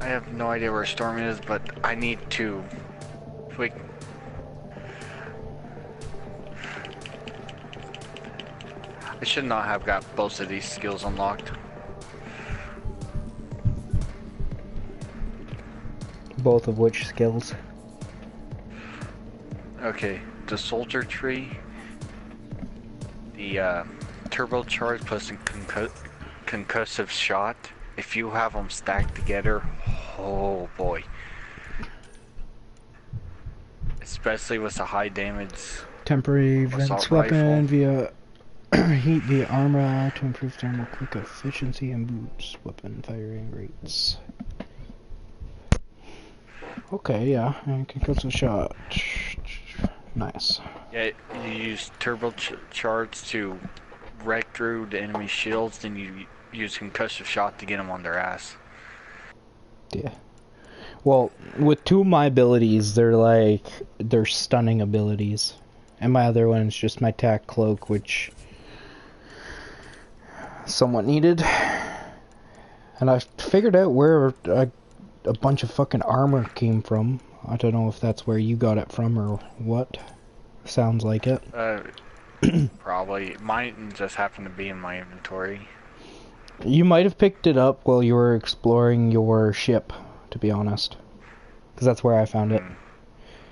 I have no idea where Storm is, but I need to... Wait. I should not have got both of these skills unlocked. Both of which skills? Okay, the soldier tree, the turbocharge plus concussive shot. If you have them stacked together, oh boy. Especially with the high damage. Temporary vents weapon via heat via armor to improve thermal quick efficiency and boost weapon firing rates. Okay, yeah, and concussive shot. Nice. Yeah, you use turbocharge to wreck through the enemy shields, then you use concussive shot to get them on their ass. Yeah. Well, with two of my abilities, they're stunning abilities. And my other one is just my tack cloak, which somewhat needed. And I figured out where a bunch of fucking armor came from. I don't know if that's where you got it from or what. Sounds like it. Probably. Mine just happened to be in my inventory. You might have picked it up while you were exploring your ship, to be honest. Because that's where I found it.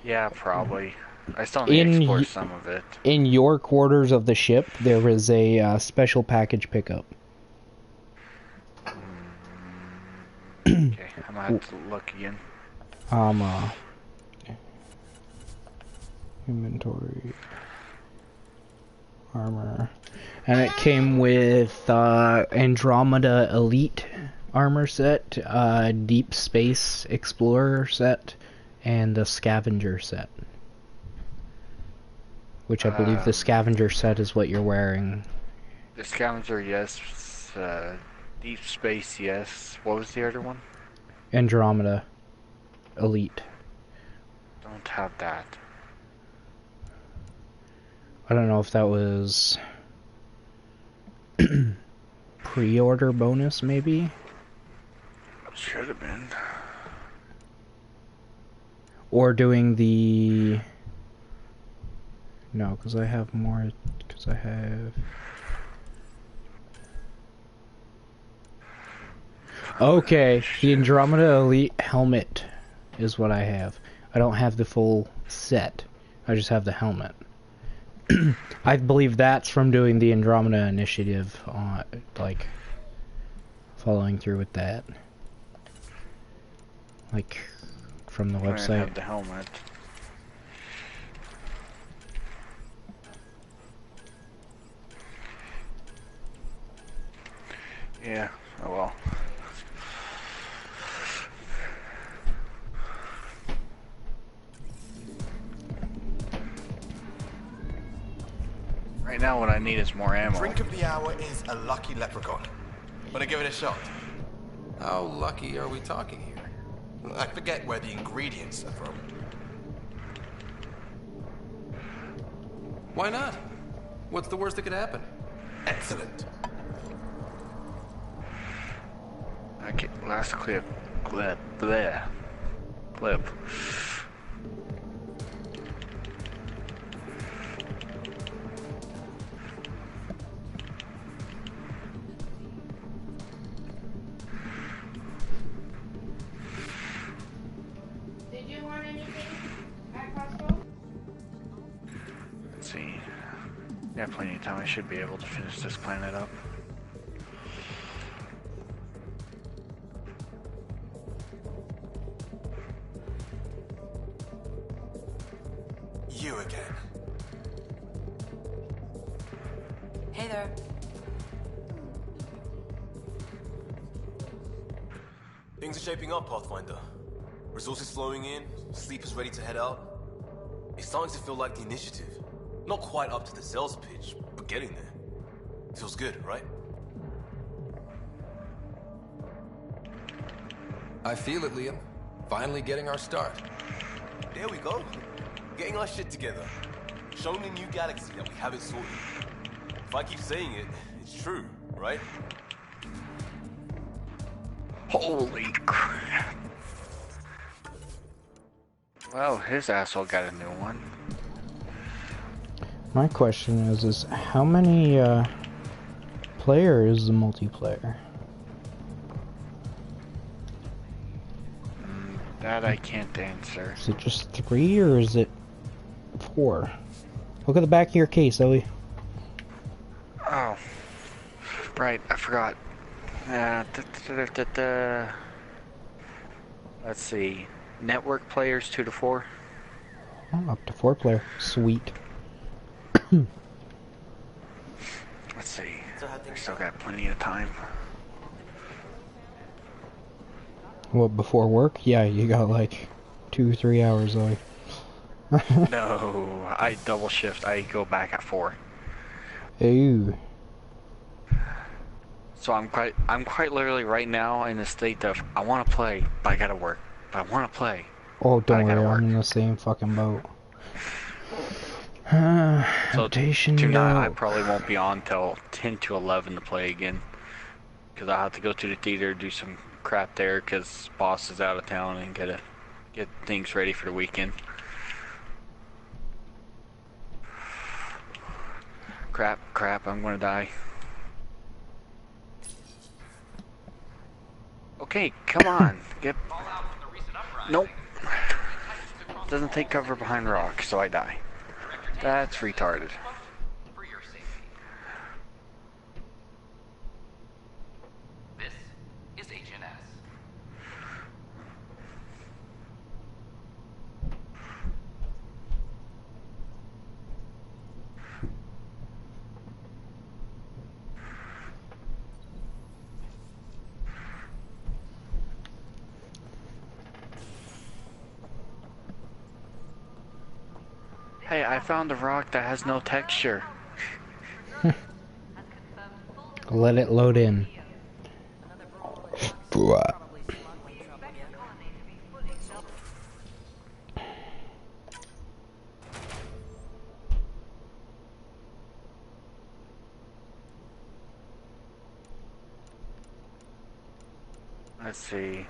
Yeah, probably. I still need to explore some of it. In your quarters of the ship, there was a special package pickup. Okay, I'm gonna have to look again. Inventory. Armor. And it came with Andromeda Elite armor set, Deep Space Explorer set, and the Scavenger set. Which I believe the Scavenger set is what you're wearing. The Scavenger, yes. Deep Space, yes. What was the other one? Andromeda Elite. Don't have that. I don't know if that was pre-order bonus, maybe? Should have been. Or doing the... No, because I have more... Because I have... Okay, the Andromeda Elite helmet is what I have. I don't have the full set. I just have the helmet. I believe that's from doing the Andromeda initiative, like, following through with that. Like, from the website. I have the helmet. Yeah, oh well. Right now what I need is more ammo. Drink of the hour is a lucky leprechaun. Wanna give it a shot? How lucky are we talking here? I forget where the ingredients are from. Why not? What's the worst that could happen? Excellent. Okay, last clip. Clip. Did you want anything at Costco? Let's see. Yeah, plenty of time. I should be able to finish this planet up. You again. Hey there. Things are shaping up, Pathfinder. Resources flowing in, sleepers ready to head out. It's starting to feel like the initiative. Not quite up to the sales pitch, but getting there. Feels good, right? I feel it, Liam. Finally getting our start. There we go. Getting our shit together. Showing the new galaxy that we haven't sorted. If I keep saying it, it's true, right? Holy crap. Well, his asshole got a new one. My question is how many player is the multiplayer? That I can't answer. Is it just 3 or is it 4? Look at the back of your case, Ellie. Oh. Right, I forgot. Let's see. Network players 2 to 4. Oh, up to 4 player. Sweet. Let's see. I still got plenty of time. What, before work? Yeah, you got like 2-3 hours, Ellie. No, I double shift. I go back at 4. Ooh. So I'm quite literally right now in a state of I want to play, but I gotta work. But I want to play. Oh, But I don't gotta worry, work. I'm in the same fucking boat. So Invitation tonight I note. probably won't be on till 10 to 11 to play again. Because I'll have to go to the theater, do some crap there because boss is out of town and get things ready for the weekend. Crap, I'm gonna die. Okay, come on. Get... Nope. Doesn't take cover behind rock, so I die. That's retarded. For your safety. This is HNS. Hey, I found a rock that has no texture. Let it load in. Let's see.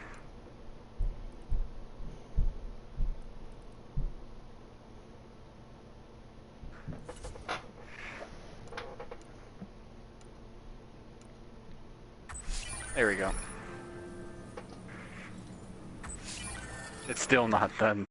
There we go. It's still not done.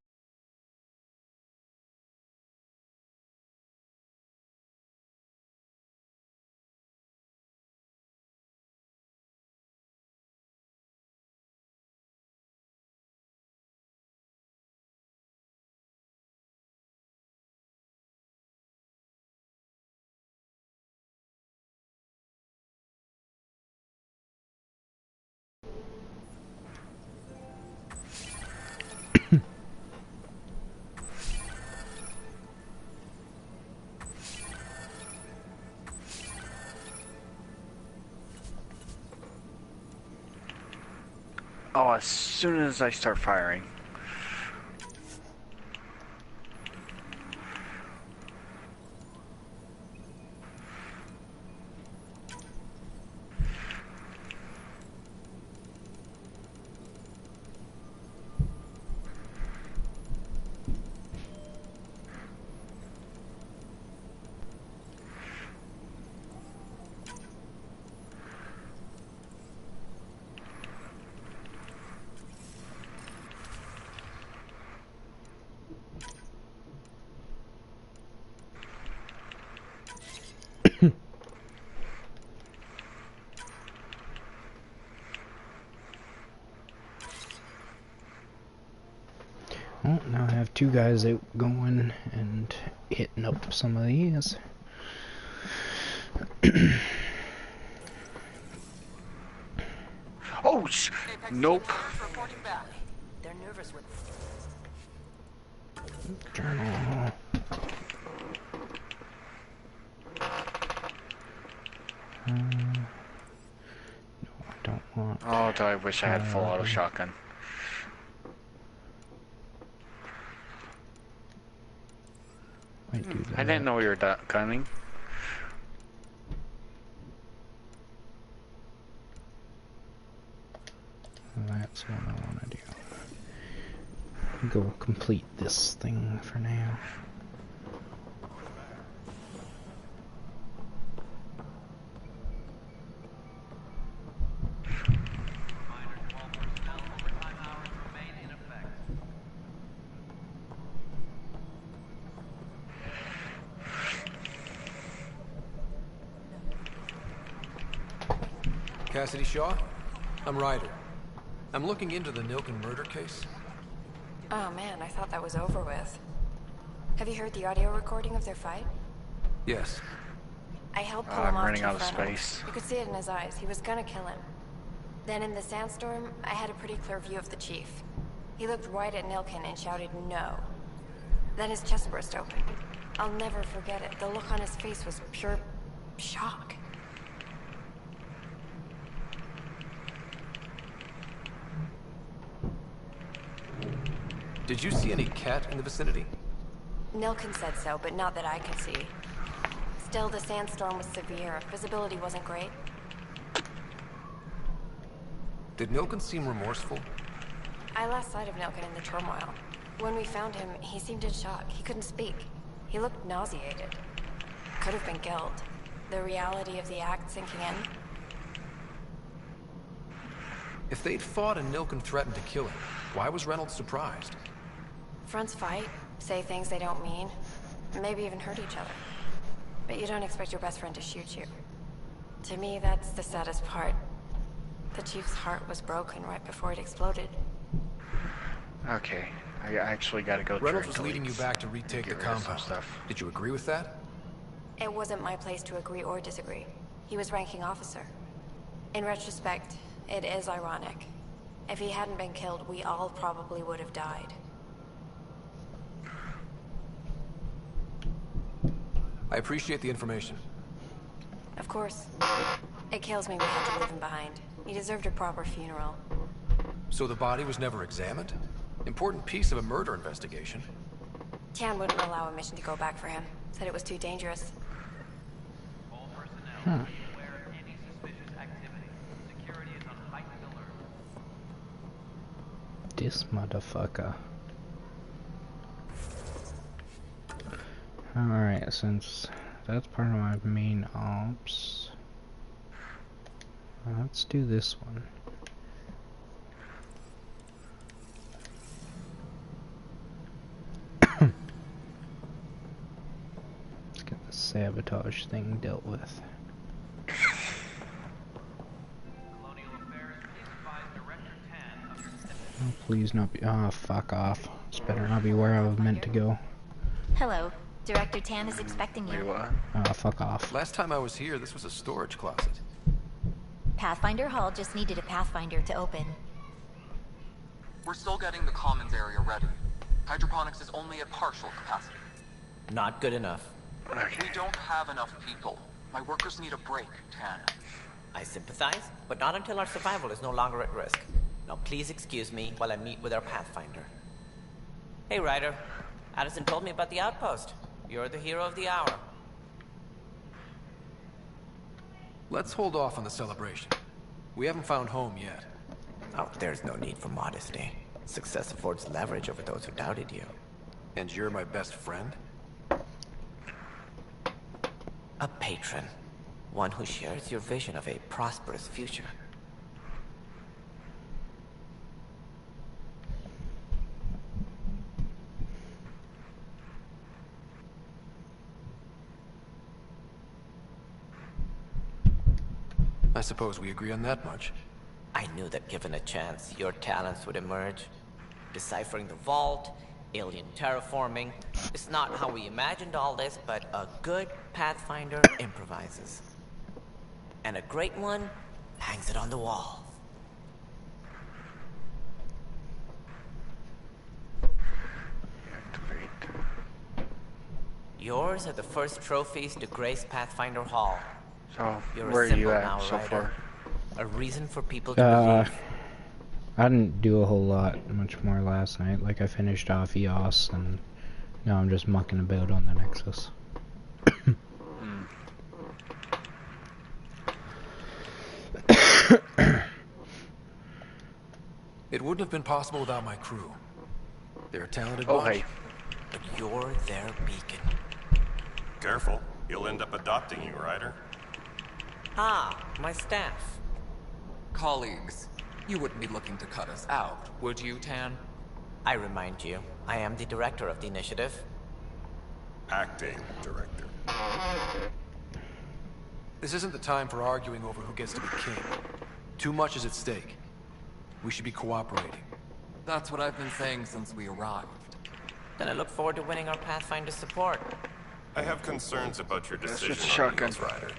Oh, as soon as I start firing. Oh, now I have 2 guys out going and hitting up some of these. Oh, nope. They're nervous with Journal. No, I don't want. Oh, do I wish I had full auto shotgun. Might do that. I didn't know we were gunning. That's what I want to do. Go complete this thing for now. Cassidy Shaw? I'm Ryder. I'm looking into the Nilken murder case. Oh man, I thought that was over with. Have you heard the audio recording of their fight? Yes. I helped pull I'm him off running to out of Fresno. space. You could see it in his eyes. He was gonna kill him. Then in the sandstorm, I had a pretty clear view of the chief. He looked right at Nilken and shouted no. Then his chest burst open. I'll never forget it. The look on his face was pure shock. Did you see any cat in the vicinity? Nilken said so, but not that I could see. Still, the sandstorm was severe. Visibility wasn't great. Did Nilken seem remorseful? I lost sight of Nilken in the turmoil. When we found him, he seemed in shock. He couldn't speak. He looked nauseated. Could have been guilt. The reality of the act sinking in. If they'd fought and Nilken threatened to kill him, why was Reynolds surprised? Fronts fight, say things they don't mean, maybe even hurt each other. But you don't expect your best friend to shoot you. To me, that's the saddest part. The chief's heart was broken right before it exploded. Okay, I actually gotta go. Reynolds was leading you back to retake the get rid of some compound. stuff. Did you agree with that? It wasn't my place to agree or disagree. He was ranking officer. In retrospect, it is ironic. If he hadn't been killed, we all probably would have died. I appreciate the information. Of course. It kills me we had to leave him behind. He deserved a proper funeral. So the body was never examined? Important piece of a murder investigation. Tian wouldn't allow a mission to go back for him. Said it was too dangerous. All personnel, beware of any suspicious activity. Security is on heightened alert. This motherfucker. Alright, since that's part of my main ops, let's do this one. Let's get the sabotage thing dealt with. Colonial Affairs, please advise Director Tan of your steps. Oh, please not be. Ah, fuck off. This better not be where I was meant to go. Hello. Director Tan is expecting Wait, you. what? Ah, fuck off. Last time I was here, this was a storage closet. Pathfinder Hall just needed a Pathfinder to open. We're still getting the commons area ready. Hydroponics is only at partial capacity. Not good enough. We don't have enough people. My workers need a break, Tan. I sympathize, but not until our survival is no longer at risk. Now please excuse me while I meet with our Pathfinder. Hey, Ryder. Addison told me about the outpost. You're the hero of the hour. Let's hold off on the celebration. We haven't found home yet. Oh, there's no need for modesty. Success affords leverage over those who doubted you. And you're my best friend? A patron. One who shares your vision of a prosperous future. I suppose we agree on that much. I knew that given a chance, your talents would emerge. Deciphering the vault, alien terraforming. It's not how we imagined all this, but a good Pathfinder improvises. And a great one hangs it on the wall. Activate. Yours are the first trophies to grace Pathfinder Hall. So, You're where a are you symbol at now, so Ryder. far? A reason for people to believe. I didn't do a whole lot, much more last night. Like, I finished off EOS, and now I'm just mucking about on the Nexus. It wouldn't have been possible without my crew. They're a talented Oh, bunch. hey. But you're their beacon. Careful, he'll end up adopting you, Ryder. Ah, my staff. Colleagues, you wouldn't be looking to cut us out, would you, Tan? I remind you, I am the director of the initiative. Acting director. This isn't the time for arguing over who gets to be king. Too much is at stake. We should be cooperating. That's what I've been saying since we arrived. Then I look forward to winning our Pathfinder support. I have concerns about your That's decision just a on shotgun. Eagles, Ryder.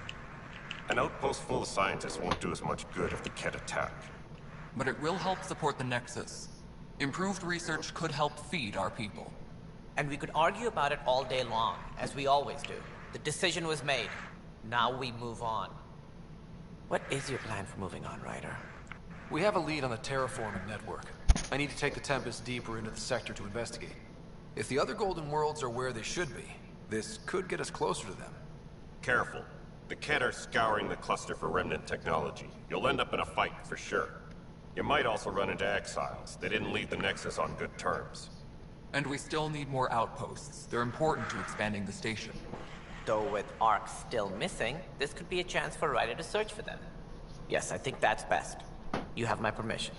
An outpost full of scientists won't do as much good if the Kett attack. But it will help support the Nexus. Improved research could help feed our people. And we could argue about it all day long, as we always do. The decision was made. Now we move on. What is your plan for moving on, Ryder? We have a lead on the terraforming network. I need to take the Tempest deeper into the sector to investigate. If the other Golden Worlds are where they should be, this could get us closer to them. Careful. The Kett are scouring the cluster for remnant technology. You'll end up in a fight, for sure. You might also run into exiles. They didn't leave the Nexus on good terms. And we still need more outposts. They're important to expanding the station. Though with Ark still missing, this could be a chance for Ryder to search for them. Yes, I think that's best. You have my permission.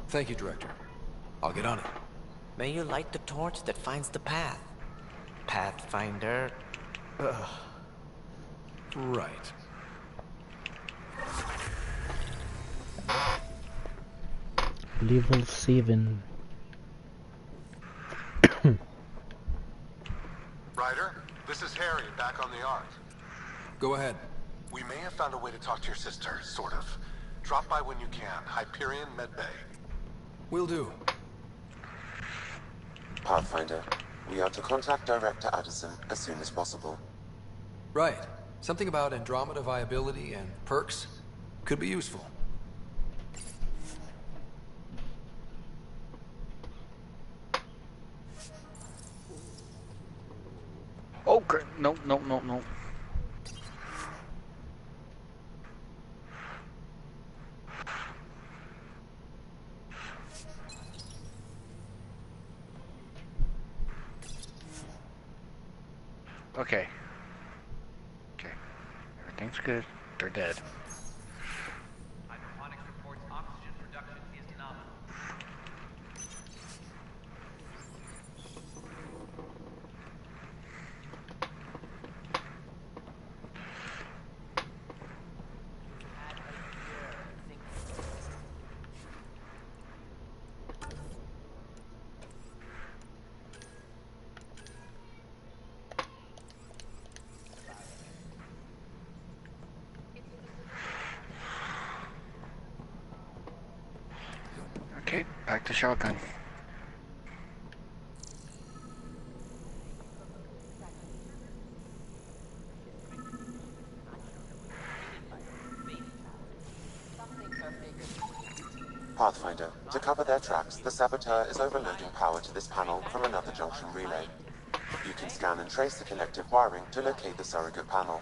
Thank you, Director. I'll get on it. May you light the torch that finds the path. Pathfinder. Ugh. Right. Level 7. Ryder, this is Harry, back on the Ark. Go ahead. We may have found a way to talk to your sister, sort of. Drop by when you can. Hyperion Med Bay. Will do. Pathfinder, we are to contact Director Addison as soon as possible. Right. Something about Andromeda viability and perks could be useful. Oh, no, no, no, no. Okay. Okay. Everything's good. They're dead. Hydroponics reports oxygen production is nominal. Okay, back to shotgun. Pathfinder, to cover their tracks, the Saboteur is overloading power to this panel from another junction relay. You can scan and trace the connective wiring to locate the surrogate panel.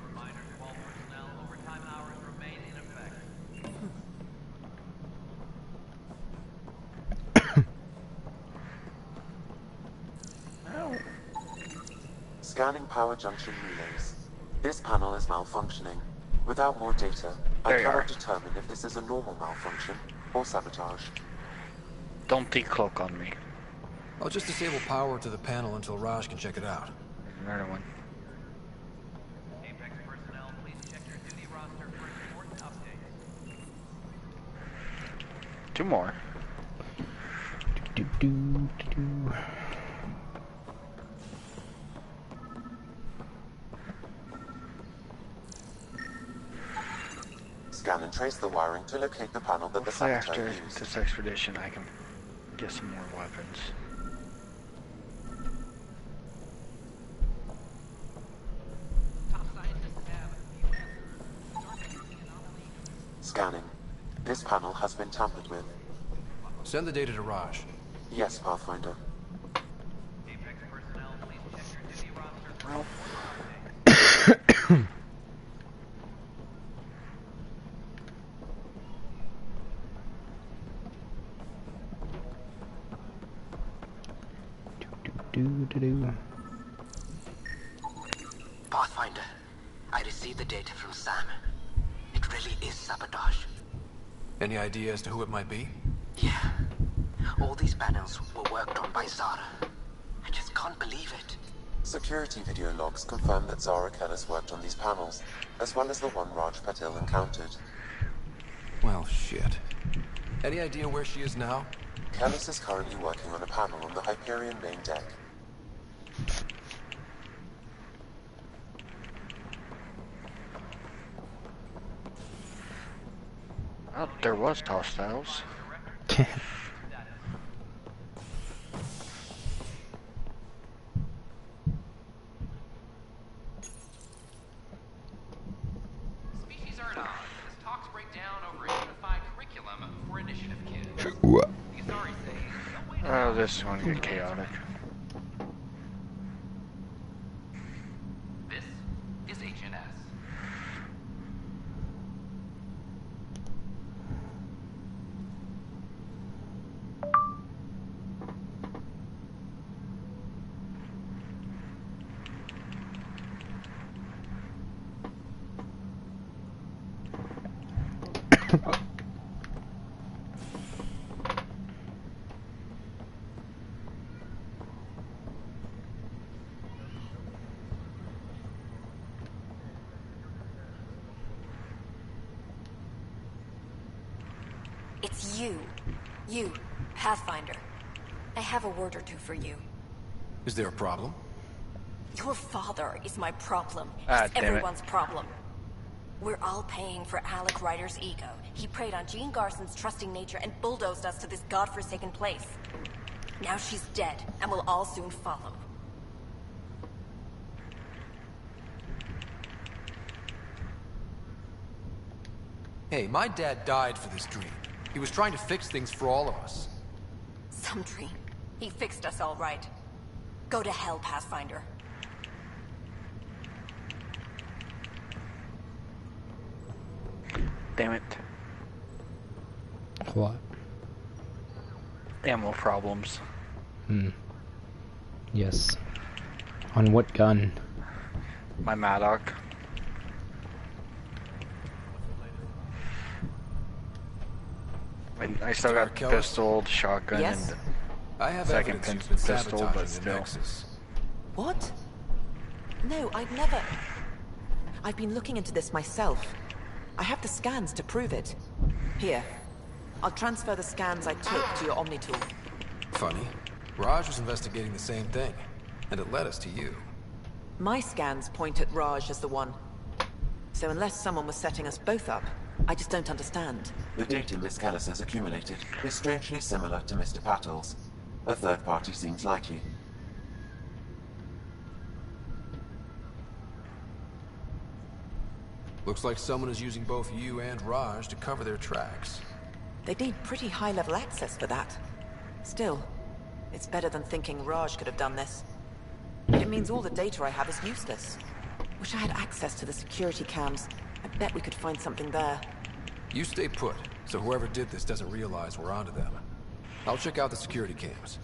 Reminder to all personnel, overtime hours remain in effect. Scanning power junction relays. This panel is malfunctioning. Without more data, I There you cannot are. determine if this is a normal malfunction or sabotage. Don't decloak on me. I'll just disable power to the panel until Raj can check it out. Another one. Apex personnel, please check your duty roster for important updates. Two more. Do, do, do, do. Scan and trace the wiring to locate the panel that the Hopefully Saboteur after used. this expedition I can get some more weapons. Top scientists have a few answers. Start using anomalies Scanning. This panel has been tampered with. Send the data to Raj. Yes, Pathfinder. Apex personnel, please check your duty roster. Well, Pathfinder, I received the data from Sam. It really is sabotage. Any idea as to who it might be? Yeah. All these panels were worked on by Zara. I just can't believe it. Security video logs confirm that Zara Kellis worked on these panels, as well as the one Raj Patil encountered. Well, shit. Any idea where she is now? Kellis is currently working on a panel on the Hyperion main deck. oh, there was hostiles. Species are at odds as talks break down over a unified curriculum for initiative kids. The authorities say no way to Oh, this is going to get chaotic. This is HNS. It's you. You, Pathfinder. I have a word or two for you. Is there a problem? Your father is my problem. Ah, He's damn it. everyone's problem. We're all paying for Alec Ryder's ego. He preyed on Jean Garson's trusting nature and bulldozed us to this godforsaken place. Now she's dead, and we'll all soon follow. Hey, my dad died for this dream. He was trying to fix things for all of us. Some dream. He fixed us all right. Go to hell, Pathfinder. Damn it. What? Ammo problems. Yes. On what gun? My Maddock. I still got the pistol, the shotgun, Yes? and I have second evidence you've been pistol, sabotaging but the still. Nexus. What? No, I'd never... I've been looking into this myself. I have the scans to prove it. Here. I'll transfer the scans I took to your Omni tool. Funny. Raj was investigating the same thing, and it led us to you. My scans point at Raj as the one. So unless someone was setting us both up, I just don't understand. The data Miss Kellis has accumulated is strangely similar to Mr. Patil's. A third party seems likely. Looks like someone is using both you and Raj to cover their tracks. They need pretty high-level access for that. Still, it's better than thinking Raj could have done this. But it means all the data I have is useless. Wish I had access to the security cams. I bet we could find something there. You stay put, so whoever did this doesn't realize we're onto them. I'll check out the security cams.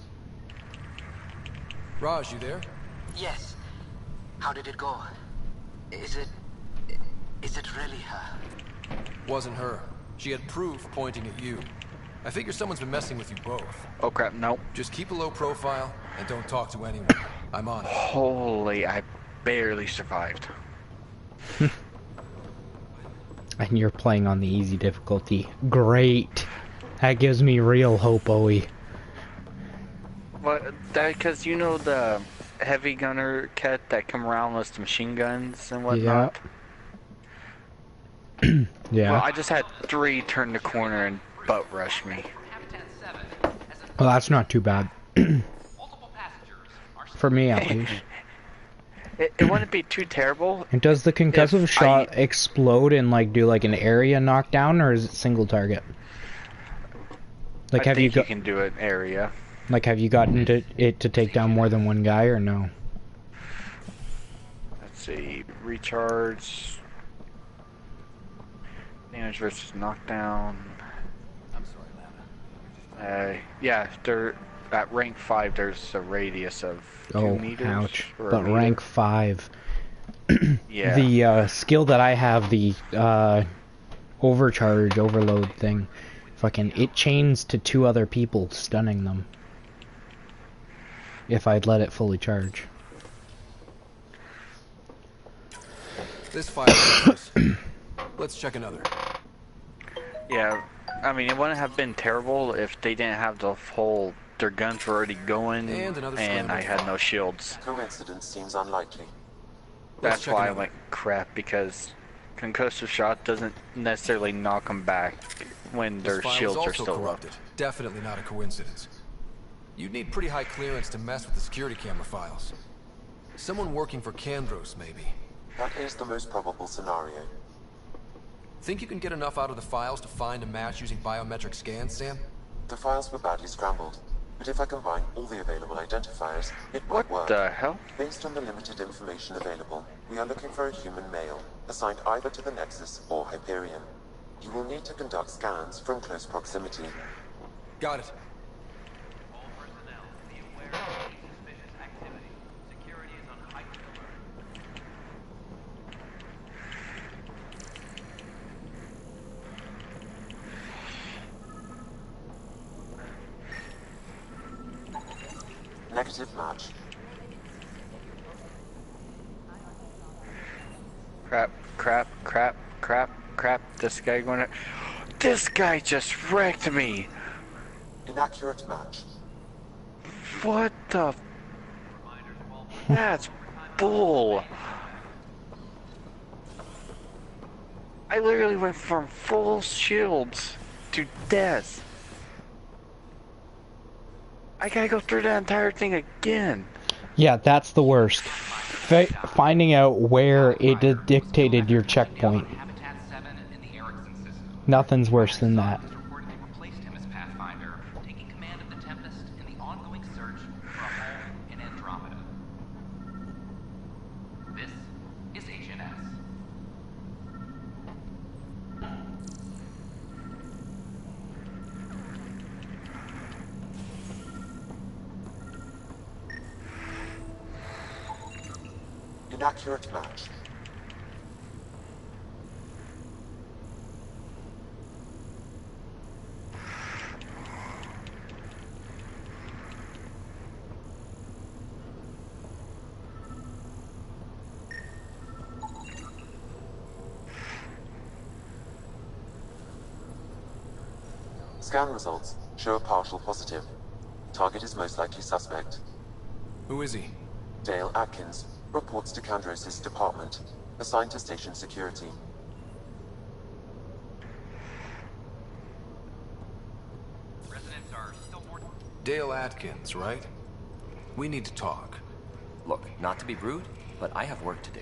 Raj, you there? Yes. How did it go? Is it really her? Wasn't her. She had proof pointing at you. I figure someone's been messing with you both. Oh crap, nope. Just keep a low profile and don't talk to anyone. I'm on it. Holy, I barely survived. And you're playing on the easy difficulty. Great. That gives me real hope, Owie. But that because you know the heavy gunner cat that come around with the machine guns and whatnot. Yeah. Yeah. Well, I just had 3 turn the corner and butt rush me. Well, that's not too bad. For me, at least. It wouldn't be too terrible. And does the concussive if shot explode and like do like an area knockdown, or is it single target? Like I have you think you got can do an area. like have you gotten it to take down more than one guy or no? Let's see, recharge, damage versus knockdown. I'm sorry, Yeah, they're at rank 5. There's a radius of 2 Oh, meters. ouch! Or a But meter. rank 5. Yeah. The skill that I have, the overload thing, fucking it chains to 2 other people, stunning them. If I'd let it fully charge. This fire is close. Let's check another. Yeah, I mean, it wouldn't have been terrible if they didn't have the whole, their guns were already going, and I had no shields. Coincidence seems unlikely. That's why I went crap, because concussive shot doesn't necessarily knock them back when their shields are still corrupted. up. Definitely not a coincidence. You'd need pretty high clearance to mess with the security camera files. Someone working for Kandros, maybe. That is the most probable scenario. Think you can get enough out of the files to find a match using biometric scans, Sam? The files were badly scrambled, but if I combine all the available identifiers, it might work. What the hell? Based on the limited information available, we are looking for a human male, assigned either to the Nexus or Hyperion. You will need to conduct scans from close proximity. Got it. Negative match. Crap. This guy gonna... This guy just wrecked me! Inaccurate match. What the... That's bull! I literally went from full shields to death. I gotta go through that entire thing again. Yeah, that's the worst. Finding out where it dictated your checkpoint. Nothing's worse than that. Replaced him as Pathfinder, taking command of the Tempest in the ongoing search for a home in Andromeda. This is HNS. Inaccurate match. Scan results show a partial positive. Target is most likely suspect. Who is he? Dale Atkins, reports to Kandros' department, assigned to station security. Residents are still more... Dale Atkins, right? We need to talk. Look, not to be rude, but I have work to do.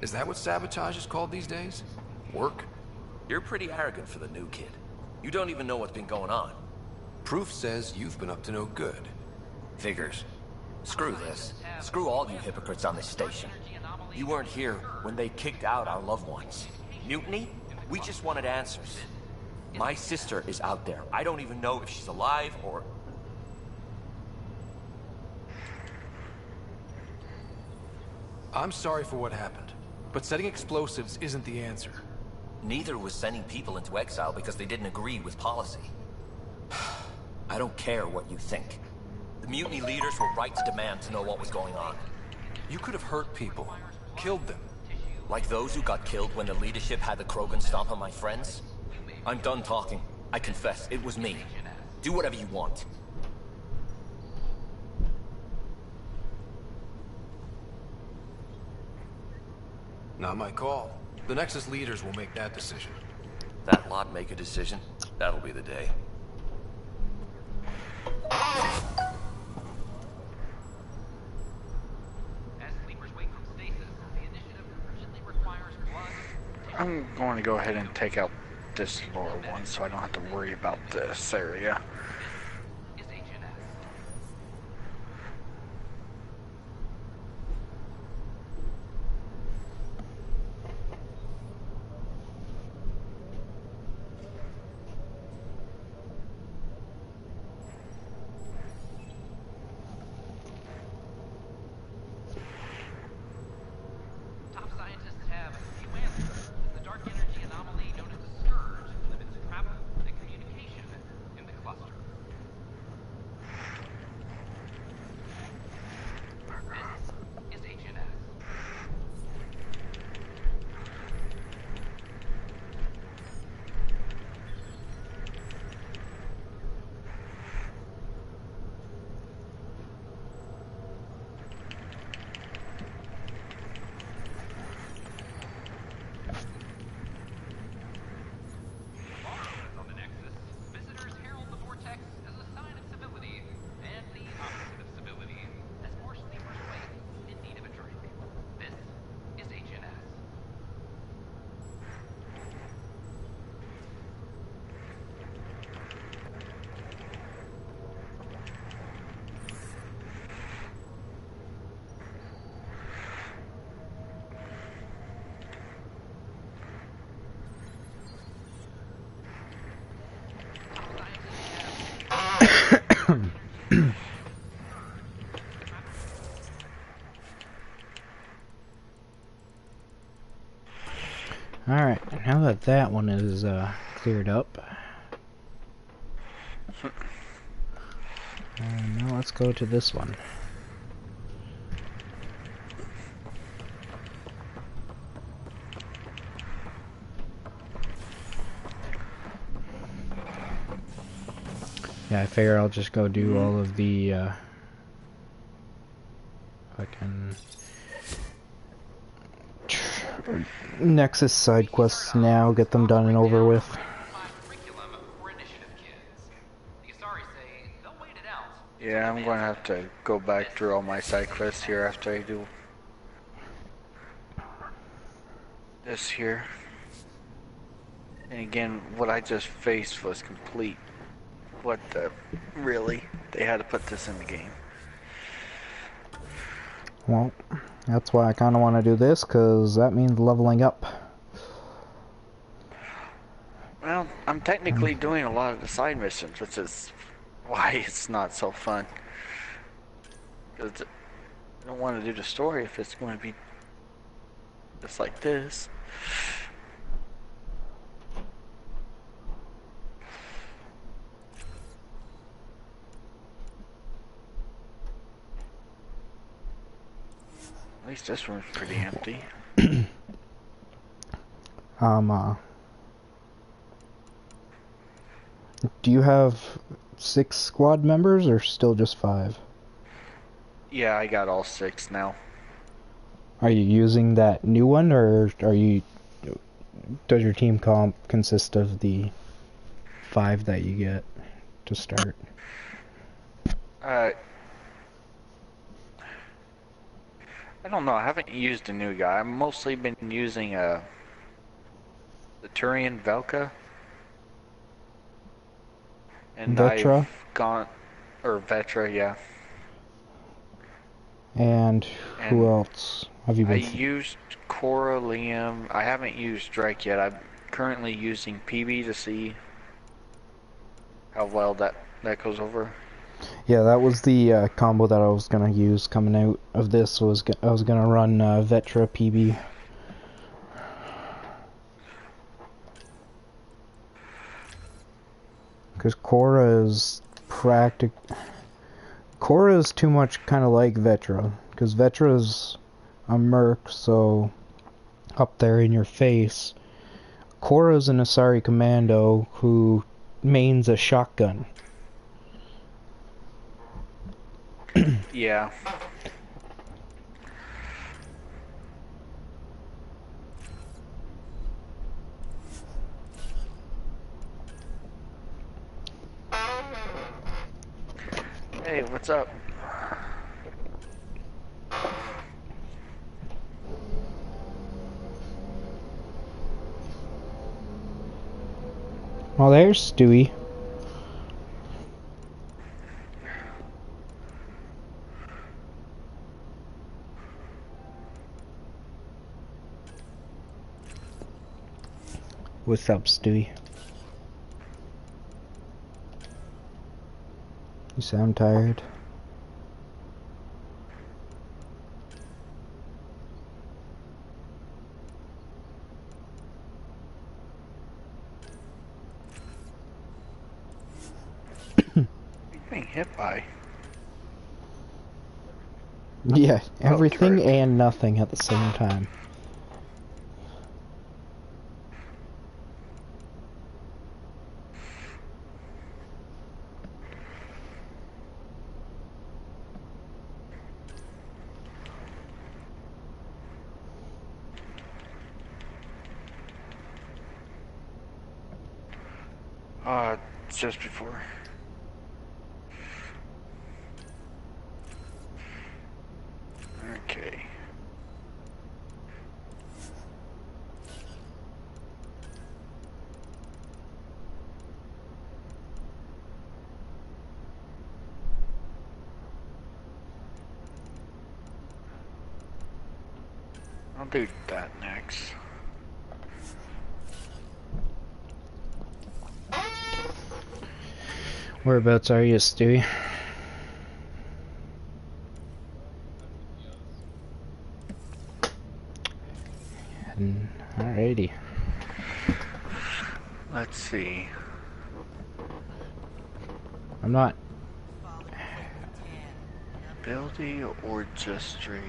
Is that what sabotage is called these days? Work? You're pretty arrogant for the new kid. You don't even know what's been going on. Proof says you've been up to no good. Figures. Screw this. Screw all you hypocrites on this station. You weren't here when they kicked out our loved ones. Mutiny? We just wanted answers. My sister is out there. I don't even know if she's alive or... I'm sorry for what happened, but setting explosives isn't the answer. Neither was sending people into exile because they didn't agree with policy. I don't care what you think. The mutiny leaders were right to demand to know what was going on. You could have hurt people, killed them. Like those who got killed when the leadership had the Krogan stomp on my friends? I'm done talking. I confess, it was me. Do whatever you want. Not my call. The Nexus leaders will make that decision. That lot make a decision? That'll be the day. I'm going to go ahead and take out this lower one so I don't have to worry about this area. Alright, now that that one is cleared up, now let's go to this one. Yeah, I figure I'll just go do all of the fucking Nexus side quests now, get them done and over with. Yeah, I'm going to have to go back through all my side quests here after I do this here. And again, what I just faced was complete. What the... Really? They had to put this in the game. Well, that's why I kind of want to do this, because that means leveling up. Well, I'm technically doing a lot of the side missions, which is why it's not so fun. Because I don't want to do the story if it's going to be just like this. At least this one's pretty empty. Do you have 6 squad members or still just 5? Yeah, I got all 6 now. Are you using that new one, or does your team comp consist of the 5 that you get to start? I don't know. I haven't used a new guy. I've mostly been using the Turian Velka. And Vetra? I've gone... Or Vetra, yeah. And who else have you been... I used Cora, Liam. I haven't used Drake yet. I'm currently using PB to see how well that goes over. Yeah, that was the combo that I was gonna use coming out of this. I was gonna run Vetra PB. Because Cora is Cora is too much kind of like Vetra. Because Vetra is a merc, so up there in your face. Cora is an Asari commando who mains a shotgun. Yeah. Hey, what's up? Well, there's Stewie. What's up, Stewie? You sound tired. Being hit by. Yeah, everything turret. and nothing at the same time. Just before. Okay. I'll do that next. Whereabouts are you, Stewie? Alrighty. Let's see. I'm not. Building or just straight?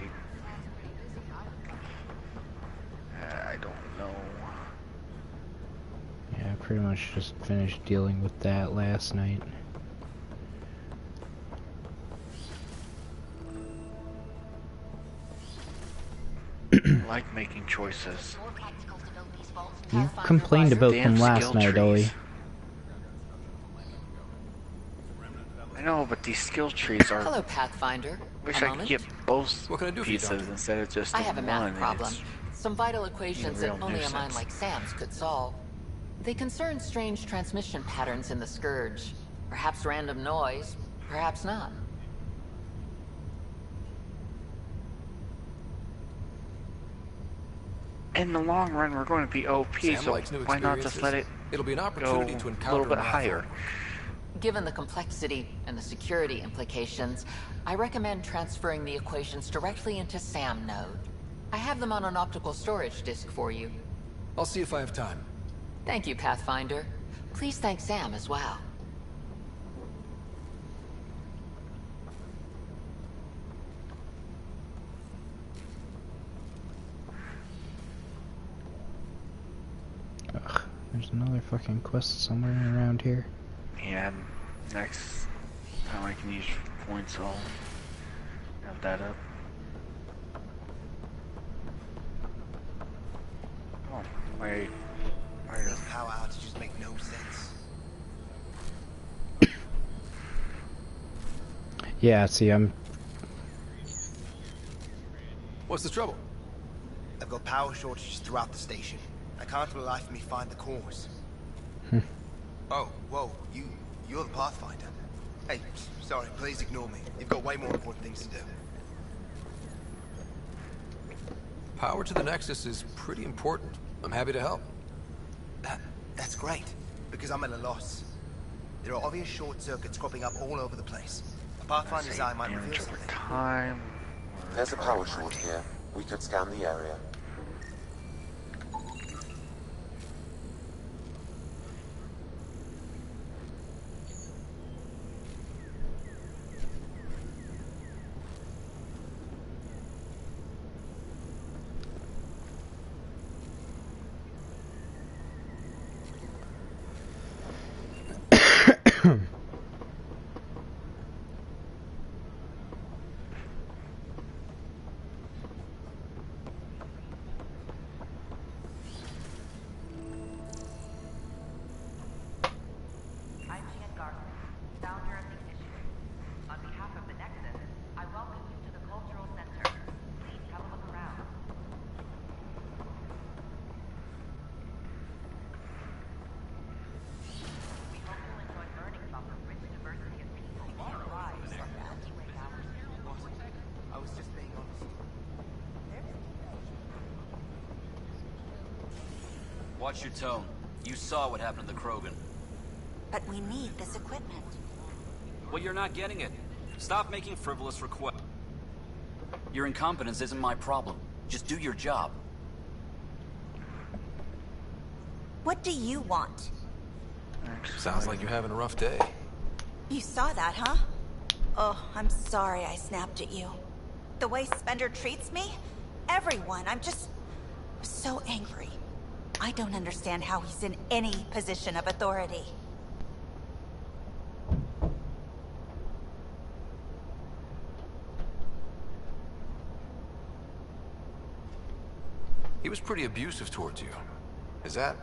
I don't know. Yeah, I pretty much just finished dealing with that last night. I like making choices. You complained about them last night, Ollie. I know, but these skill trees are... Hello, Pathfinder. Wish I could get both pieces instead of just I have a one. math problem. Some vital equations that real only a nuisance. mind like Sam's could solve. They concern strange transmission patterns in the Scourge. Perhaps random noise, perhaps not. In the long run, we're going to be OP, Sam so likes new why not just let it It'll be an go opportunity to a encounter little bit math higher? Given the complexity and the security implications, I recommend transferring the equations directly into SAM node. I have them on an optical storage disk for you. I'll see if I have time. Thank you, Pathfinder. Please thank Sam as well. Ugh, there's another fucking quest somewhere around here. And next time I can use points, I'll have that up. Oh, wait. These power outages make no sense. Yeah, see, What's the trouble? I've got power shortages throughout the station. I can't for the life of me find the cause. Oh, whoa, you're the Pathfinder. Hey, sorry, please ignore me. You've got way more important things to do. Power to the Nexus is pretty important. I'm happy to help. That's great, because I'm at a loss. There are obvious short circuits cropping up all over the place. A Pathfinder's eye might reveal something. Time. There's a power short here. We could scan the area. Watch your tone. You saw what happened to the Krogan. But we need this equipment. Well, you're not getting it. Stop making frivolous requests. Your incompetence isn't my problem. Just do your job. What do you want? Sounds like you're having a rough day. You saw that, huh? Oh, I'm sorry I snapped at you. The way Spender treats me? Everyone, I'm just so angry. I don't understand how he's in any position of authority. He was pretty abusive towards you. Is that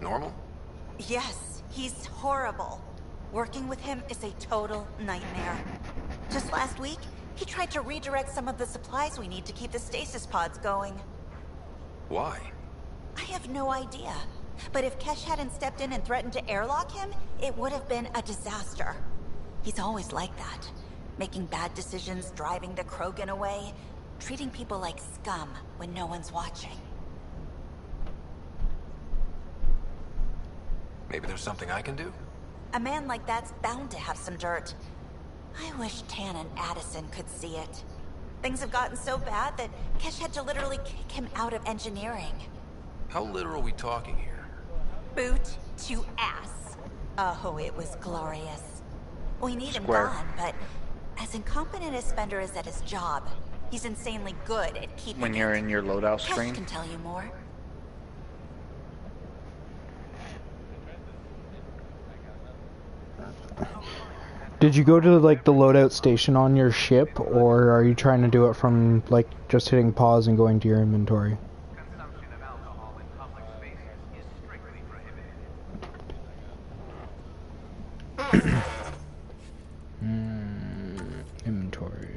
normal? Yes, he's horrible. Working with him is a total nightmare. Just last week, he tried to redirect some of the supplies we need to keep the stasis pods going. Why? I have no idea. But if Kesh hadn't stepped in and threatened to airlock him, it would have been a disaster. He's always like that. Making bad decisions, driving the Krogan away, treating people like scum when no one's watching. Maybe there's something I can do? A man like that's bound to have some dirt. I wish Tan and Addison could see it. Things have gotten so bad that Kesh had to literally kick him out of engineering. How literal are we talking here? Boot to ass. Oh, it was glorious. We need him gone, but as incompetent as Spender is at his job, he's insanely good at keeping when you're in your loadout Kesh screen. Can tell you more. Did you go to like the loadout station on your ship, or are you trying to do it from like just hitting pause and going to your inventory? Inventory.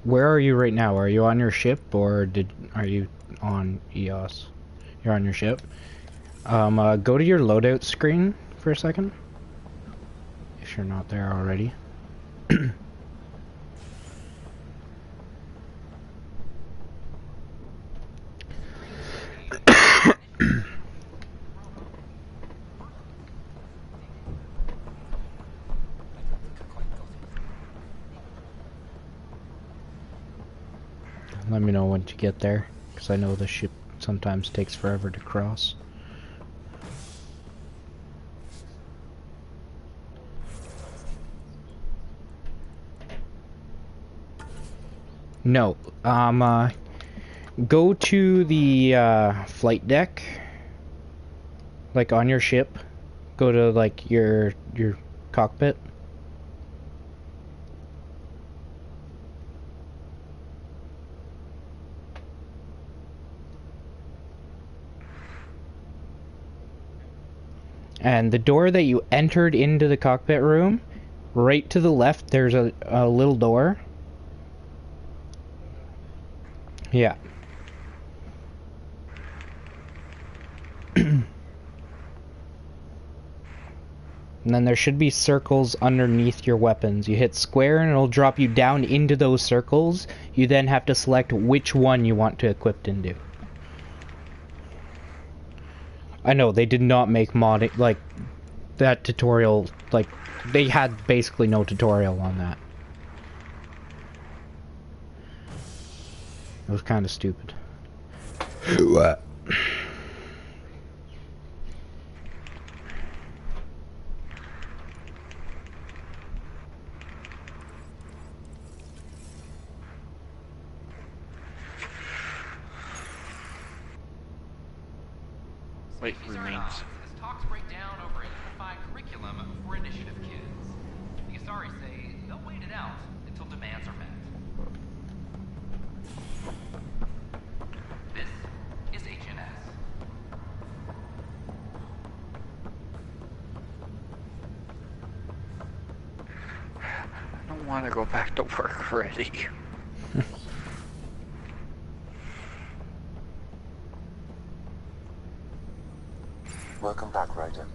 Where are you right now? Are you on your ship, or are you on EOS? You're on your ship. Go to your loadout screen for a second. If you're not there already. Let me know once you get there, because I know the ship sometimes takes forever to cross. No, go to the flight deck, like on your ship. Go to like your cockpit. And the door that you entered into the cockpit room, right to the left, there's a little door. Yeah. And then there should be circles underneath your weapons. You hit square and it'll drop you down into those circles. You then have to select which one you want to equip into. I know, they did not make modding, like, that tutorial, like, they had basically no tutorial on that. It was kind of stupid. What? Wait, remains. As talks break down over a unified curriculum for initiative kids. The Asari say they'll wait it out until demands are met. This is HNS. I don't want to go back to work already. Welcome back, Ryder.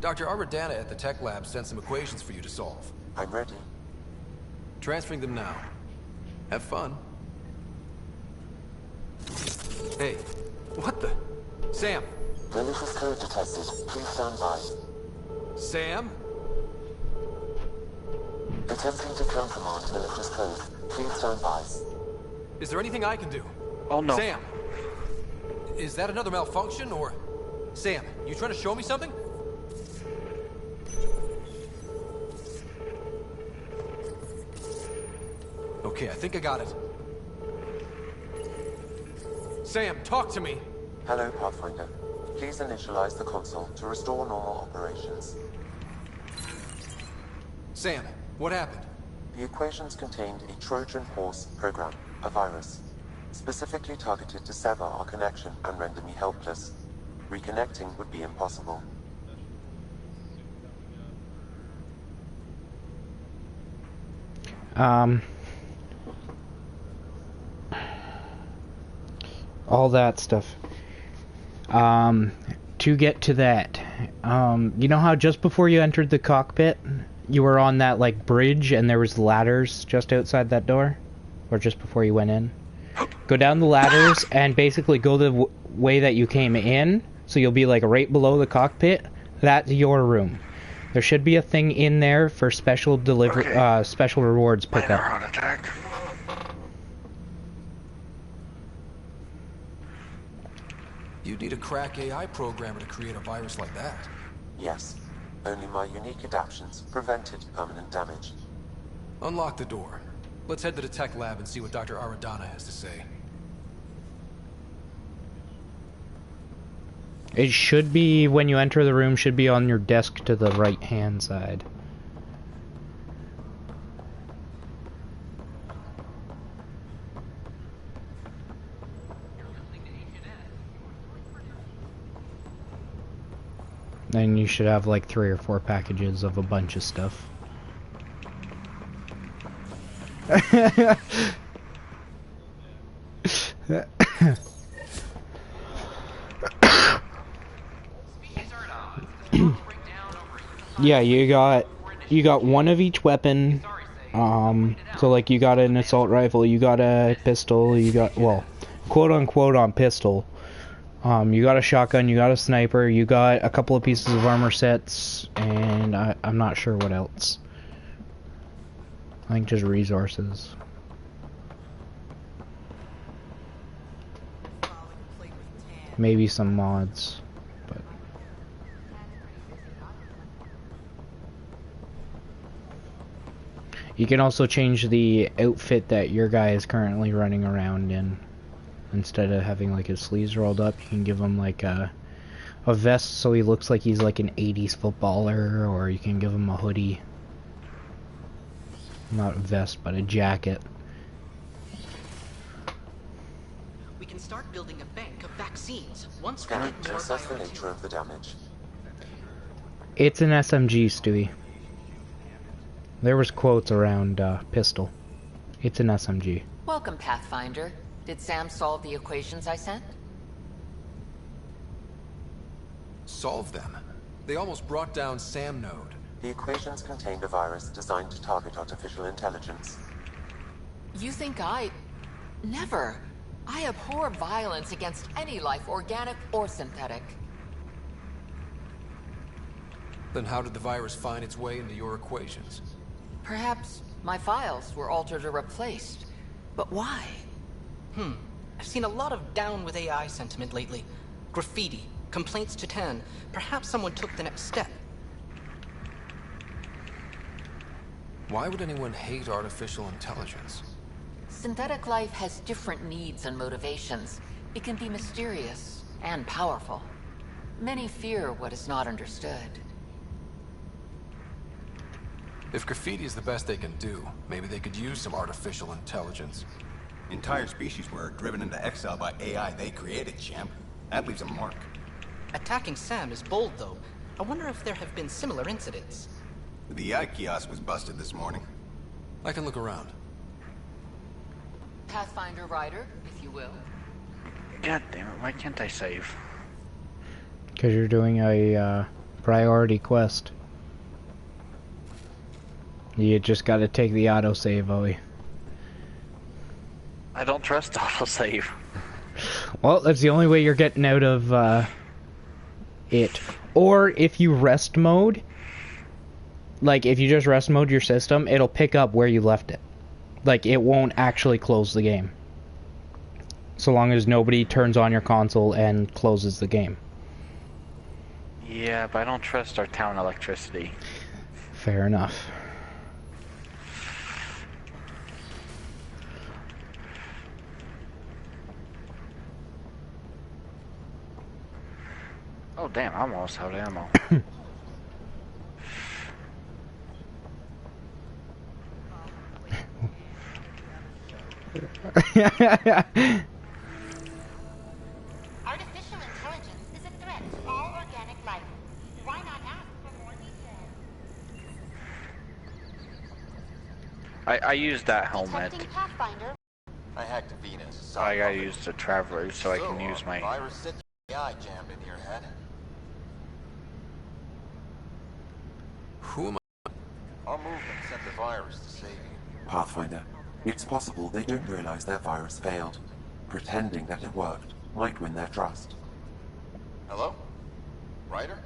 Dr. Aradana at the tech lab sent some equations for you to solve. I'm ready. Transferring them now. Have fun. Hey, what the? Sam! Malicious code detected. Please stand by. Sam? Attempting to countermand malicious code. Please stand by. Is there anything I can do? Oh no. Sam! Is that another malfunction, or... Sam, you trying to show me something? Okay, I think I got it. Sam, talk to me! Hello, Pathfinder. Please initialize the console to restore normal operations. Sam, what happened? The equations contained a Trojan horse program, a virus, specifically targeted to sever our connection and render me helpless. Reconnecting would be impossible. All that stuff. To get to that, you know how just before you entered the cockpit, you were on that, like, bridge and there was ladders just outside that door? Or just before you went in? Go down the ladders and basically go the way that you came in, so you'll be, like, right below the cockpit. That's your room. There should be a thing in there for special delivery, special rewards pickup. Minor heart attack. You'd need a crack AI programmer to create a virus like that. Yes. Only my unique adaptions prevented permanent damage. Unlock the door. Let's head to the tech lab and see what Dr. Aradana has to say. It should be, when you enter the room, should be on your desk to the right-hand side. Then you should have like 3 or 4 packages of a bunch of stuff. Yeah, you got one of each weapon. So like you got an assault rifle, you got a pistol, you got, well, quote unquote on pistol. You got a shotgun, you got a sniper, you got a couple of pieces of armor sets, and I'm not sure what else. I think just resources. Maybe some mods, but... You can also change the outfit that your guy is currently running around in. Instead of having like his sleeves rolled up, you can give him like a vest so he looks like he's like an 80s footballer, or you can give him a hoodie. Not a vest, but a jacket. We can start building a bank of vaccines once we Can you get more assess the nature of the damage? It's an SMG, Stewie. There was quotes around pistol. It's an SMG. Welcome, Pathfinder. Did Sam solve the equations I sent? Solve them? They almost brought down Sam Node. The equations contained a virus designed to target artificial intelligence. You think I... Never. I abhor violence against any life, organic or synthetic. Then how did the virus find its way into your equations? Perhaps my files were altered or replaced. But why? I've seen a lot of down with AI sentiment lately. Graffiti, complaints to 10. Perhaps someone took the next step. Why would anyone hate artificial intelligence? Synthetic life has different needs and motivations. It can be mysterious and powerful. Many fear what is not understood. If graffiti is the best they can do, maybe they could use some artificial intelligence. Entire species were driven into exile by AI they created, champ. That leaves a mark. Attacking Sam is bold, though. I wonder if there have been similar incidents. The AI kiosk was busted this morning. I can look around. Pathfinder Rider, if you will. God damn it, why can't I save? Because you're doing a priority quest. You just gotta take the autosave, Owie. I don't trust autosave. Well, that's the only way you're getting out of it. Or if you rest mode, like if you just rest mode your system, it'll pick up where you left it. Like it won't actually close the game. So long as nobody turns on your console and closes the game. Yeah, but I don't trust our town electricity. Fair enough. Oh damn, I'm almost out of ammo. Artificial intelligence is a threat to all organic life. Why not ask for more details? I used that helmet. Pathfinder. I hacked Venus. So I gotta use the Traveler so I can use my... Virus set AI jammed in your head. Who am I? Our movement sent the virus to save you. Pathfinder, it's possible they don't realize their virus failed. Pretending that it worked might win their trust. Hello? Ryder?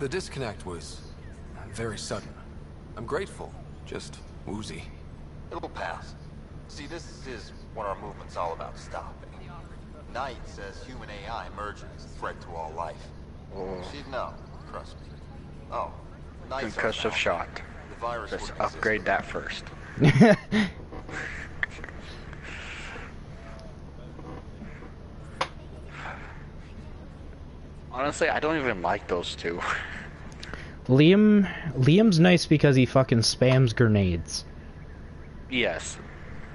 The disconnect was very sudden. I'm grateful, just woozy. It'll pass. See, this is what our movement's all about stopping. Knight says human AI emerging is a threat to all life. She'd know, trust me. Oh, Knight's concussive shot. The virus Let's wouldn't upgrade exist. that first. Honestly, I don't even like those two. Liam's nice because he fucking spams grenades. Yes.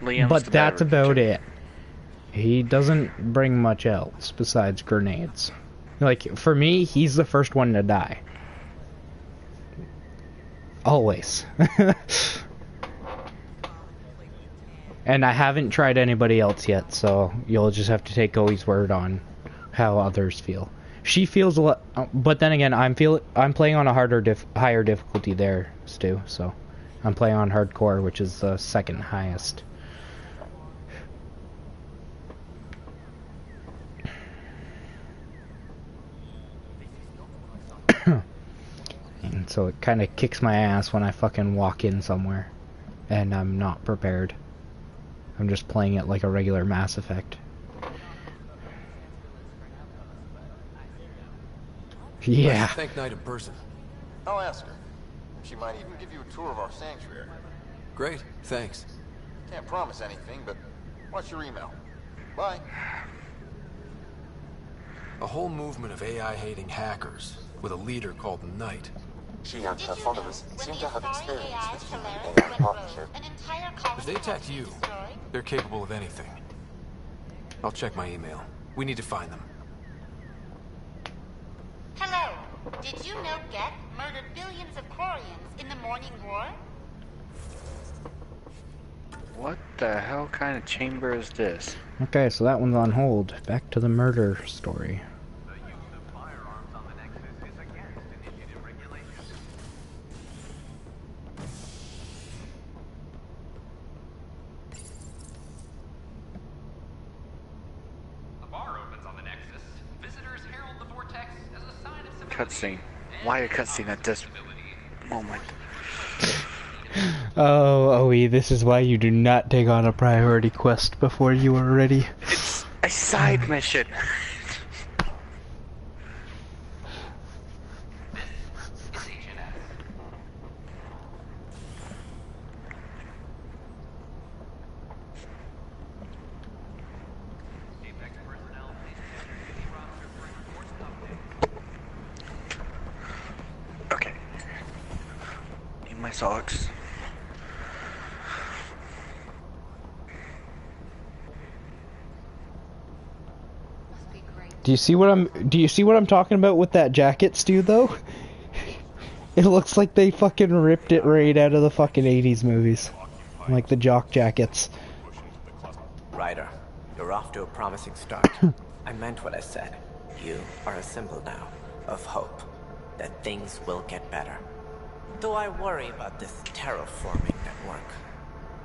Liam's but the that's better about it. He doesn't bring much else besides grenades. Like, for me, he's the first one to die. Always. And I haven't tried anybody else yet, so you'll just have to take Oi's word on how others feel. She feels a lot, but then again, I'm playing on a higher difficulty there, Stu. So I'm playing on hardcore, which is the second highest. And so it kind of kicks my ass when I fucking walk in somewhere and I'm not prepared. I'm just playing it like a regular Mass Effect. Yeah. Thank Knight in person. I'll ask her. She might even give you a tour of our sanctuary. Great, thanks. Can't promise anything, but watch your email. Bye. A whole movement of AI-hating hackers with a leader called Knight. She and her followers seem to have experience with human-AI partnership. If they attacked you, they're capable of anything. I'll check my email. We need to find them. Hello. Did you know Geth murdered billions of Quarians in the Morning War? What the hell kind of chamber is this? Okay, so that one's on hold. Back to the murder story. Cutscene. Why a cutscene at this moment? Oh, Owie, this is why you do not take on a priority quest before you are ready. It's a side mission. Okay. Need my socks. Do you see what I'm talking about with that jacket, Stu, though? It looks like they fucking ripped it right out of the fucking 80s movies. Like the jock jackets. Ryder, you're off to a promising start. I meant what I said. You are a symbol now of hope that things will get better. Though I worry about this terraforming network.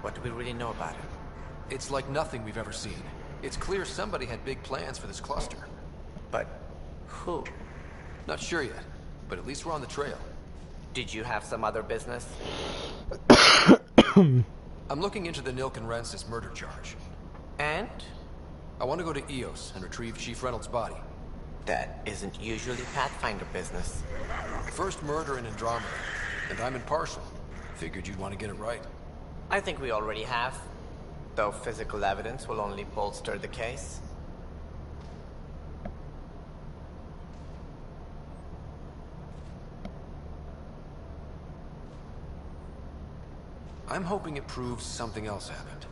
What do we really know about it? It's like nothing we've ever seen. It's clear somebody had big plans for this cluster. But who? Not sure yet, but at least we're on the trail. Did you have some other business? I'm looking into the Nilken Rensis murder charge. And? I want to go to EOS and retrieve Chief Reynolds' body. That isn't usually Pathfinder business. First murder in Andromeda, and I'm impartial. Figured you'd want to get it right. I think we already have. Though physical evidence will only bolster the case. I'm hoping it proves something else happened.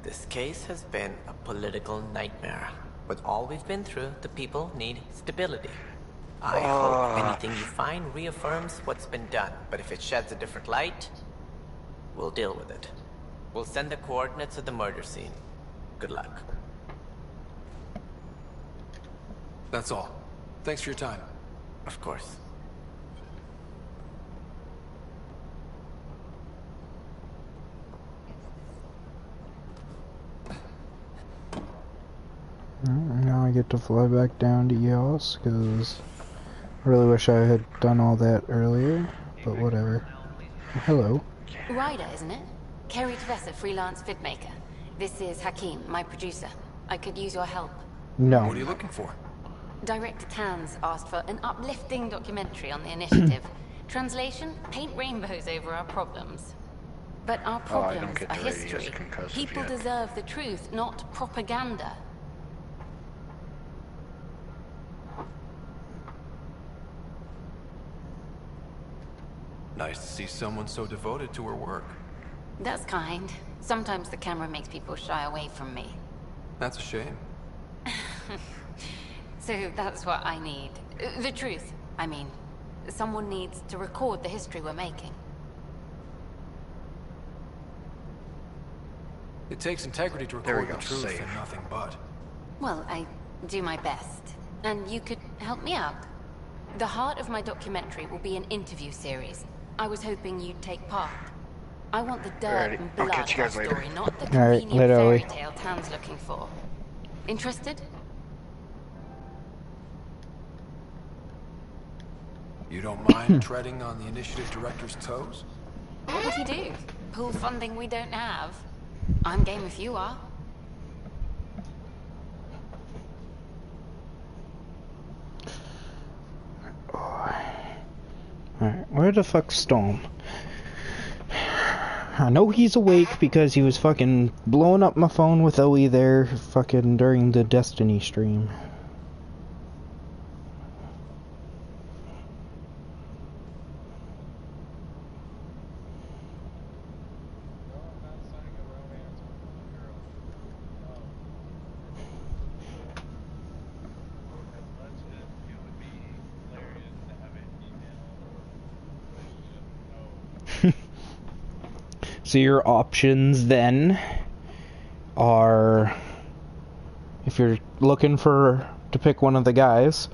This case has been a political nightmare. With all we've been through, the people need stability. I hope anything you find reaffirms what's been done, but if it sheds a different light, we'll deal with it. We'll send the coordinates of the murder scene. Good luck. That's all. Thanks for your time. Of course. Now I get to fly back down to EOS, because I really wish I had done all that earlier, but whatever. Hello. Ryder, isn't it? Kerry Tvessa, freelance vidmaker. This is Hakim, my producer. I could use your help. No. What are you looking for? Director Tanz asked for an uplifting documentary on the initiative. Translation, paint rainbows over our problems. But our problems are history. People deserve the truth, not propaganda. Nice to see someone so devoted to her work. That's kind. Sometimes the camera makes people shy away from me. That's a shame. So that's what I need. The truth, I mean. Someone needs to record the history we're making. It takes integrity to record the truth and nothing but. Well, I do my best. And you could help me out. The heart of my documentary will be an interview series. I was hoping you'd take part. I want the dirt and blood of the story, not the convenient fairy tale Tan's looking for. Interested? You don't mind treading on the initiative director's toes? What would he do? Pool funding we don't have? I'm game if you are. Alright, where the fuck's Storm? I know he's awake because he was fucking blowing up my phone with OE there fucking during the Destiny stream. So your options then are, if you're looking to pick one of the guys,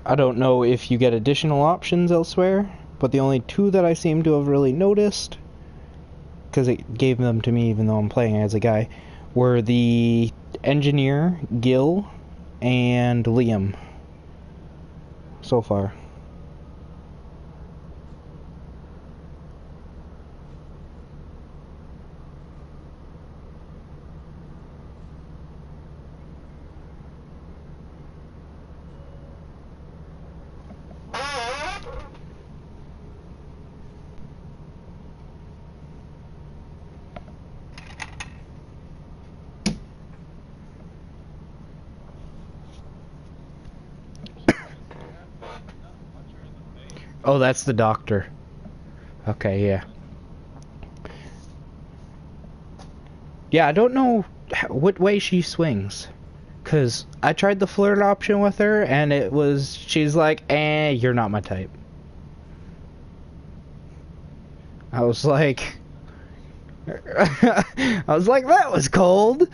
I don't know if you get additional options elsewhere, but the only two that I seem to have really noticed, because it gave them to me even though I'm playing as a guy, were the engineer, Gil, and Liam, so far. Oh, that's the doctor. Okay, yeah. Yeah, I don't know what way she swings. Because I tried the flirt option with her, and she's like, you're not my type. I was like, I was like, that was cold.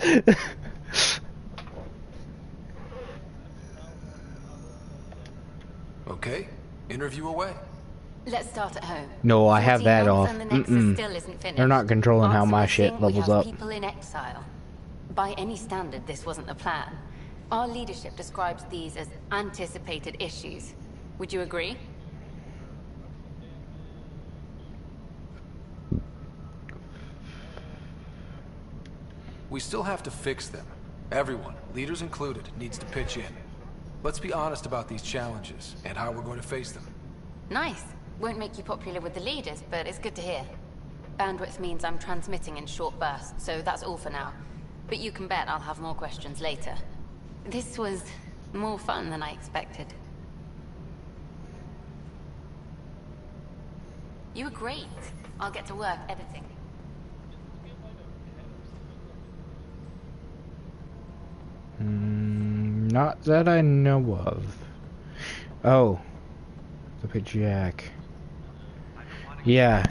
Okay, interview away. Let's start at home. No, I have 14 that months off. and the Nexus still isn't finished. They're not controlling how Answer my missing, shit levels we have up. people in exile. By any standard, this wasn't the plan. Our leadership describes these as anticipated issues. Would you agree? We still have to fix them. Everyone, leaders included, needs to pitch in. Let's be honest about these challenges and how we're going to face them. Nice. Won't make you popular with the leaders, but it's good to hear. Bandwidth means I'm transmitting in short bursts, so that's all for now. But you can bet I'll have more questions later. This was more fun than I expected. You were great. I'll get to work editing. Not that I know of. Oh. The big jack. Yeah.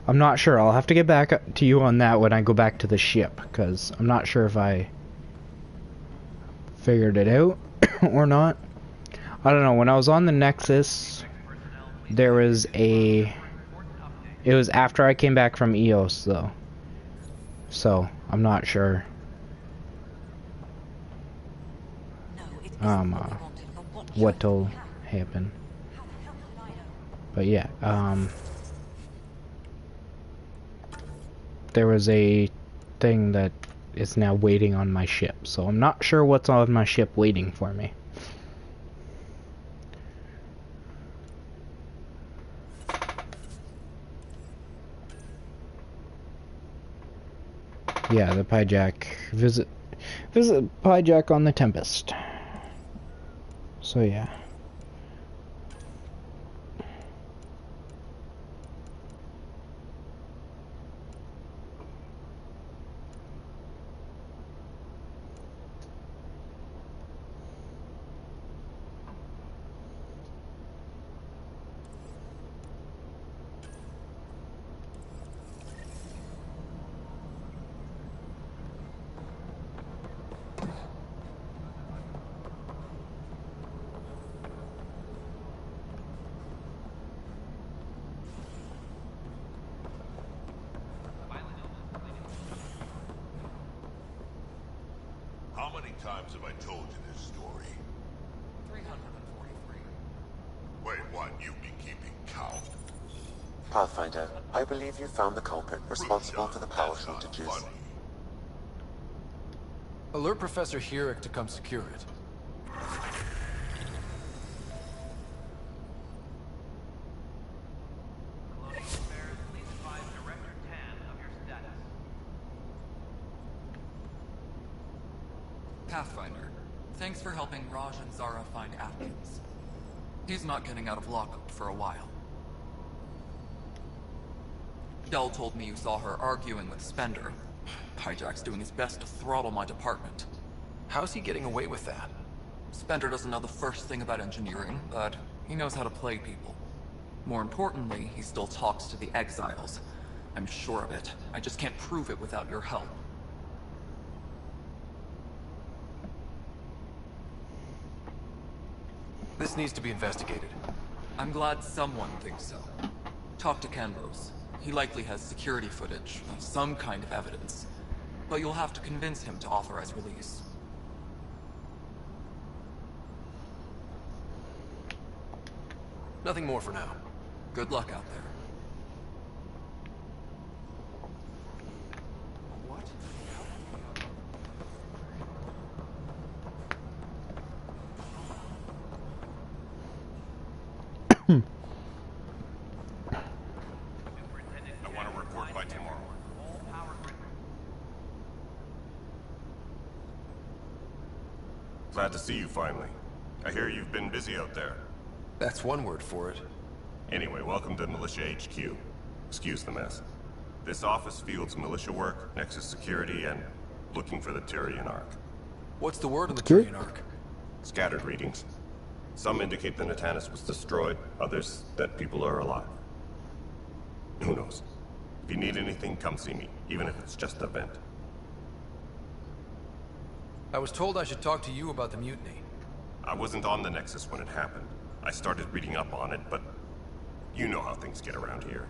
I'm not sure. I'll have to get back to you on that when I go back to the ship, because I'm not sure if I figured it out or not. I don't know. When I was on the Nexus, there was a... It was after I came back from EOS, though. So, I'm not sure. What'll happen. But yeah, there was a thing that is now waiting on my ship, so I'm not sure what's on my ship waiting for me. Yeah, the Pyjack visit Pyjack on the Tempest. So yeah. How many times have I told you this story? 343. Wait, what? You've been keeping count? Pathfinder, I believe you found the culprit responsible for the power shortages. Alert Professor Herrick to come secure it. Pathfinder, thanks for helping Raj and Zara find Atkins. He's not getting out of lockup for a while. Dell told me you saw her arguing with Spender. Pyjack's doing his best to throttle my department. How's he getting away with that? Spender doesn't know the first thing about engineering, but he knows how to play people. More importantly, he still talks to the exiles. I'm sure of it. I just can't prove it without your help. This needs to be investigated. I'm glad someone thinks so. Talk to Canrose. He likely has security footage, some kind of evidence. But you'll have to convince him to authorize release. Nothing more for now. Good luck out there. I want to report by tomorrow. Glad to see you finally. I hear you've been busy out there. That's one word for it. Anyway, welcome to Militia HQ. Excuse the mess. This office fields militia work, Nexus security, and looking for the Tyrian Ark. What's the word on the Tyrian Ark? Scattered readings. Some indicate the Natanus was destroyed, others that people are alive. Who knows? If you need anything, come see me, even if it's just a vent. I was told I should talk to you about the mutiny. I wasn't on the Nexus when it happened. I started reading up on it, but you know how things get around here.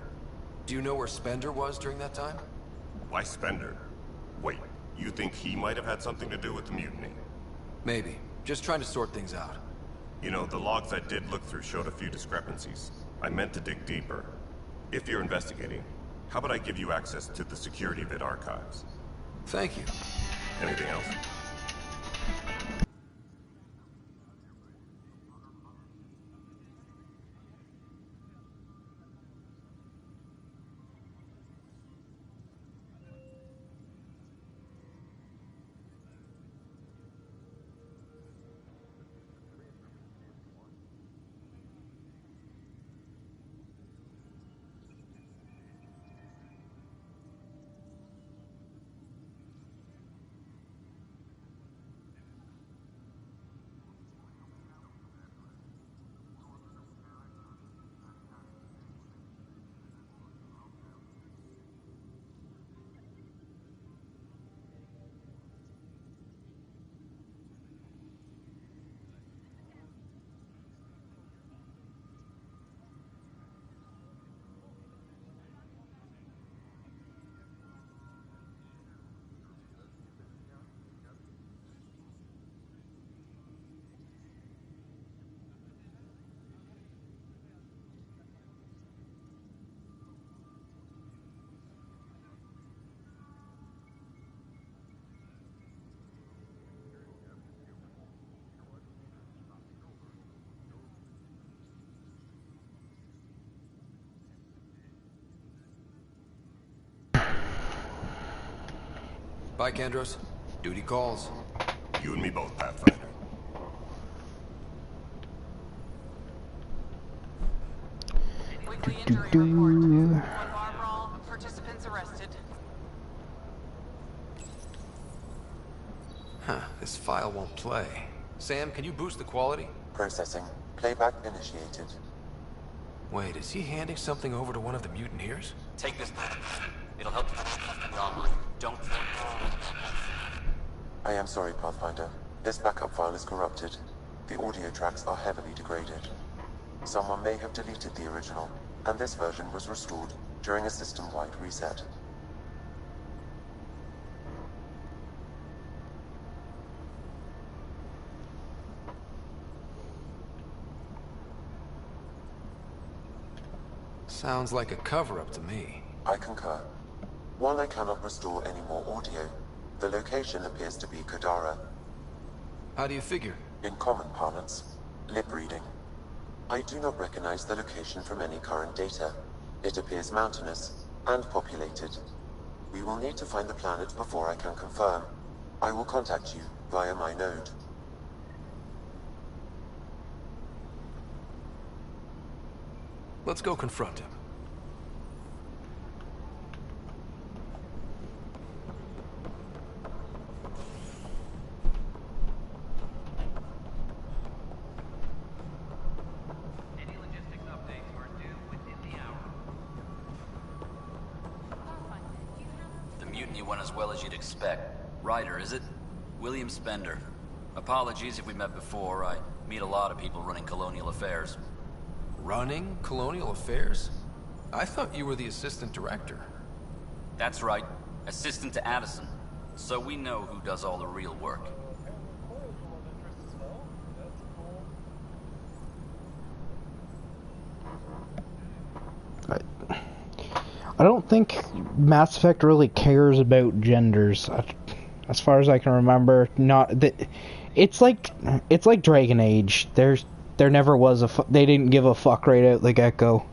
Do you know where Spender was during that time? Why Spender? Wait, you think he might have had something to do with the mutiny? Maybe. Just trying to sort things out. You know, the logs I did look through showed a few discrepancies. I meant to dig deeper. If you're investigating, how about I give you access to the security vid archives? Thank you. Anything else? Bye, Kendros. Duty calls. You and me both, Pathfinder. Weekly injury report. One bar brawl, participants arrested. Huh, this file won't play. Sam, can you boost the quality? Processing. Playback initiated. Wait, is he handing something over to one of the mutineers? Take this. It'll help you robbery. Don't. I am sorry, Pathfinder. This backup file is corrupted. The audio tracks are heavily degraded. Someone may have deleted the original, and this version was restored during a system-wide reset. Sounds like a cover-up to me. I concur. While I cannot restore any more audio, the location appears to be Kadara. How do you figure? In common parlance, lip reading. I do not recognize the location from any current data. It appears mountainous and populated. We will need to find the planet before I can confirm. I will contact you via my node. Let's go confront him. Ryder, is it? William Spender. Apologies if we met before. I meet a lot of people running colonial affairs. Running colonial affairs? I thought you were the assistant director. That's right. Assistant to Addison. So we know who does all the real work. I don't think Mass Effect really cares about genders. As far as I can remember, it's like Dragon Age. There never was they didn't give a fuck right out the get-go.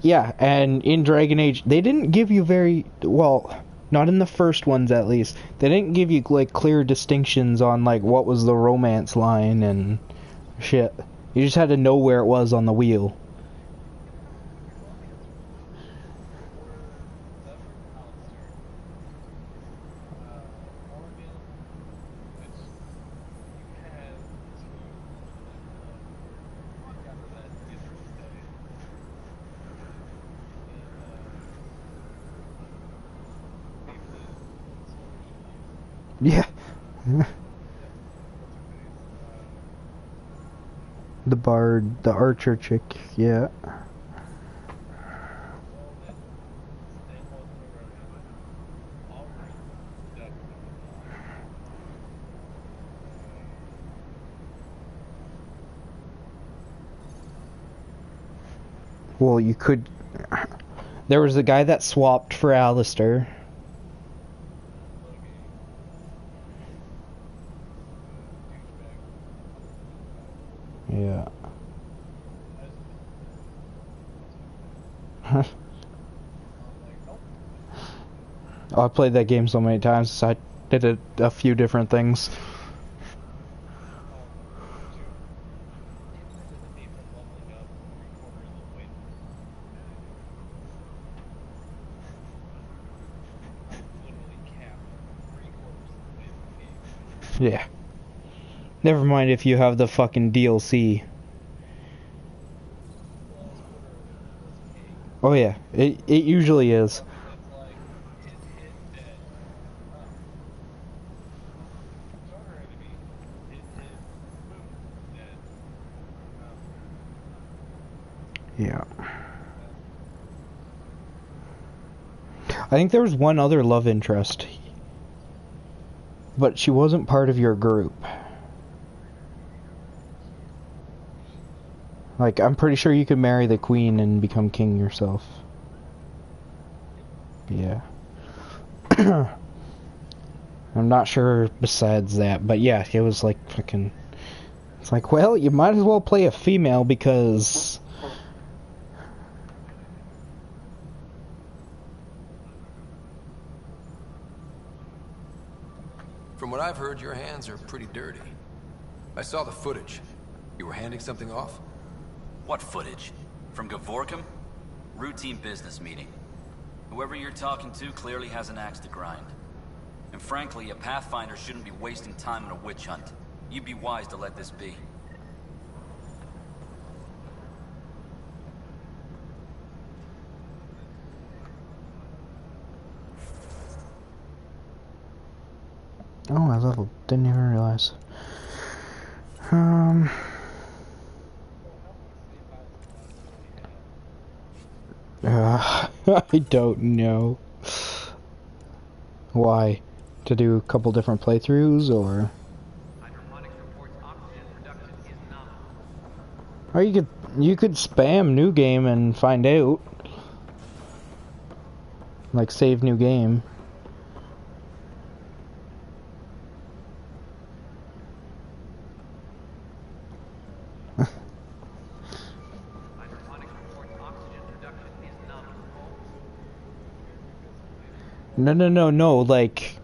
Yeah, and in Dragon Age, they didn't give you not in the first ones at least. They didn't give you like clear distinctions on like what was the romance line and shit. You just had to know where it was on the wheel. Yeah. The bard, the archer chick, yeah. Well, you could... There was a guy that swapped for Alistair. Yeah. I played that game so many times, so I did a few different things. Yeah. Never mind if you have the fucking DLC. Oh yeah, it usually is. Yeah. I think there was one other love interest, but she wasn't part of your group. Like, I'm pretty sure you could marry the queen and become king yourself. Yeah. I'm not sure besides that, but yeah, it was like fucking... It's like, well, you might as well play a female because... From what I've heard, your hands are pretty dirty. I saw the footage. You were handing something off? What footage? From Gavorkum? Routine business meeting. Whoever you're talking to clearly has an axe to grind. And frankly, a Pathfinder shouldn't be wasting time on a witch hunt. You'd be wise to let this be. Oh, I leveled. Didn't even realize. I don't know. Why? To do a couple different playthroughs, or? Or you could spam new game and find out. Like save new game. No, like,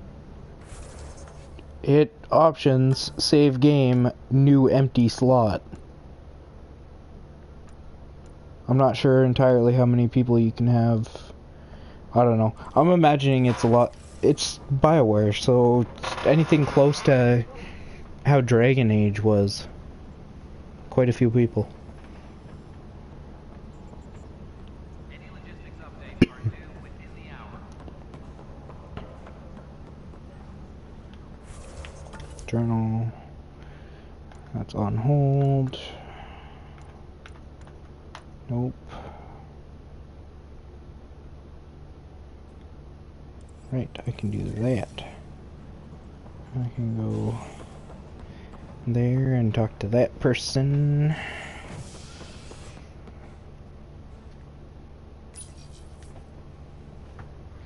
hit options, save game, new empty slot. I'm not sure entirely how many people you can have. I don't know. I'm imagining it's a lot. It's BioWare, so anything close to how Dragon Age was. Quite a few people. Journal. That's on hold. Nope. Right, I can do that. I can go there and talk to that person.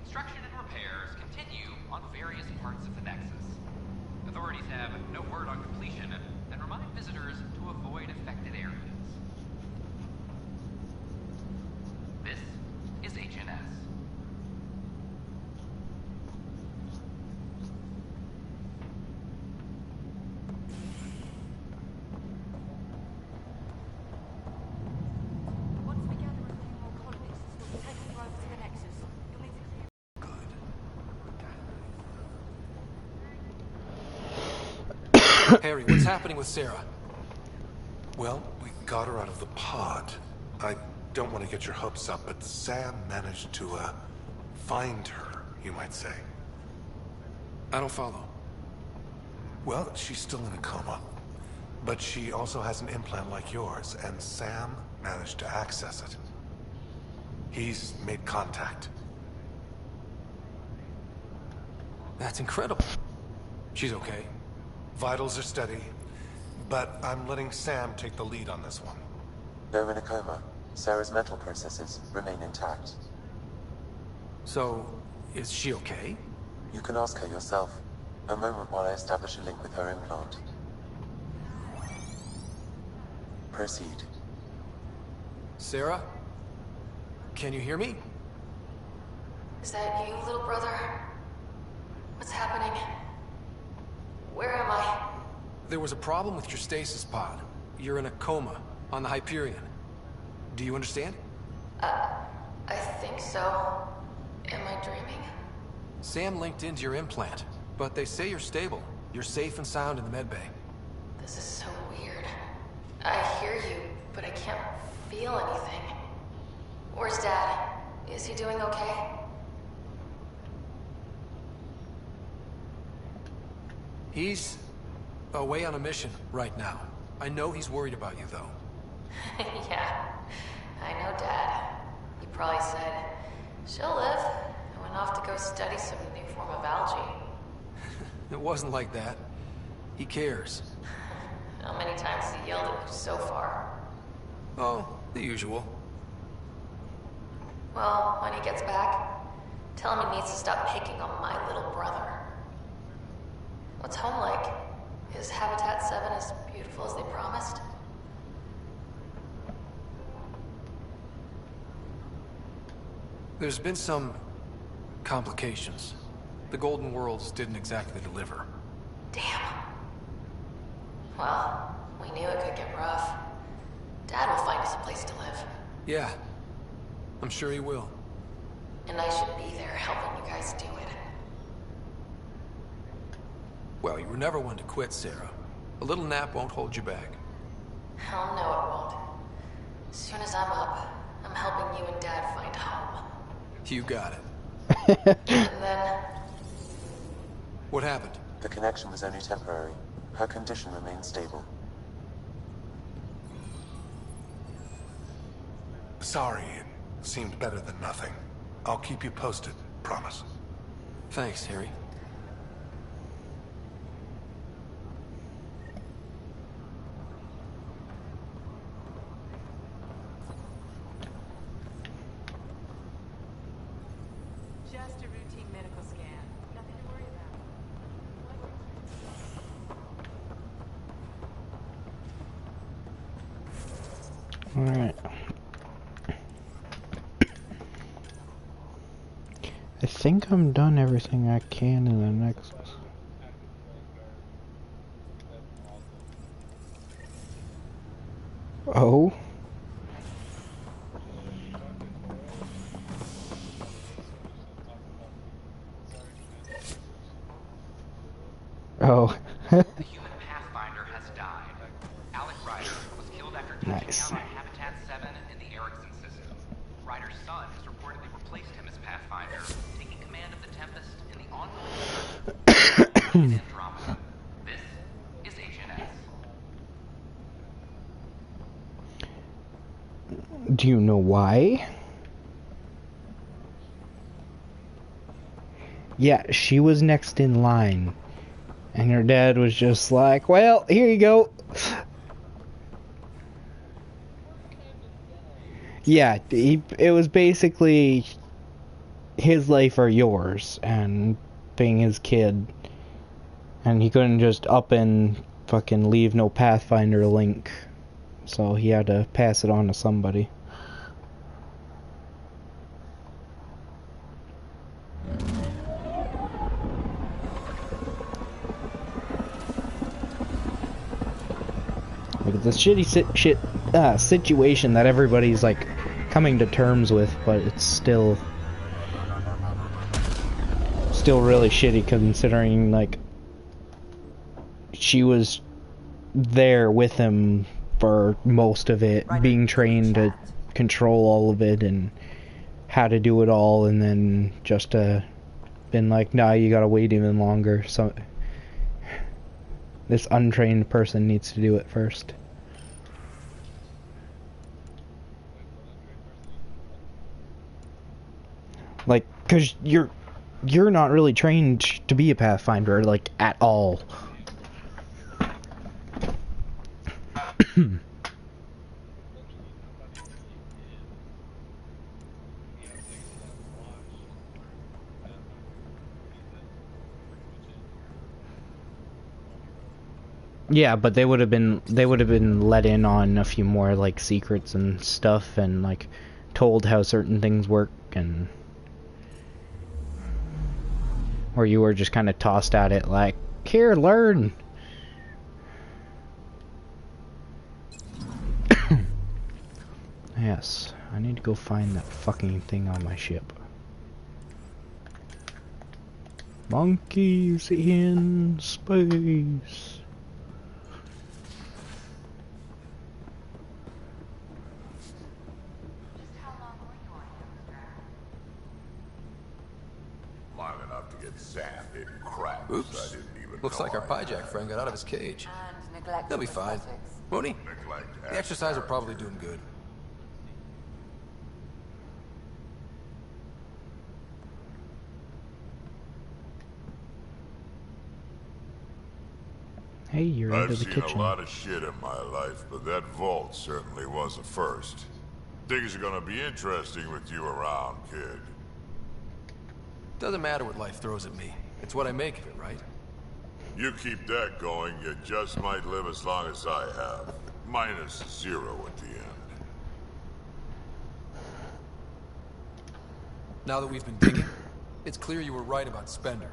Construction and repairs continue on various parts of the Nexus. Authorities have no word on completion and remind visitors to avoid affected areas. This is HNS. Harry, what's happening with Sarah? Well, we got her out of the pod. I don't want to get your hopes up, but Sam managed to, find her, you might say. I don't follow. Well, she's still in a coma. But she also has an implant like yours, and Sam managed to access it. He's made contact. That's incredible. She's okay. Vitals are steady, but I'm letting Sam take the lead on this one. Though in a coma, Sarah's mental processes remain intact. So, is she okay? You can ask her yourself. A moment while I establish a link with her implant. Proceed. Sarah? Can you hear me? Is that you, little brother? What's happening? Where am I? There was a problem with your stasis pod. You're in a coma on the Hyperion. Do you understand? I think so. Am I dreaming? Sam linked into your implant, but they say you're stable. You're safe and sound in the medbay. This is so weird. I hear you, but I can't feel anything. Where's Dad? Is he doing okay? He's away on a mission right now. I know he's worried about you, though. Yeah, I know Dad. He probably said, she'll live, and went off to go study some new form of algae. It wasn't like that. He cares. How many times has he yelled at you so far? Oh, the usual. Well, when he gets back, tell him he needs to stop picking on my little brother. What's home like? Is Habitat 7 as beautiful as they promised? There's been some complications. The Golden Worlds didn't exactly deliver. Damn. Well, we knew it could get rough. Dad will find us a place to live. Yeah, I'm sure he will. And I should be there helping you guys do it. Well, you were never one to quit, Sarah. A little nap won't hold you back. Hell no, it won't. As soon as I'm up, I'm helping you and Dad find home. You got it. And then... What happened? The connection was only temporary. Her condition remains stable. Sorry, it seemed better than nothing. I'll keep you posted, promise. Thanks, Harry. Just a routine medical scan. Nothing to worry about. Alright. I think I'm done everything I can in the Nexus. Oh? Oh. The human Pathfinder has died. Alec Ryder was killed after touching out on Habitat 7 in the Erickson system. Ryder's son has reportedly replaced him as Pathfinder, taking command of the Tempest in the ongoing search in Andromeda. This is Agent S. Do you know why? Yeah, she was next in line. And her dad was just like, well, here you go. Yeah, it was basically his life or yours, and being his kid. And he couldn't just up and fucking leave no Pathfinder link. So he had to pass it on to somebody. Like, it's a shitty situation that everybody's like coming to terms with, but it's still really shitty considering like she was there with him for most of it, being trained to control all of it and how to do it all, and then just been like, nah, you gotta wait even longer. So this untrained person needs to do it first. Like, cause you're not really trained to be a Pathfinder, like, at all. Yeah, but they would have been let in on a few more like secrets and stuff, and like told how certain things work, and or you were just kind of tossed at it like, here, learn. Yes, I need to go find that fucking thing on my ship. Monkeys in space. Long enough to get Sam hitting crap. Oops. Looks like our Pyjack friend got out of his cage. He'll be fine. Won't he? The exercise will probably do him good. Hey, you're into the kitchen. I've seen a lot of shit in my life, but that vault certainly was a first. Things are gonna be interesting with you around, kid. Doesn't matter what life throws at me. It's what I make of it, right? You keep that going, you just might live as long as I have. Minus 0 at the end. Now that we've been digging, it's clear you were right about Spender.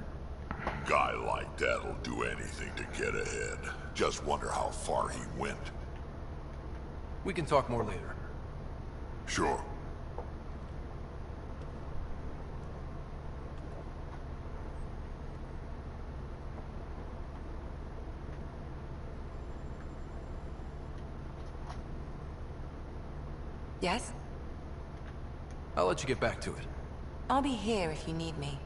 Guy like that'll do anything to get ahead. Just wonder how far he went. We can talk more later. Sure. Yes? I'll let you get back to it. I'll be here if you need me.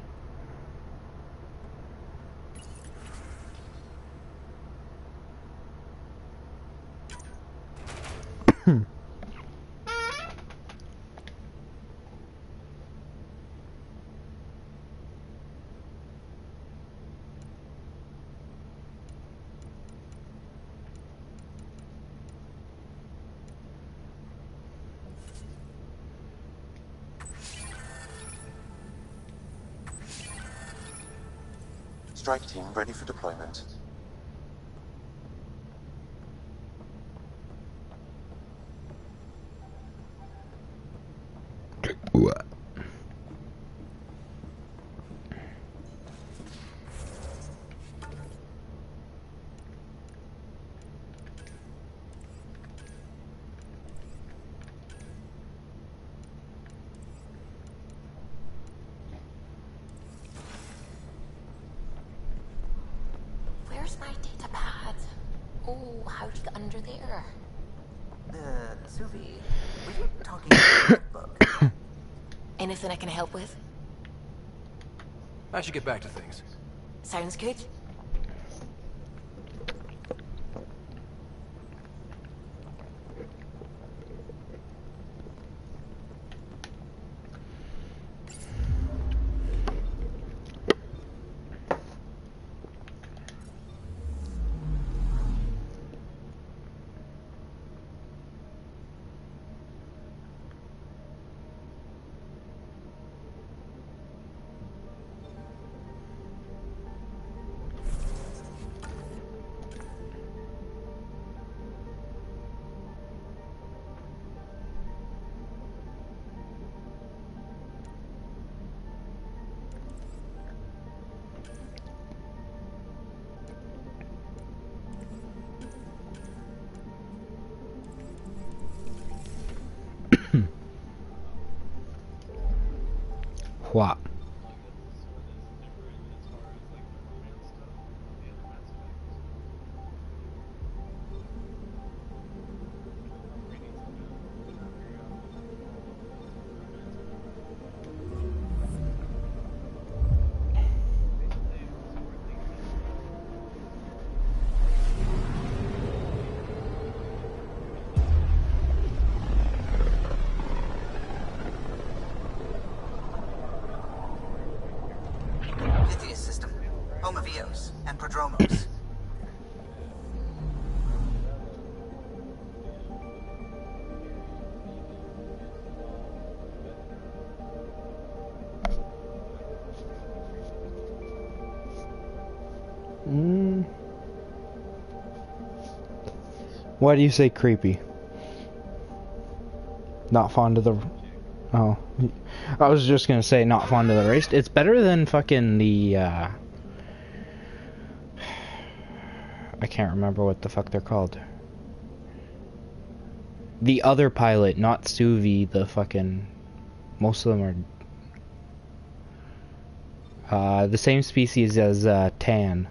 Strike team ready for deployment. What? Where's my data pad? Oh, how'd you get under there? Suvi, were you talking about a book? Anything I can help with? I should get back to things. Sounds good. What? Why do you say creepy? Not fond of the... Oh. I was just gonna say not fond of the race. It's better than fucking the, I can't remember what the fuck they're called. The other pilot, not Suvi, the fucking... Most of them are... the same species as, Tan.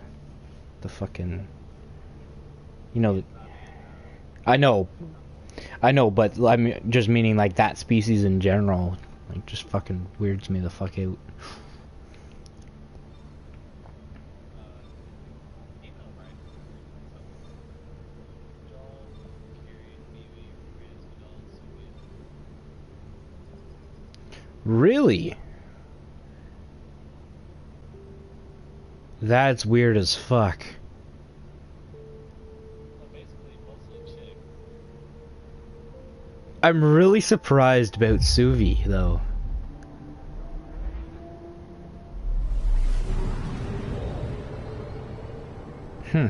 The fucking... You know... I know, but I'm just meaning like that species in general. Like, just fucking weirds me the fuck out. Really? That's weird as fuck. I'm really surprised about Suvi, though. Hmm.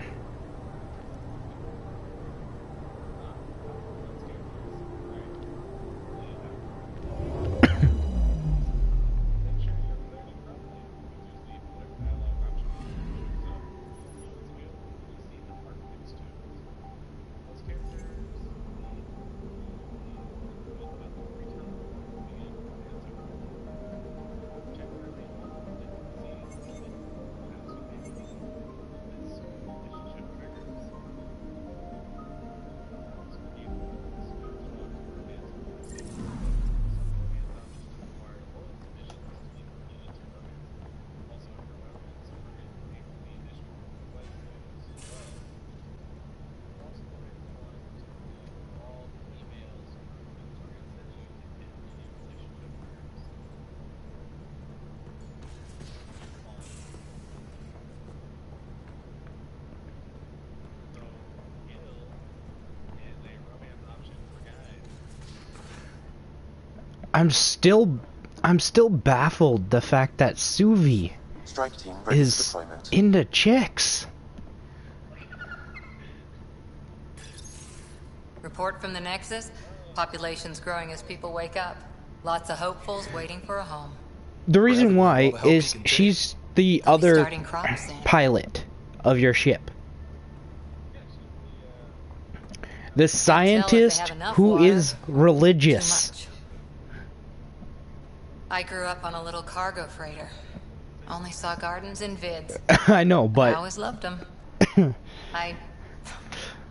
I'm still baffled the fact that Suvi is into chicks. Report from the Nexus. Population's growing as people wake up. Lots of hopefuls waiting for a home. The reason why is she's the other pilot of your ship. The scientist who is religious. I grew up on a little cargo freighter. Only saw gardens in vids. I know, but... I always loved them. I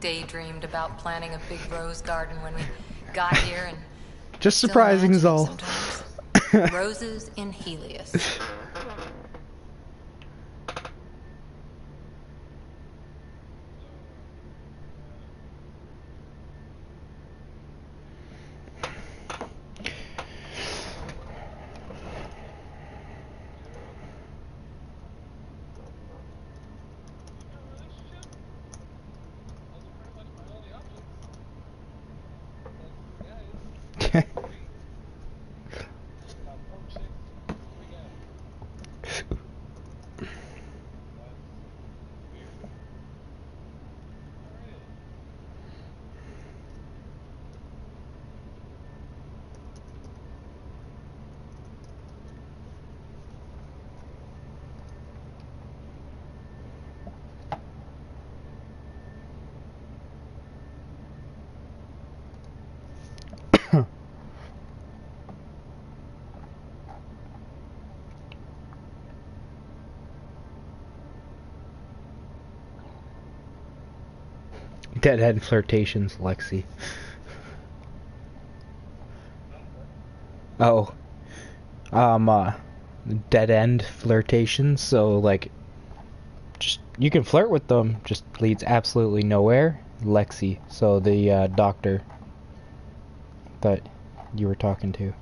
daydreamed about planting a big rose garden when we got here and... Just surprising is all. Roses in Helios. Deadhead flirtations, Lexi. Oh. Dead end flirtations, so like just you can flirt with them, just leads absolutely nowhere. Lexi, so the doctor that you were talking to.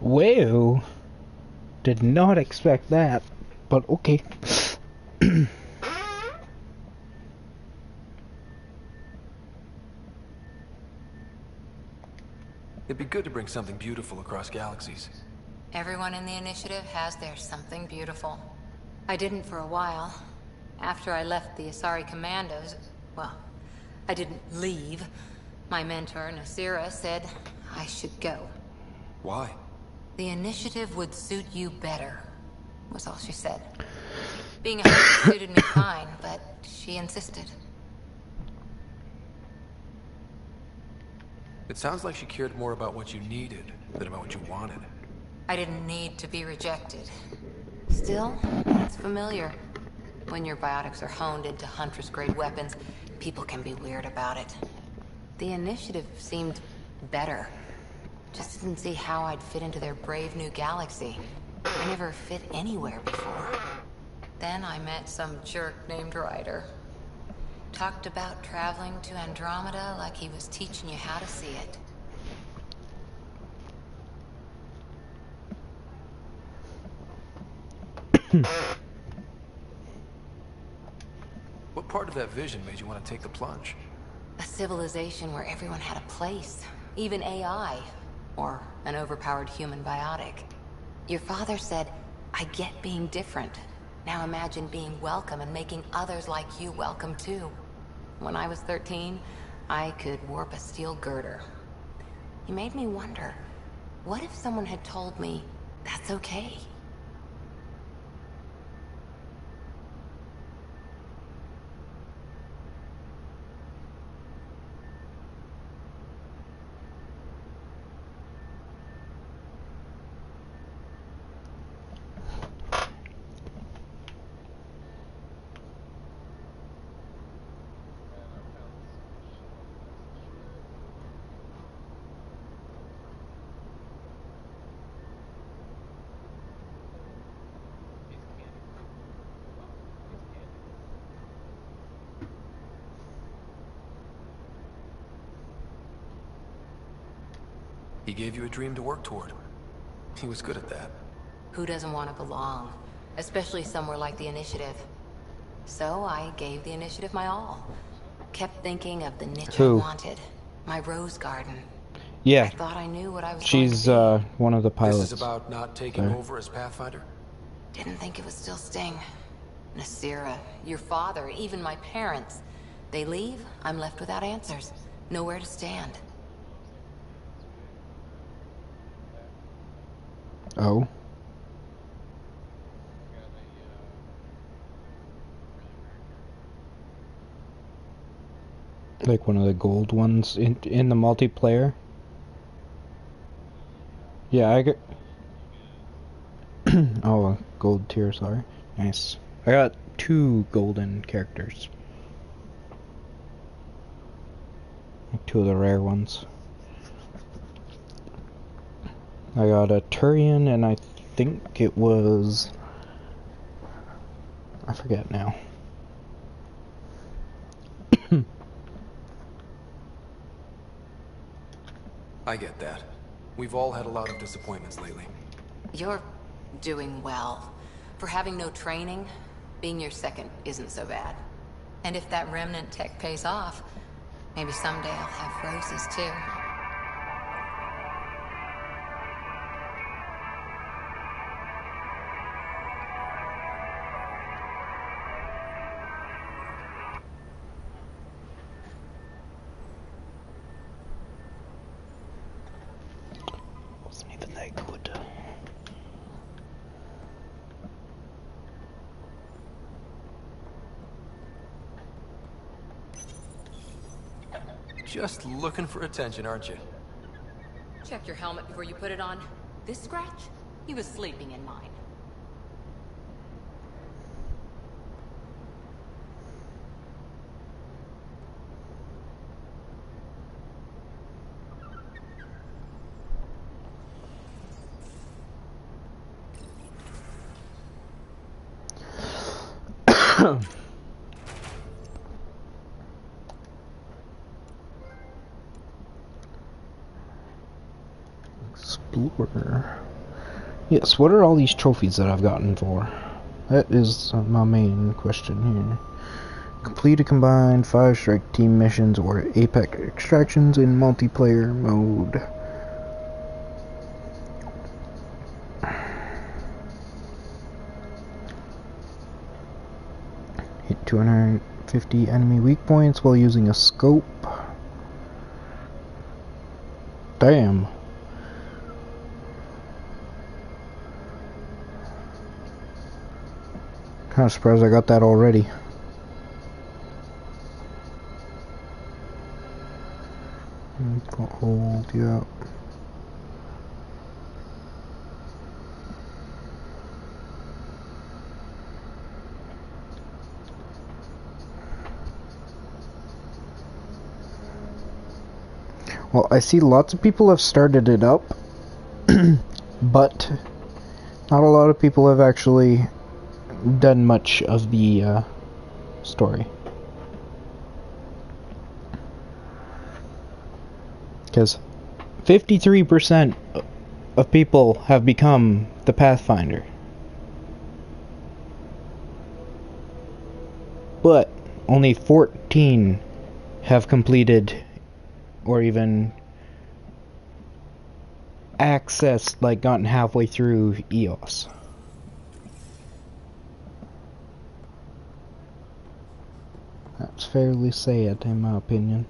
Well, did not expect that, but okay. It'd be good to bring something beautiful across galaxies. Everyone in the initiative has their something beautiful. I didn't for a while. After I left the Asari Commandos, well, I didn't leave. My mentor, Nasira, said I should go. Why? The initiative would suit you better, was all she said. Being a hunter suited me fine, but she insisted. It sounds like she cared more about what you needed than about what you wanted. I didn't need to be rejected. Still, it's familiar. When your biotics are honed into Huntress-grade weapons, people can be weird about it. The initiative seemed better. Just didn't see how I'd fit into their brave new galaxy. I never fit anywhere before. Then I met some jerk named Ryder. Talked about traveling to Andromeda like he was teaching you how to see it. What part of that vision made you want to take the plunge? A civilization where everyone had a place. Even AI. Or an overpowered human biotic. Your father said, I get being different. Now imagine being welcome and making others like you welcome too. When I was 13, I could warp a steel girder. He made me wonder, what if someone had told me, that's okay? He gave you a dream to work toward. He was good at that. Who doesn't want to belong? Especially somewhere like the Initiative. So I gave the Initiative my all. Kept thinking of the niche I wanted. My rose garden. Yeah. I thought I knew what I was She's going to one of the pilots. This is about not taking over as Pathfinder? Didn't think it would still sting. Nasira, your father, even my parents. They leave, I'm left without answers. Nowhere to stand. Oh. Like one of the gold ones in the multiplayer. Yeah, I got. Oh, gold tier, sorry. Nice. I got 2 golden characters. Like 2 of the rare ones. I got a Turian, and I think it was... I forget now. I get that. We've all had a lot of disappointments lately. You're doing well. For having no training, being your second isn't so bad. And if that remnant tech pays off, maybe someday I'll have roses too. Just looking for attention, aren't you? Check your helmet before you put it on. This scratch? He was sleeping in mine. Explorer. Yes, what are all these trophies that I've gotten for? That is my main question here. Complete a combined 5 strike team missions or Apex extractions in multiplayer mode. Hit 250 enemy weak points while using a scope. Damn. Kind of surprised I got that already. Hold you up. Well, I see lots of people have started it up, but not a lot of people have actually done much of the story. Because 53% of people have become the Pathfinder. But only 14 have completed or even accessed, like gotten halfway through EOS. That's fairly sad in my opinion.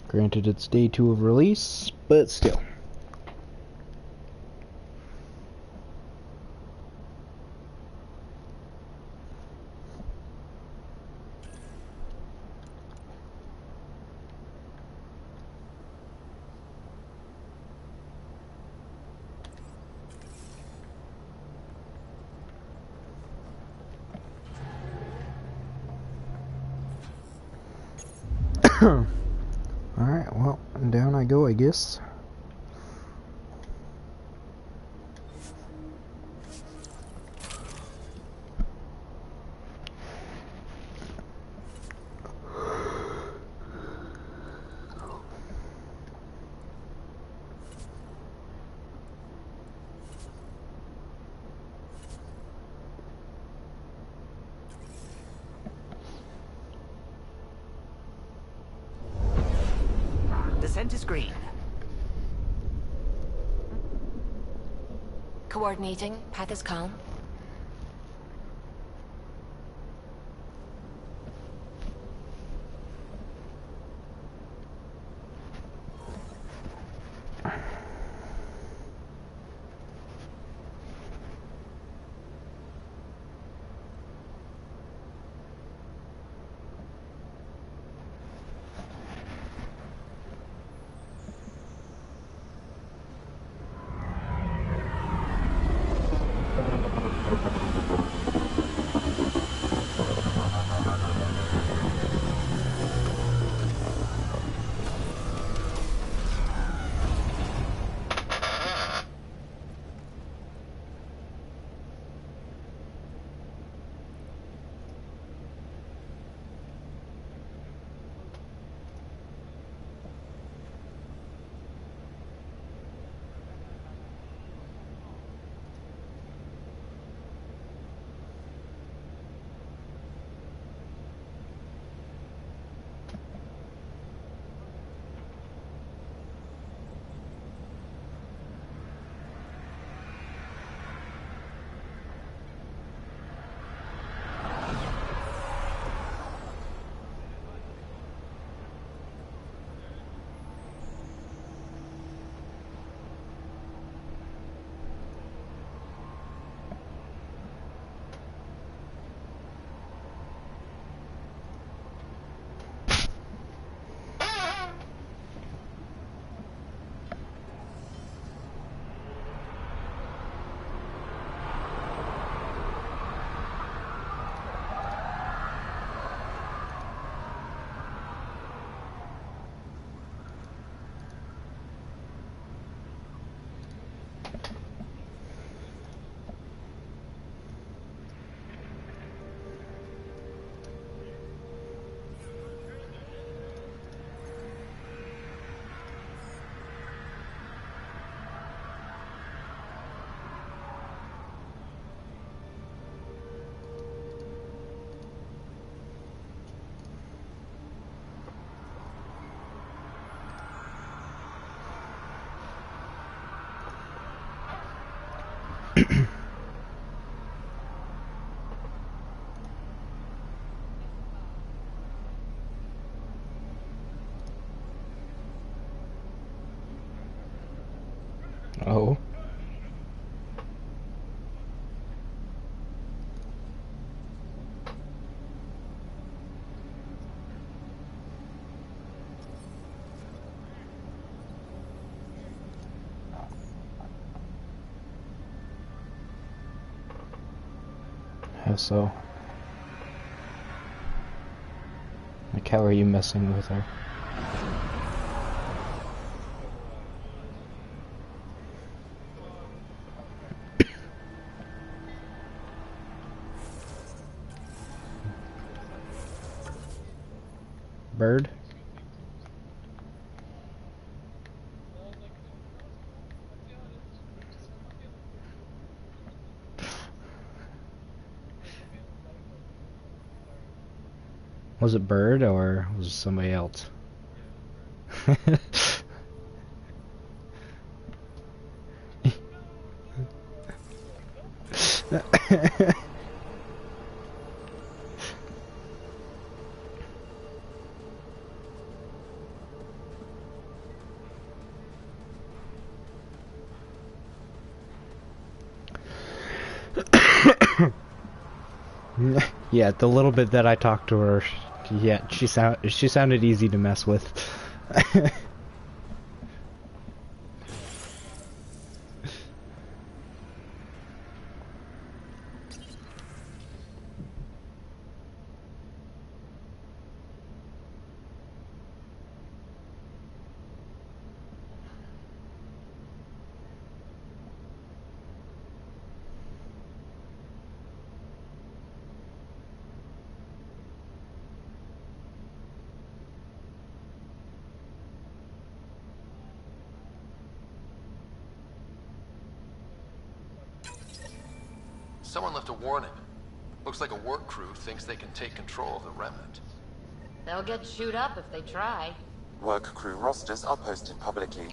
Granted, it's day 2 of release, but still. Alright, well, down I go, I guess. Descent is green. Coordinating. Path is calm. so... Like, how are you messing with her? Bird? Was it Bird or was it somebody else? Yeah, the little bit that I talked to her, yeah, she sounded easy to mess with. Someone left a warning. Looks like a work crew thinks they can take control of the remnant. They'll get chewed up if they try. Work crew rosters are posted publicly.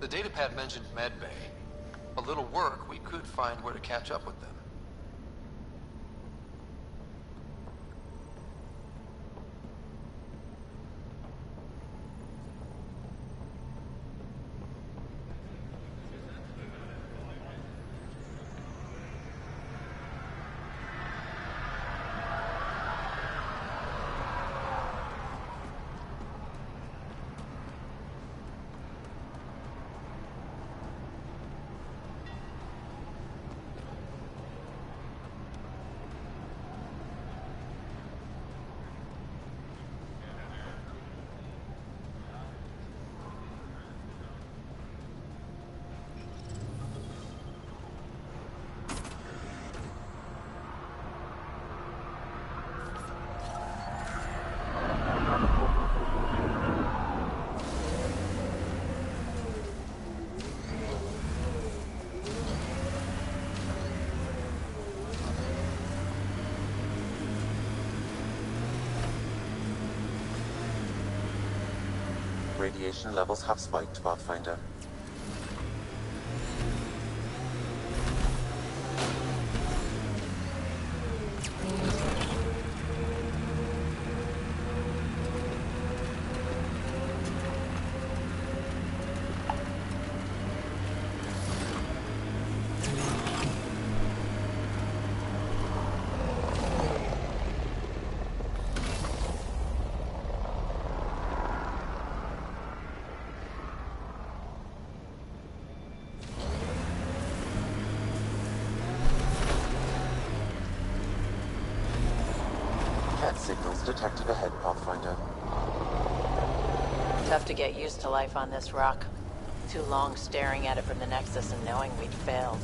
The datapad mentioned medbay. A little work, we could find where to catch up with them. Radiation levels have spiked, Pathfinder. Signals detected ahead, Pathfinder. Tough to get used to life on this rock. Too long staring at it from the Nexus and knowing we'd failed.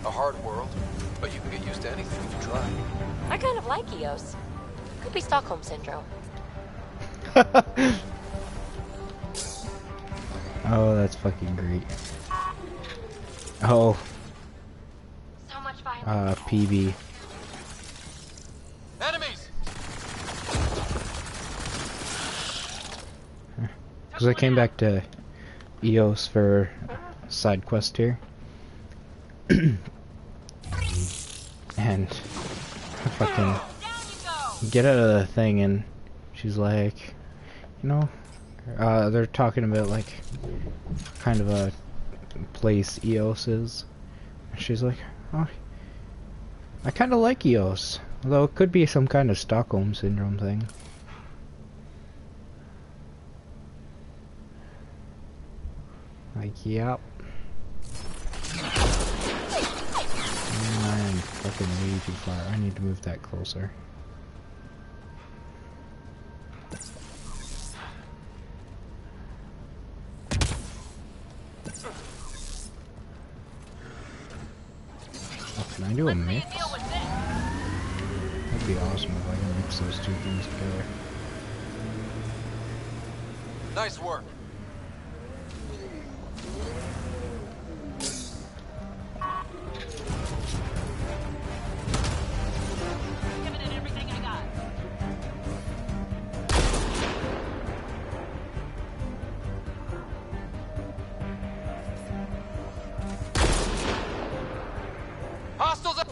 A hard world, but you can get used to anything if you try. I kind of like Eos. Could be Stockholm Syndrome. Oh, that's fucking great. Oh. So much violence. PB. Enemies! Because I came back to Eos for a side quest here. And fucking get out of the thing, and she's like, you know, they're talking about like kind of a place Eos is. And she's like, oh, I kind of like Eos, although it could be some kind of Stockholm Syndrome thing. Like, yep. And Fucking way too far. I need to move that closer. Oh, can I do a mix? That'd be awesome if I can mix those two things together. Nice work. Hostiles up!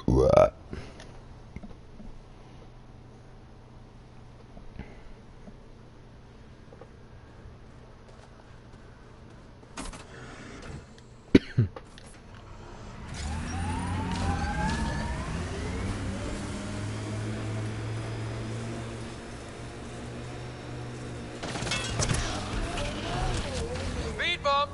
What? Speed bump!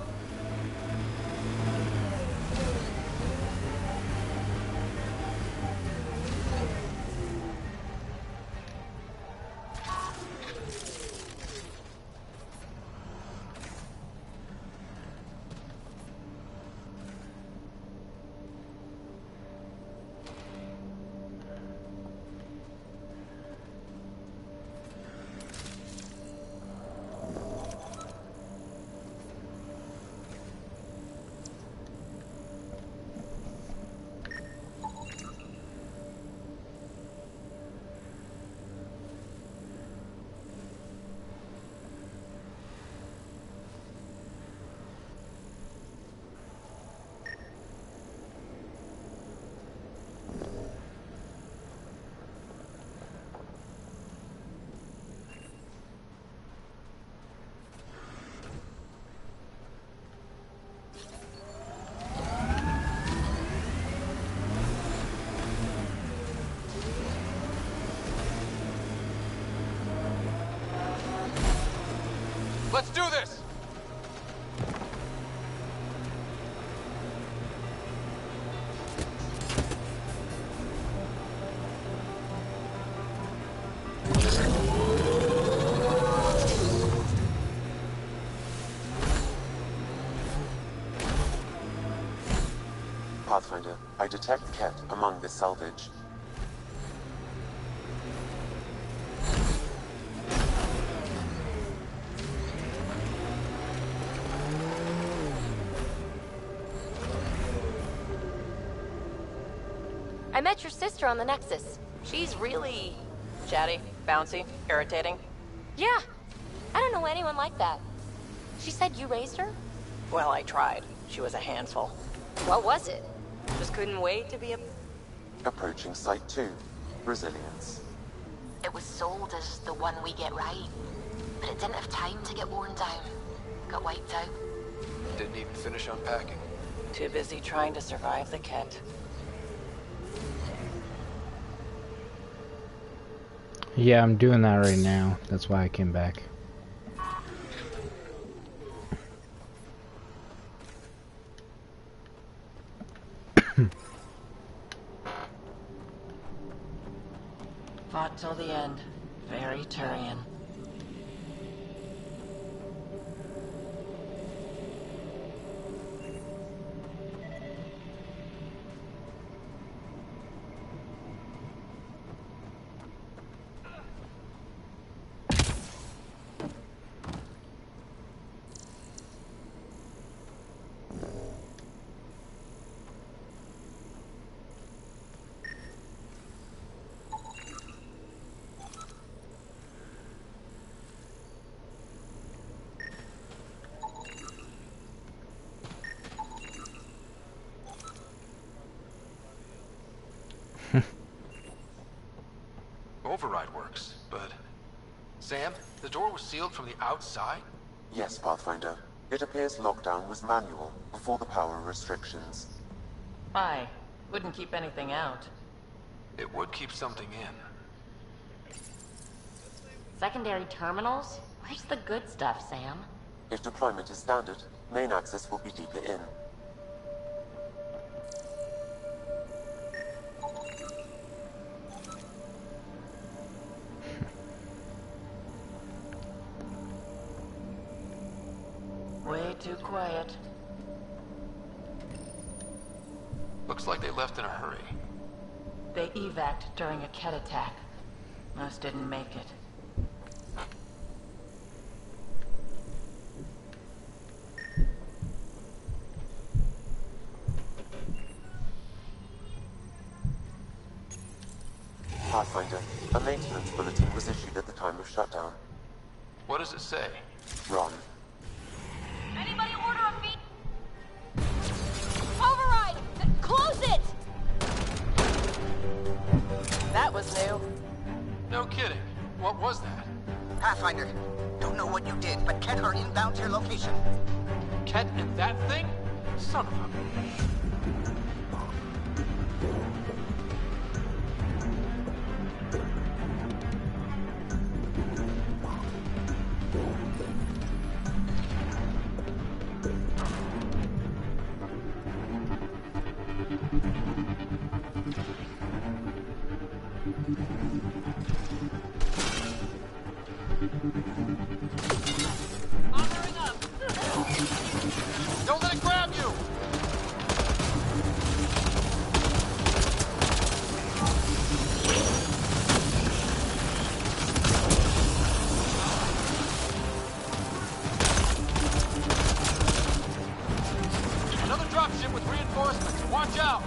Let's do this! Pathfinder, I detect Ket among this salvage. I met your sister on the Nexus. She's really chatty, bouncy, irritating. Yeah, I don't know anyone like that. She said you raised her? Well, I tried. She was a handful. What was it? Just couldn't wait to be a... Approaching Site 2. Resilience. It was sold as the one we get right, but it didn't have time to get worn down. Got wiped out. Didn't even finish unpacking. Too busy trying to survive the Ket. Yeah, I'm doing that right now. That's why I came back. until the end. Very Turian. Override works, but... Sam, the door was sealed from the outside? Yes, Pathfinder. It appears lockdown was manual before the power restrictions. Why? Wouldn't keep anything out. It would keep something in. Secondary terminals? Where's the good stuff, Sam? If deployment is standard, main access will be deeper in. Way too quiet. Looks like they left in a hurry. They evac'd during a Ket attack. Most didn't make it. Pathfinder, a maintenance bulletin was issued at the time of shutdown. What does it say? Run. Anybody order a feed? Override! Close it! That was new. No kidding. What was that? Pathfinder, don't know what you did, but Ket are inbound to your location. Ket and that thing? Son of a... Don't let it grab you! Another dropship with reinforcements. Watch out!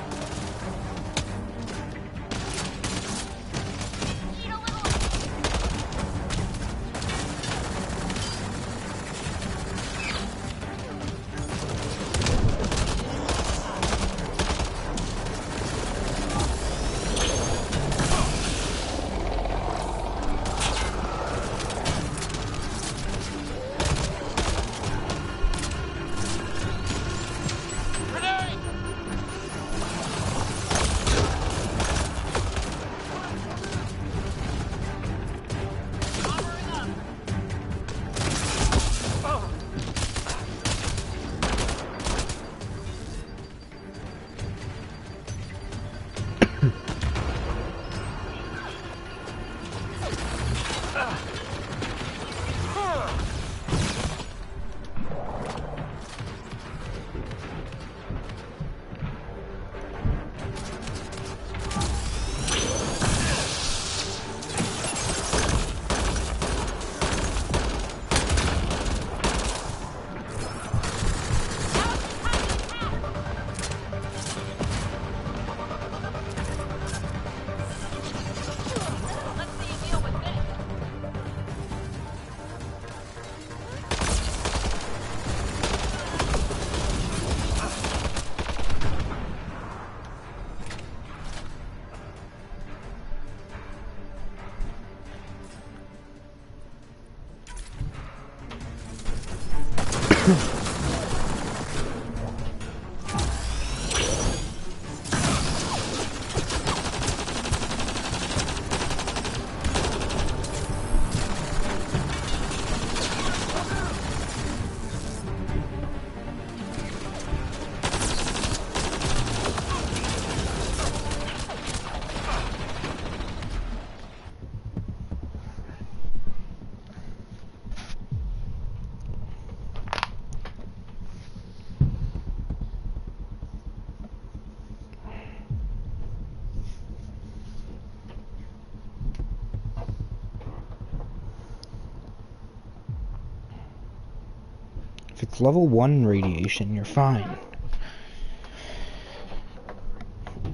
it's level 1 radiation, you're fine.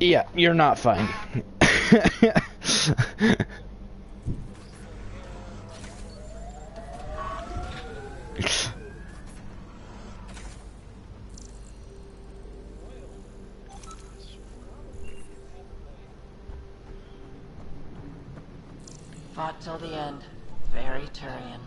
Yeah, you're not fine. Fought till the end. Very Turian.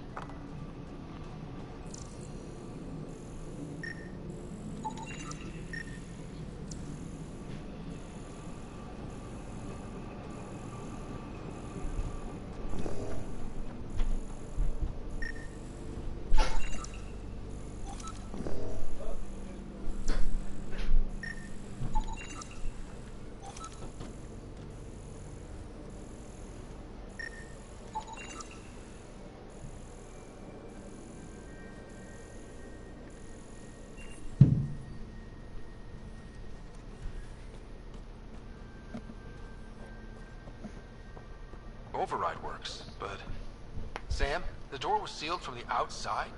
Override works, but... Sam, the door was sealed from the outside?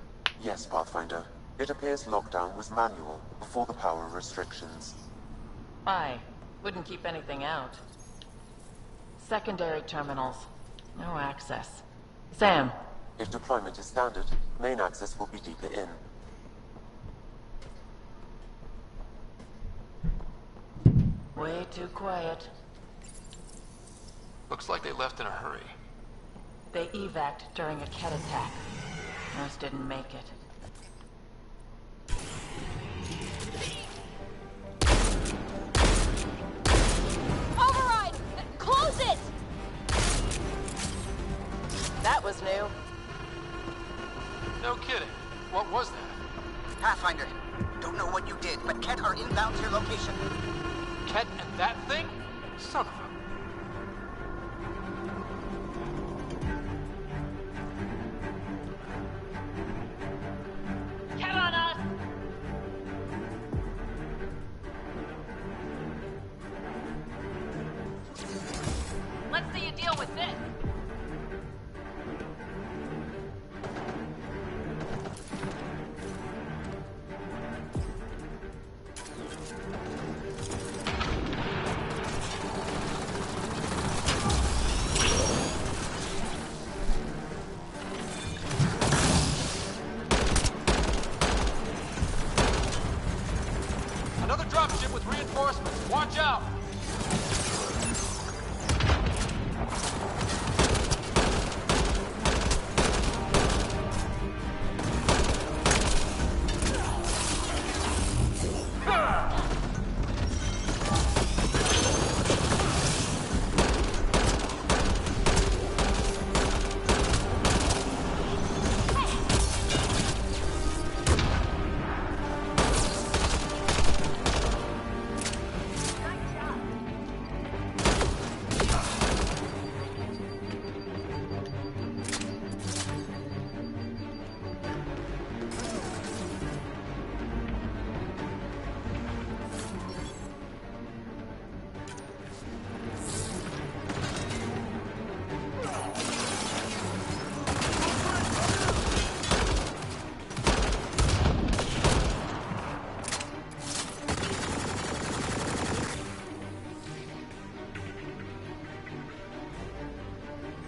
Yes, Pathfinder. It appears lockdown was manual before the power restrictions. Aye. Wouldn't keep anything out. Secondary terminals. No access. Sam. If deployment is standard, main access will be deeper in. Way too quiet. Looks like they left in a hurry. They evac'd during a Ket attack. Most didn't make it. Override! Close it! That was new. No kidding. What was that? Pathfinder, don't know what you did, but Ket are inbound to your location. Ket and that thing? Son of a... Ket on us! Let's see you deal with this. Another dropship with reinforcements. Watch out!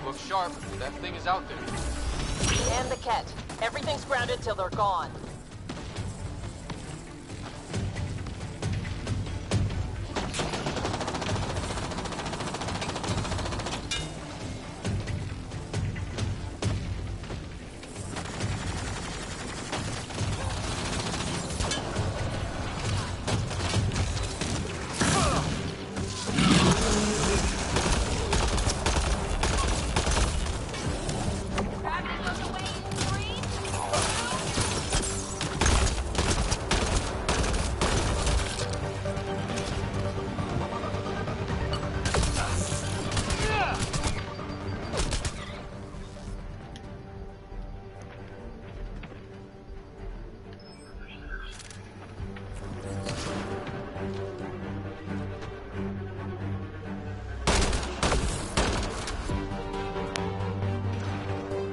Look sharp. That thing is out there. And the Ket. Everything's grounded till they're gone.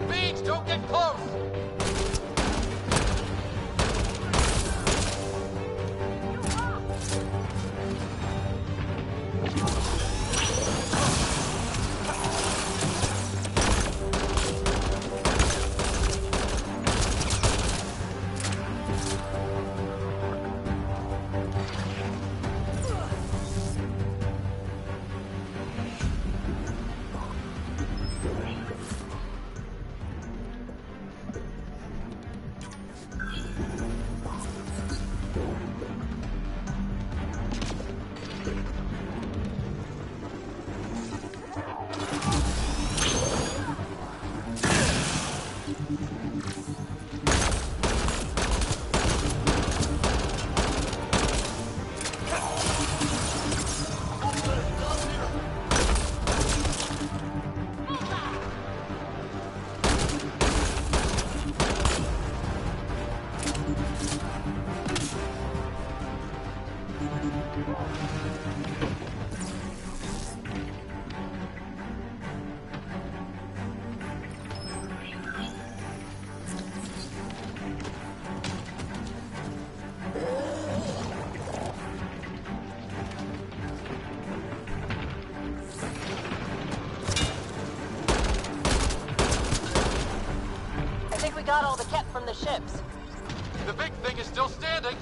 Beach, don't get close! got all the Ket from the ships. The big thing is still standing.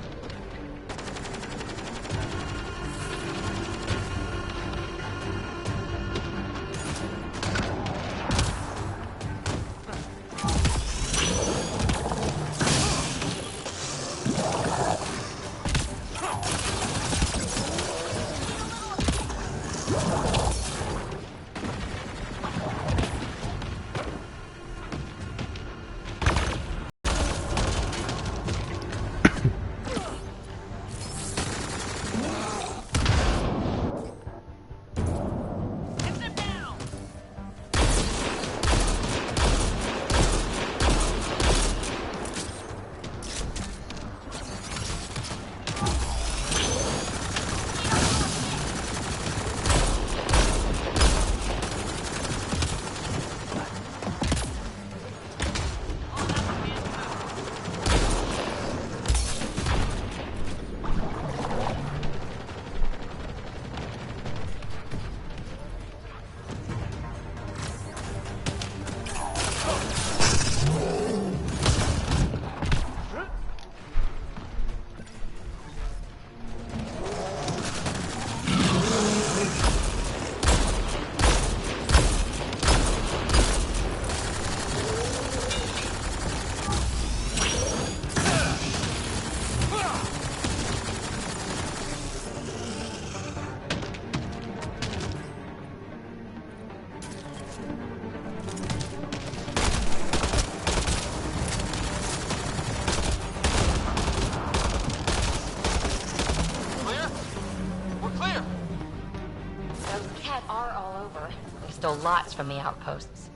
Stole lots from the outposts.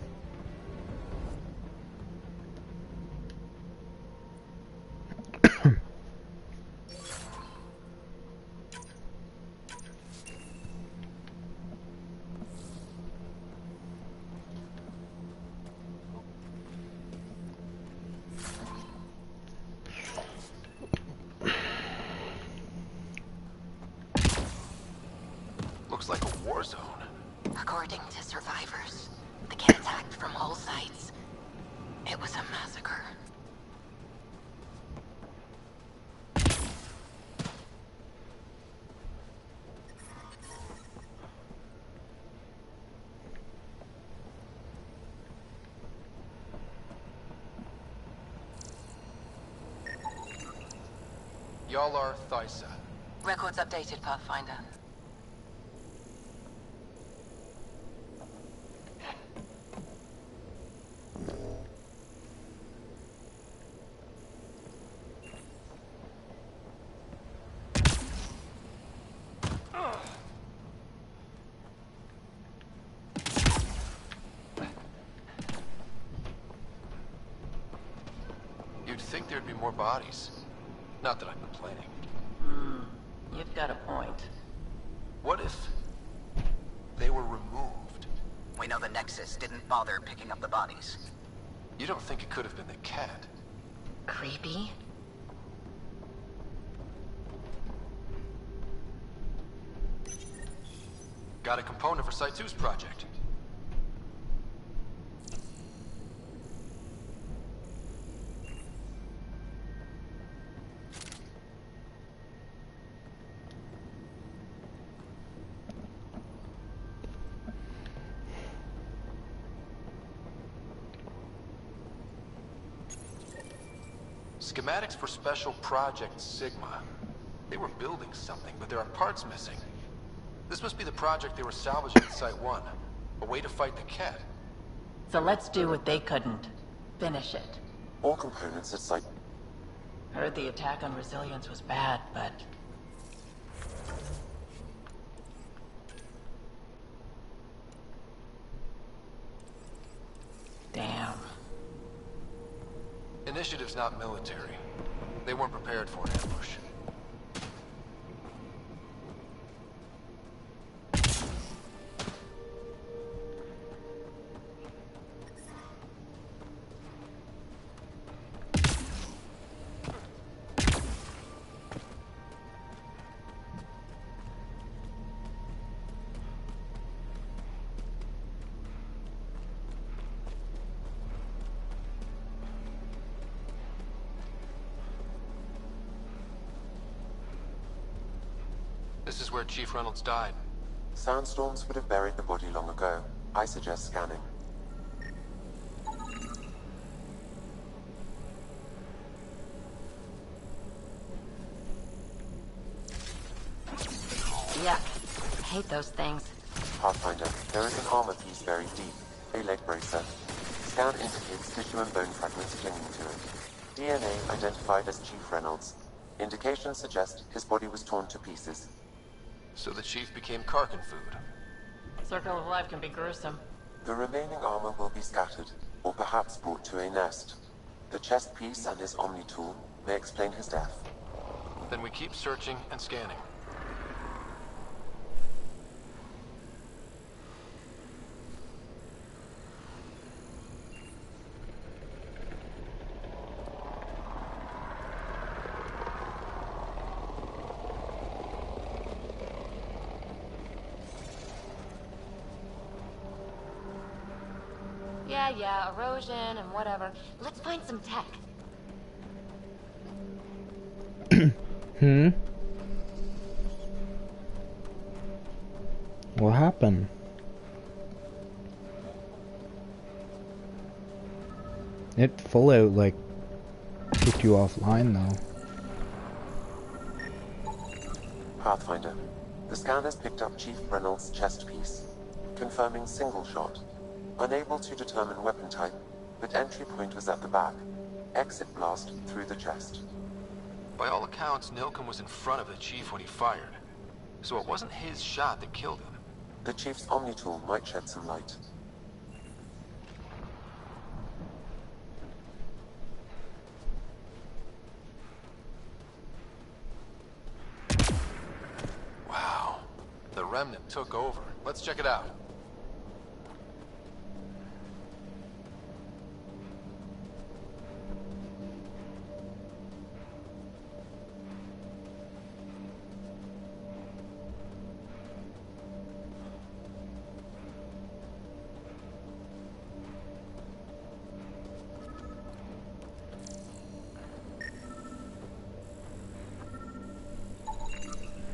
Looks like a war zone. According to survivors, the Ket attacked from all sides. It was a massacre. Y'all are Thysa. Records updated, Pathfinder. You'd think there'd be more bodies. Not that I'm complaining. You've got a point. What if they were removed? We know the Nexus didn't bother picking up the bodies. You don't think it could have been the cat? Creepy? Got a component for Site 2's project. Schematics for Special Project Sigma. They were building something, but there are parts missing. This must be the project they were salvaging at Site 1. A way to fight the cat. So let's do what they couldn't. Finish it. All components at Site... Heard the attack on Resilience was bad, but... Damn. Initiative's not military. They weren't prepared for an ambush. This is where Chief Reynolds died. Sandstorms would have buried the body long ago. I suggest scanning. Yuck. I hate those things. Pathfinder, there is an armor piece buried deep. A leg bracer. Scan indicates tissue and bone fragments clinging to it. DNA identified as Chief Reynolds. Indications suggest his body was torn to pieces. So the Chief became Karkin food. Circle of life can be gruesome. The remaining armor will be scattered, or perhaps brought to a nest. The chest piece and his Omni tool may explain his death. Then we keep searching and scanning. Yeah, erosion and whatever. Let's find some tech. What happened? It full out like kicked you offline though. Pathfinder, the scan has picked up Chief Reynolds' chest piece, confirming single shot. Unable to determine weapon type, but entry point was at the back. Exit blast through the chest. By all accounts, Nilken was in front of the Chief when he fired. So it wasn't his shot that killed him. The Chief's Omni tool might shed some light. Wow. The remnant took over. Let's check it out.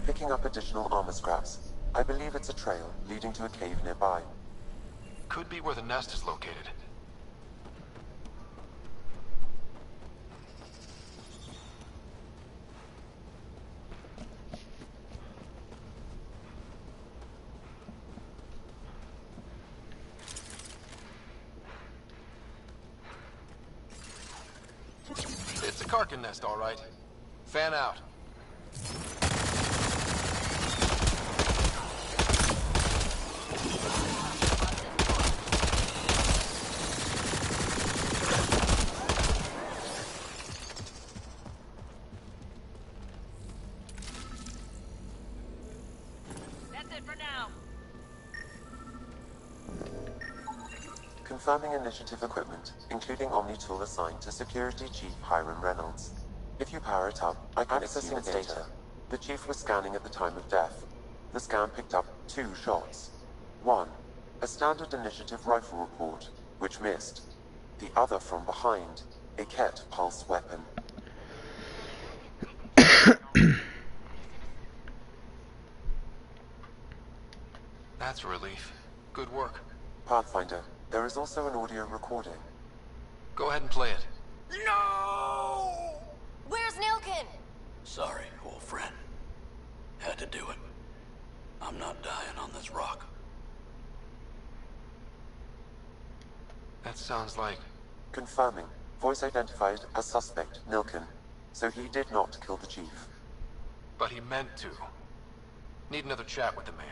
Picking up additional armor scraps. I believe it's a trail leading to a cave nearby. Could be where the nest is located. It's a Karkin nest, all right. Fan out. Confirming initiative equipment, including Omni tool assigned to Security Chief Hiram Reynolds. If you power it up, I can accessing its data. The Chief was scanning at the time of death. The scan picked up 2 shots. One, a standard initiative rifle report, which missed. The other from behind, a Ket pulse weapon. That's a relief. Good work. Pathfinder, there is also an audio recording. Go ahead and play it. No! Where's Nilken? Sorry, old friend. Had to do it. I'm not dying on this rock. That sounds like... Confirming. Voice identified as suspect, Nilken. So he did not kill the Chief. But he meant to. Need another chat with the man.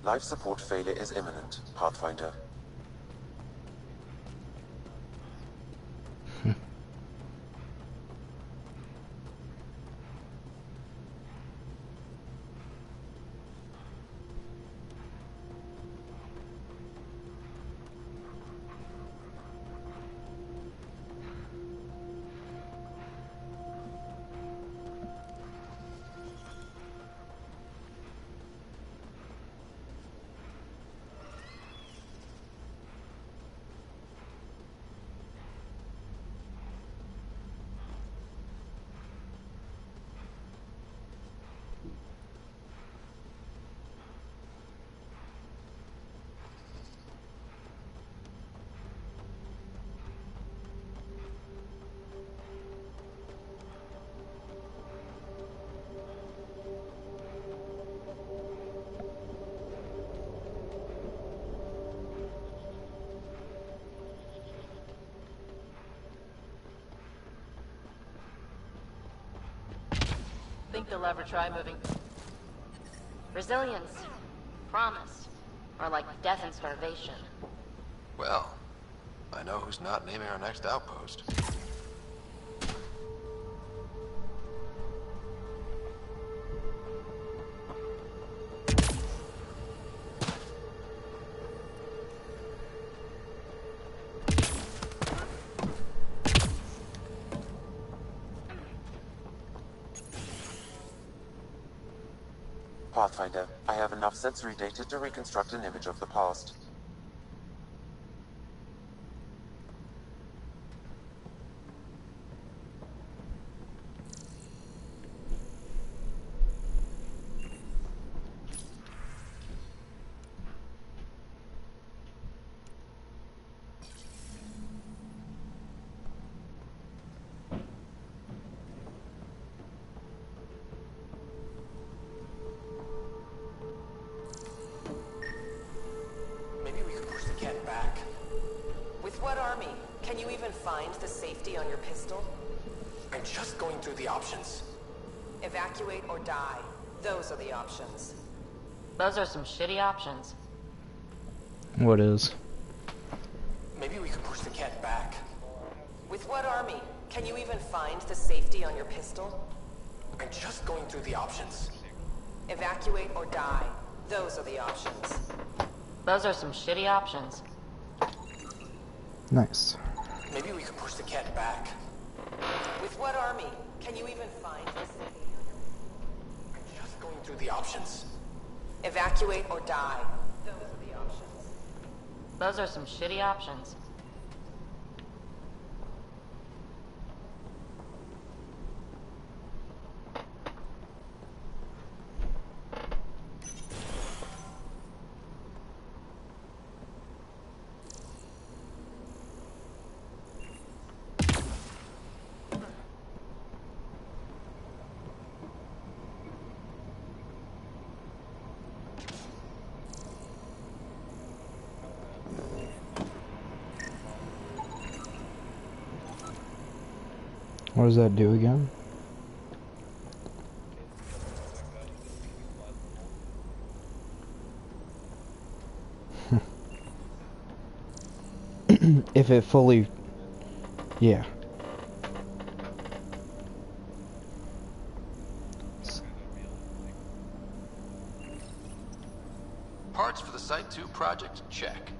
Life support failure is imminent, Pathfinder. Think they'll ever try moving? Resilience, promise, or like death and starvation. Well, I know who's not naming our next outpost. Pathfinder, I have enough sensory data to reconstruct an image of the past. What army? Can you even find the safety on your pistol? I'm just going through the options. Evacuate or die. Those are the options. Those are some shitty options. What is? Maybe we could push the cat back. With what army? Can you even find the safety on your pistol? I'm just going through the options. Evacuate or die. Those are the options. Those are some shitty options. Nice. Maybe we could push the cat back. With what army? Can you even find the safety? I'm just going through the options. Evacuate or die. Those are the options. Those are some shitty options. What does that do again? If it fully... Yeah. Parts for the Site 2 project, check.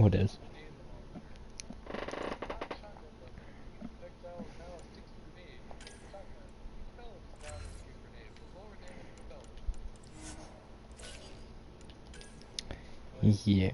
it is. Yeah.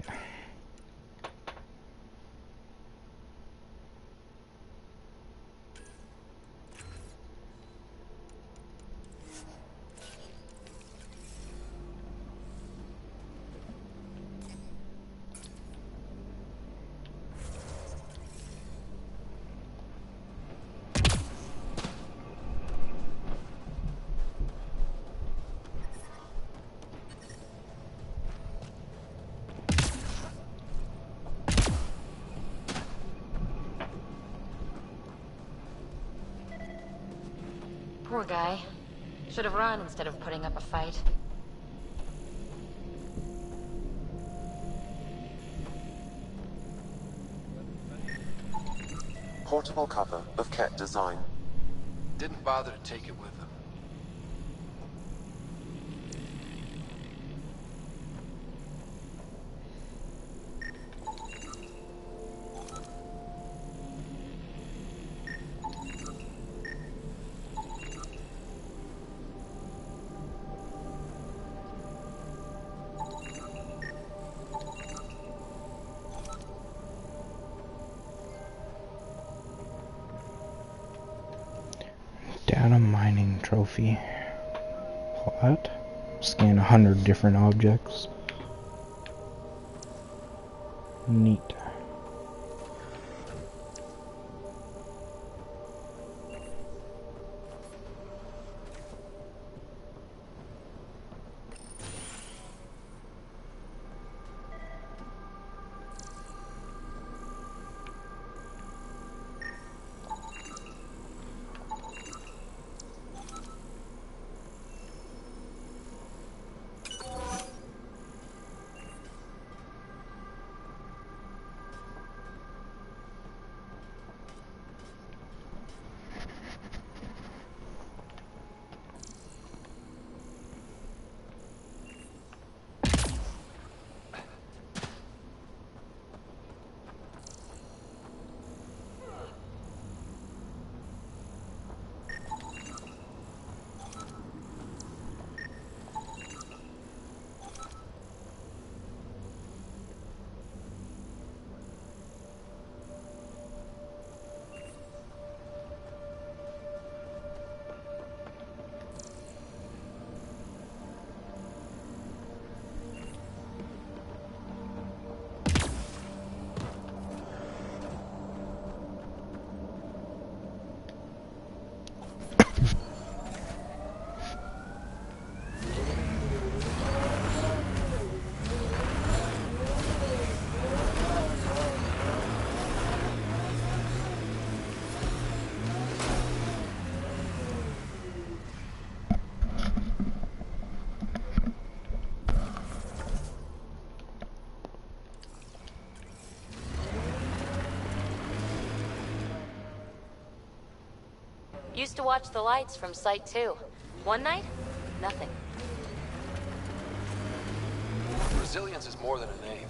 Poor guy. Should have run instead of putting up a fight. Portable cover of Ket design. Didn't bother to take it with him. Data mining trophy. What? Scan 100 different objects. Neat. Used to watch the lights from Site 2. One night, nothing. Resilience is more than a name.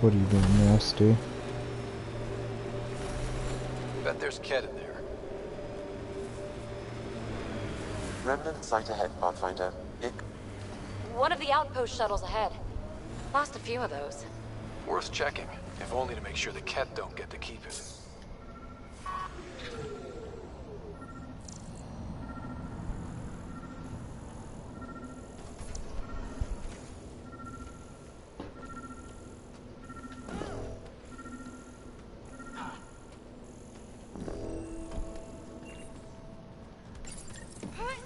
What are you doing, nasty? Bet there's Ket in there. Remnant site ahead, Pathfinder. One of the outpost shuttles ahead. Lost a few of those. Worth checking, if only to make sure the Ket don't get to keep it.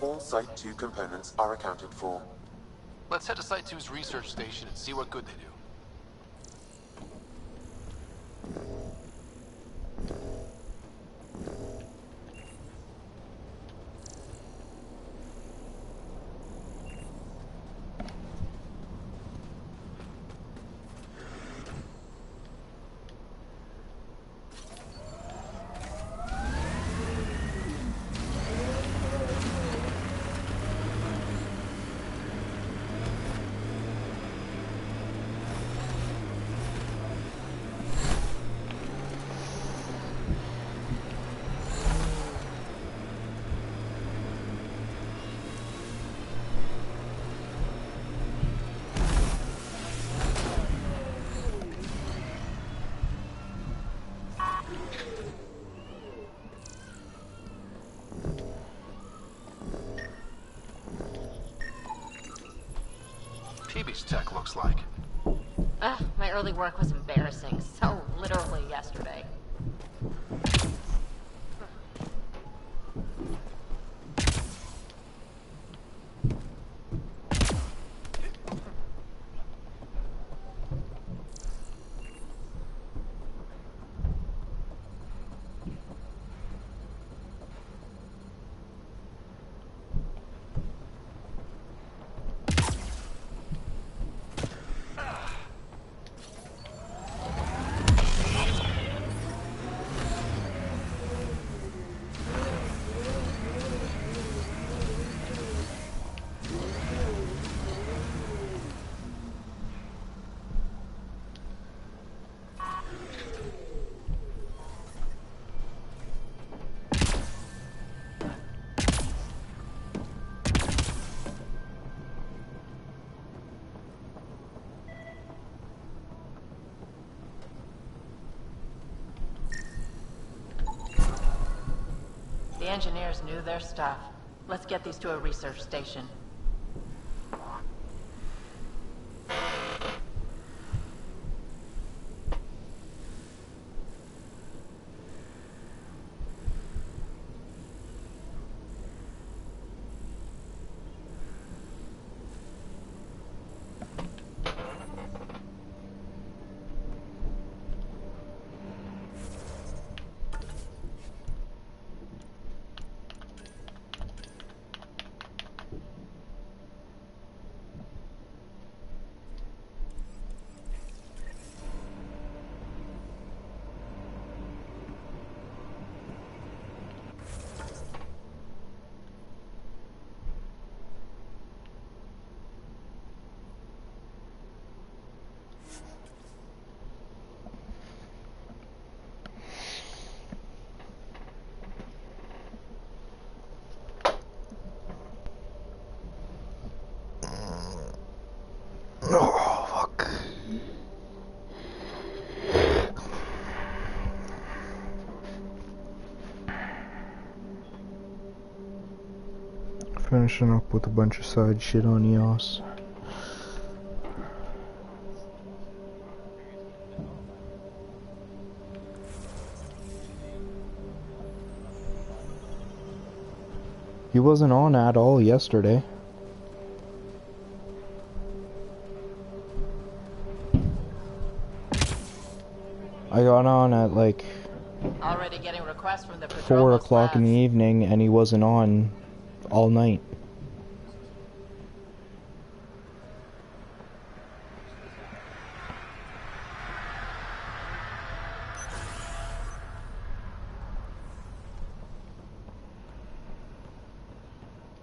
All Site 2 components are accounted for. Let's head to Site 2's research station and see what good they do. TB's tech looks like. My early work was embarrassing. So literally yesterday. The engineers knew their stuff. Let's get these to a research station. Oh, fuck. Finishing up with a bunch of side shit on EOS. He wasn't on at all yesterday. I got on at like Already getting requests from the 4 o'clock in the evening and he wasn't on all night.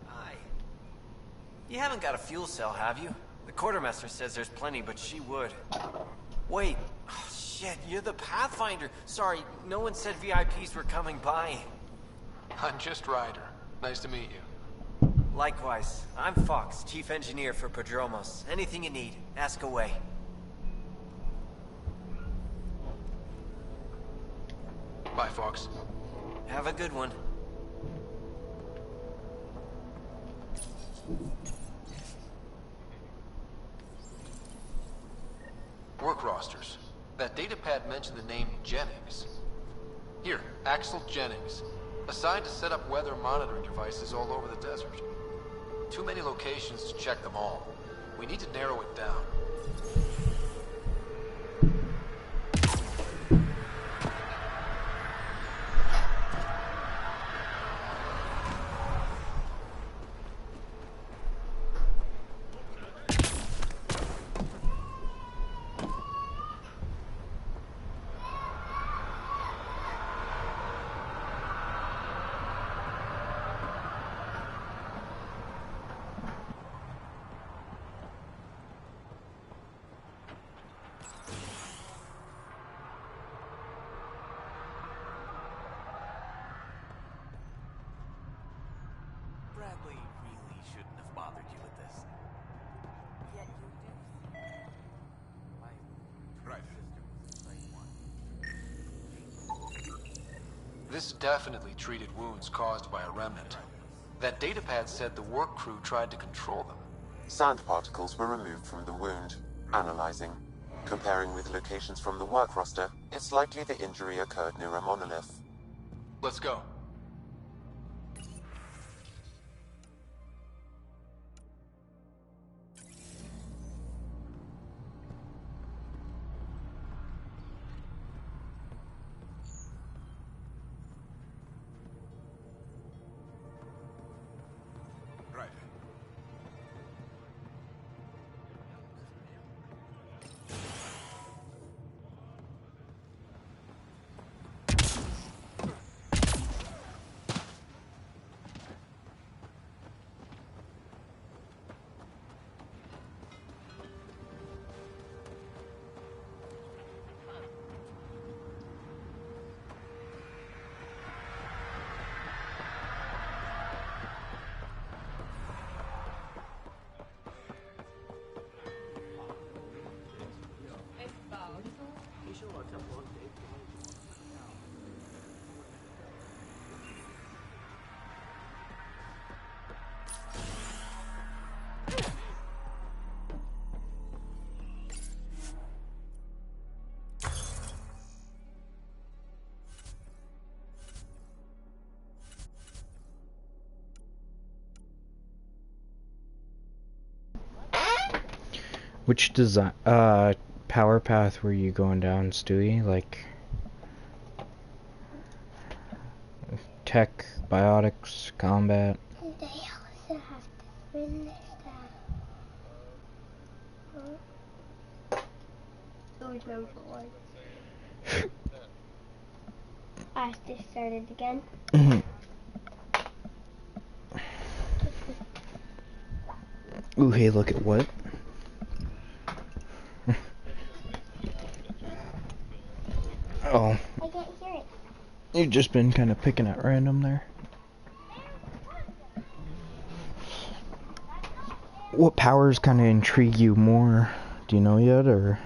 Hi. You haven't got a fuel cell, have you? The quartermaster says there's plenty, but she would. Wait. Oh, shit, you're the Pathfinder. Sorry, no one said VIPs were coming by. I'm just Ryder. Nice to meet you. Likewise. I'm Fox, Chief Engineer for Prodromos. Anything you need, ask away. Bye, Fox. Have a good one. Work rosters. That datapad mentioned the name Jennings. Here, Axel Jennings. Assigned to set up weather monitoring devices all over the desert. Too many locations to check them all. We need to narrow it down. Bradley really shouldn't have bothered you with this. Yet you do. This definitely treated wounds caused by a remnant. That datapad said the work crew tried to control them. Sand particles were removed from the wound. Analyzing. Comparing with locations from the work roster, it's likely the injury occurred near a monolith. Let's go. Which design, power path were you going down, Stewie? Like, tech, biotics, combat? They also have to bring this down. Oh, no, I just started again. Ooh, hey, look at what? Oh. I can't hear it. You've just been kind of picking at random there. What powers kind of intrigue you more? Do you know yet, or?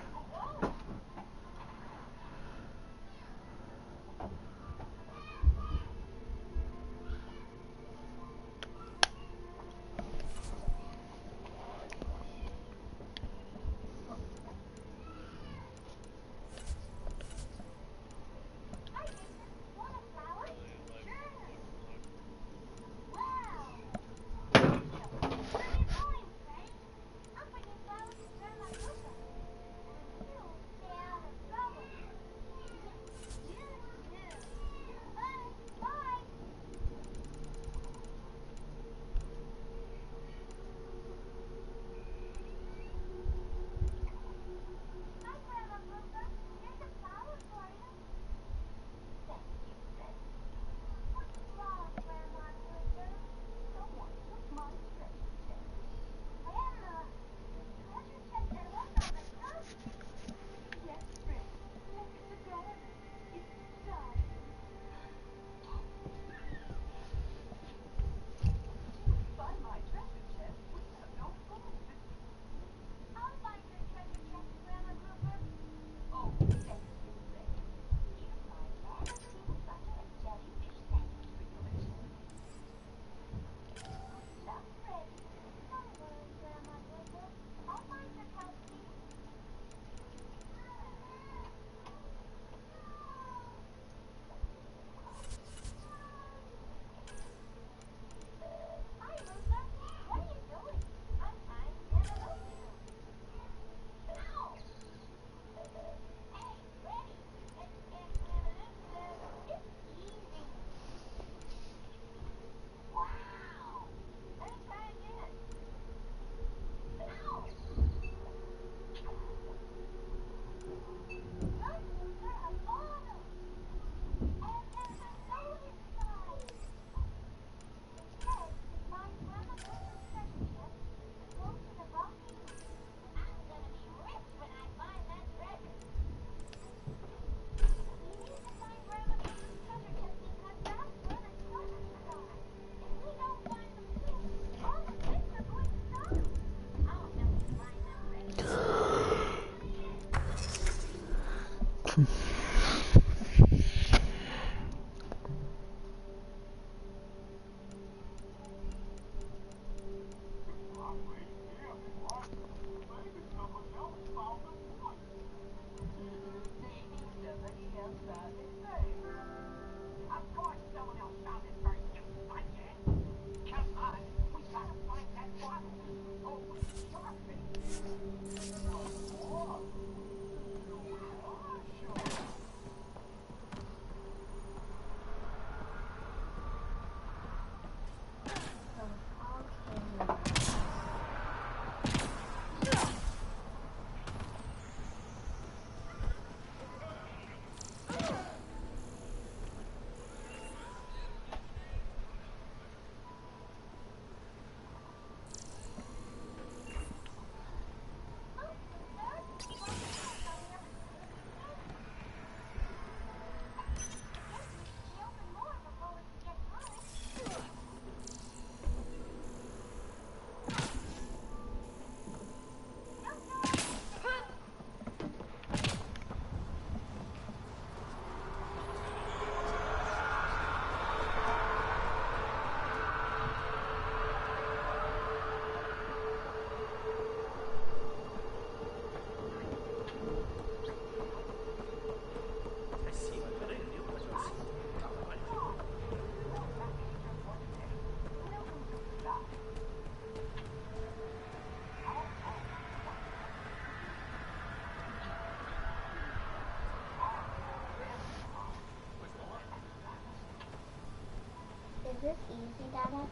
Is this easy, Dada?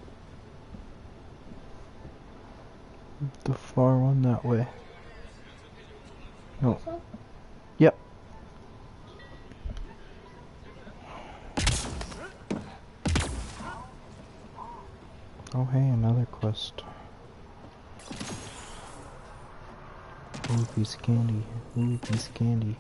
The far one that way. No. Yep. Oh hey, another quest. Ooh, piece of candy. Ooh, piece of candy.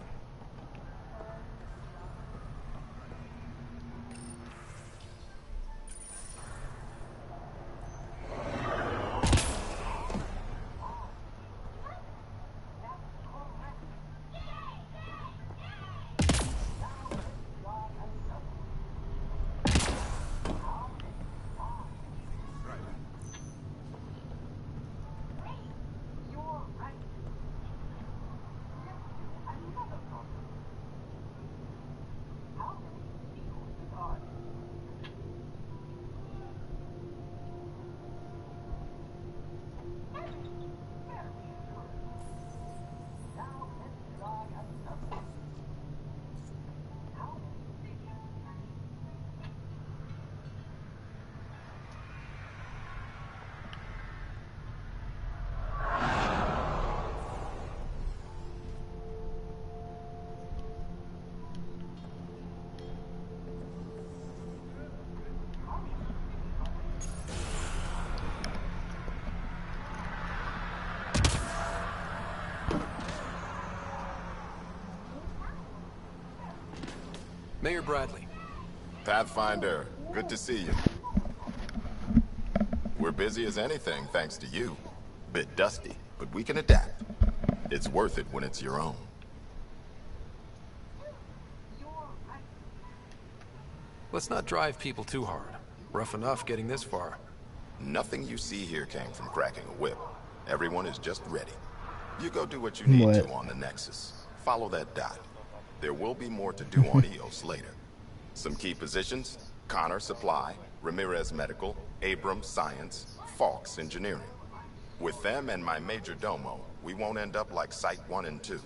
Mayor Bradley. Pathfinder, good to see you. We're busy as anything, thanks to you. Bit dusty, but we can adapt. It's worth it when it's your own. Let's not drive people too hard. Rough enough getting this far. Nothing you see here came from cracking a whip. Everyone is just ready. You go do what you need to on the Nexus. Follow that dot. There will be more to do on EOS later. Some key positions: Connor Supply, Ramirez Medical, Abrams Science, Falks Engineering. With them and my major domo, we won't end up like Site 1 and 2.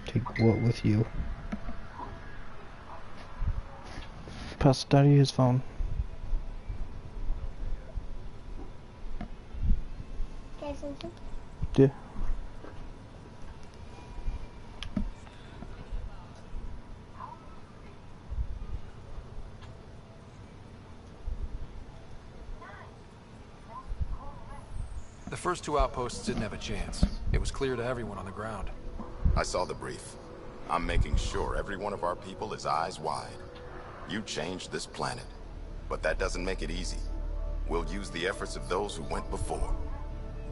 Take what with you? Pass Daddy his phone. Okay, something? Yeah. The first two outposts didn't have a chance. It was clear to everyone on the ground. I saw the brief. I'm making sure every one of our people is eyes wide. You changed this planet, but that doesn't make it easy. We'll use the efforts of those who went before.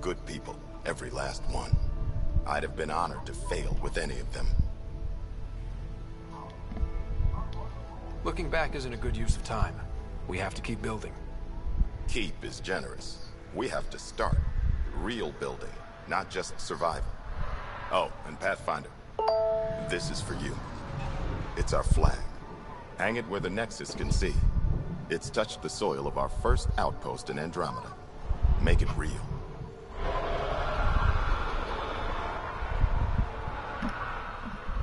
Good people, every last one. I'd have been honored to fail with any of them. Looking back isn't a good use of time. We have to keep building. Keep is generous. We have to start. Real building, not just survival. Oh, and Pathfinder, this is for you. It's our flag. Hang it where the Nexus can see. It's touched the soil of our first outpost in Andromeda. Make it real.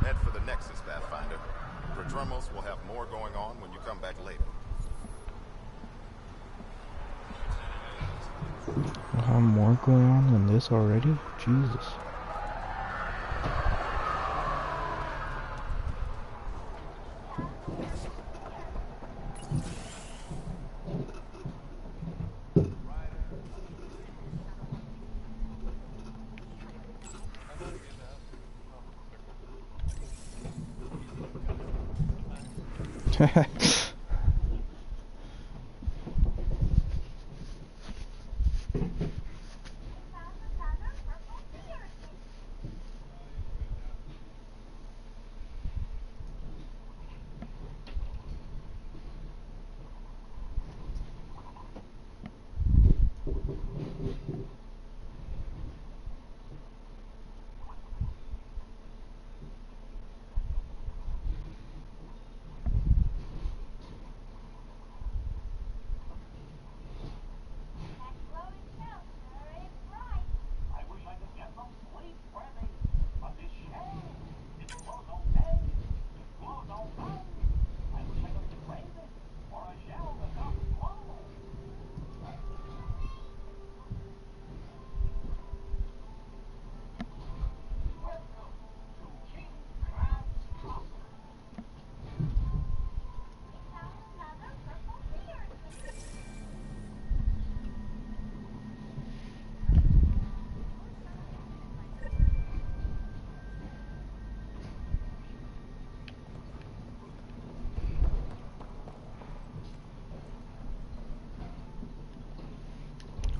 Head for the Nexus, Pathfinder. Prodromos will have more going on when you come back later. I have more going on than this already? Jesus.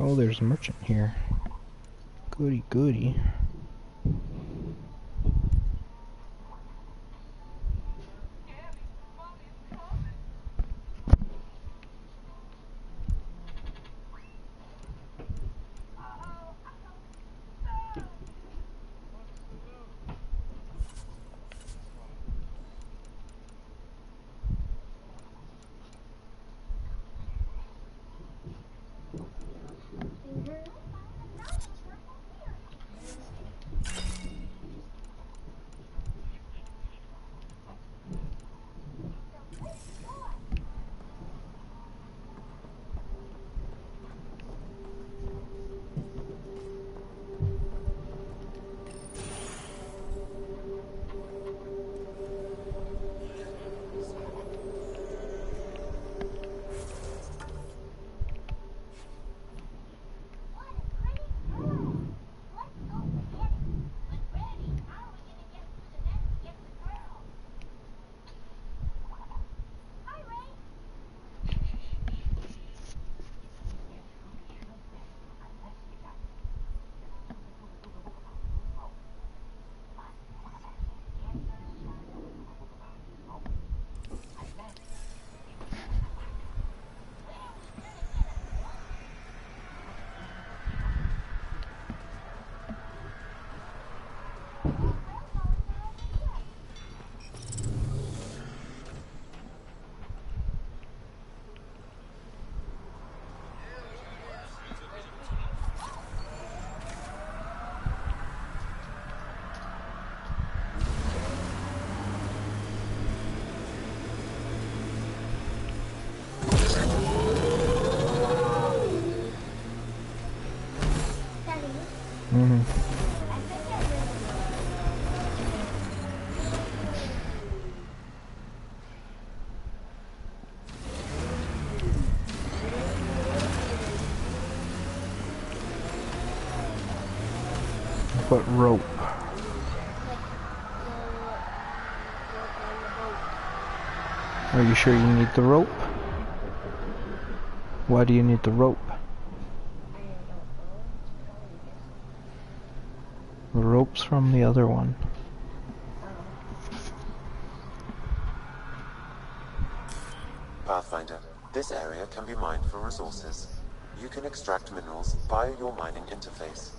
Oh, there's a merchant here. Goody, goody. But rope. Are you sure you need the rope? Why do you need the rope? The rope's from the other one. Pathfinder, this area can be mined for resources. You can extract minerals via your mining interface.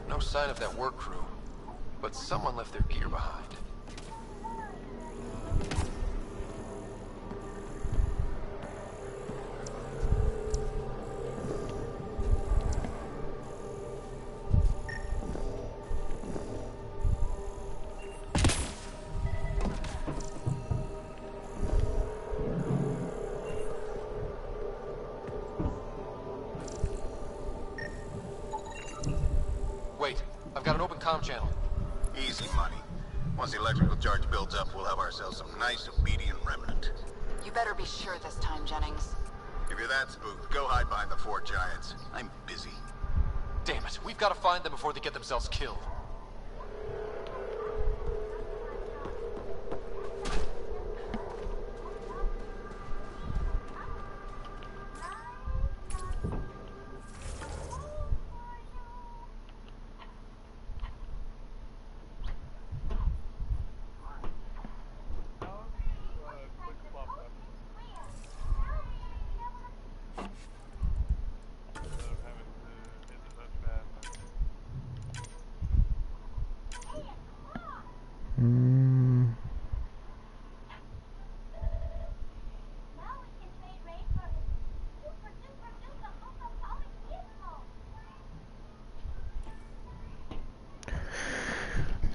No sign of that work crew, but someone left their gear behind. comm channel? Easy money. Once the electrical charge builds up, we'll have ourselves some nice obedient remnant. You better be sure this time, Jennings. If you're that spooked, go hide behind the 4 giants. I'm busy. Damn it, we've got to find them before they get themselves killed.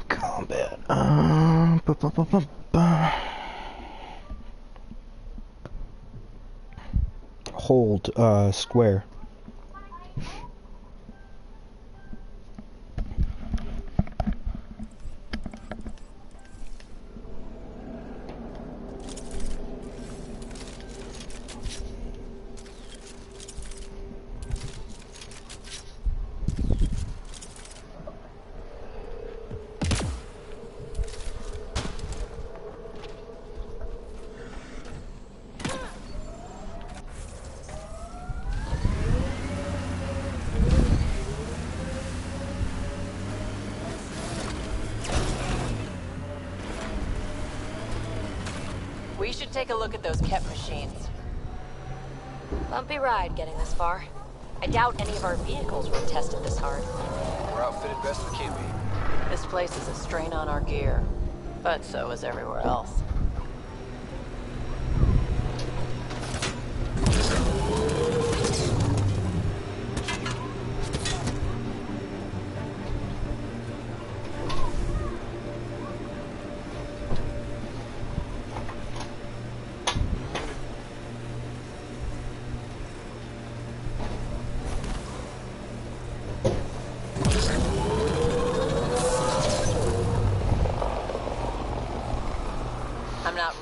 Combat. Hold square. We should take a look at those Kep machines. Bumpy ride getting this far. I doubt any of our vehicles were tested this hard. We're outfitted best we can be. This place is a strain on our gear, but so is everywhere else.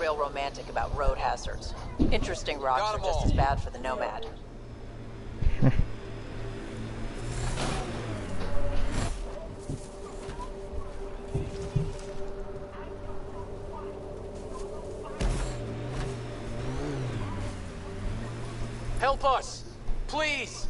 Real romantic about road hazards. Interesting rocks are just as bad for the Nomad. Help us! Please!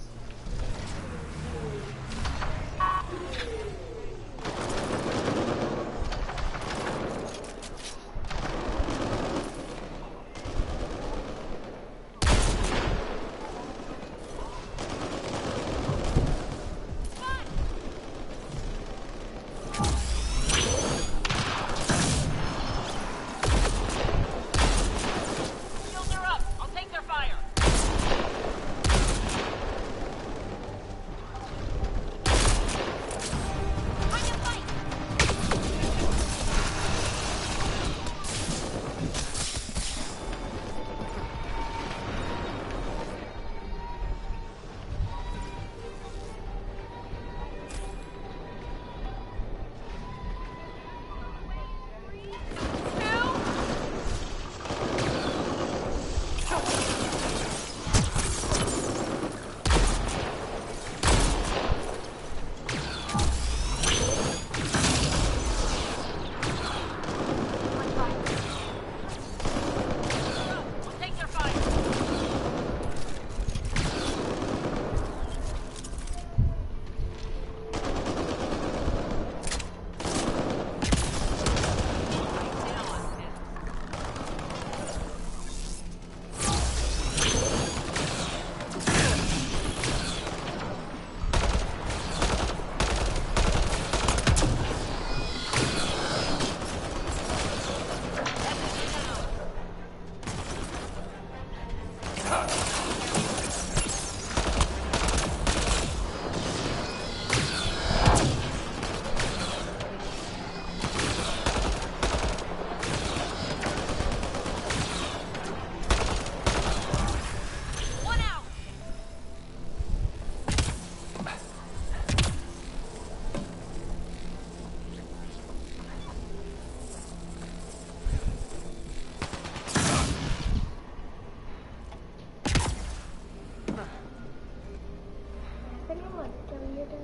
Can you do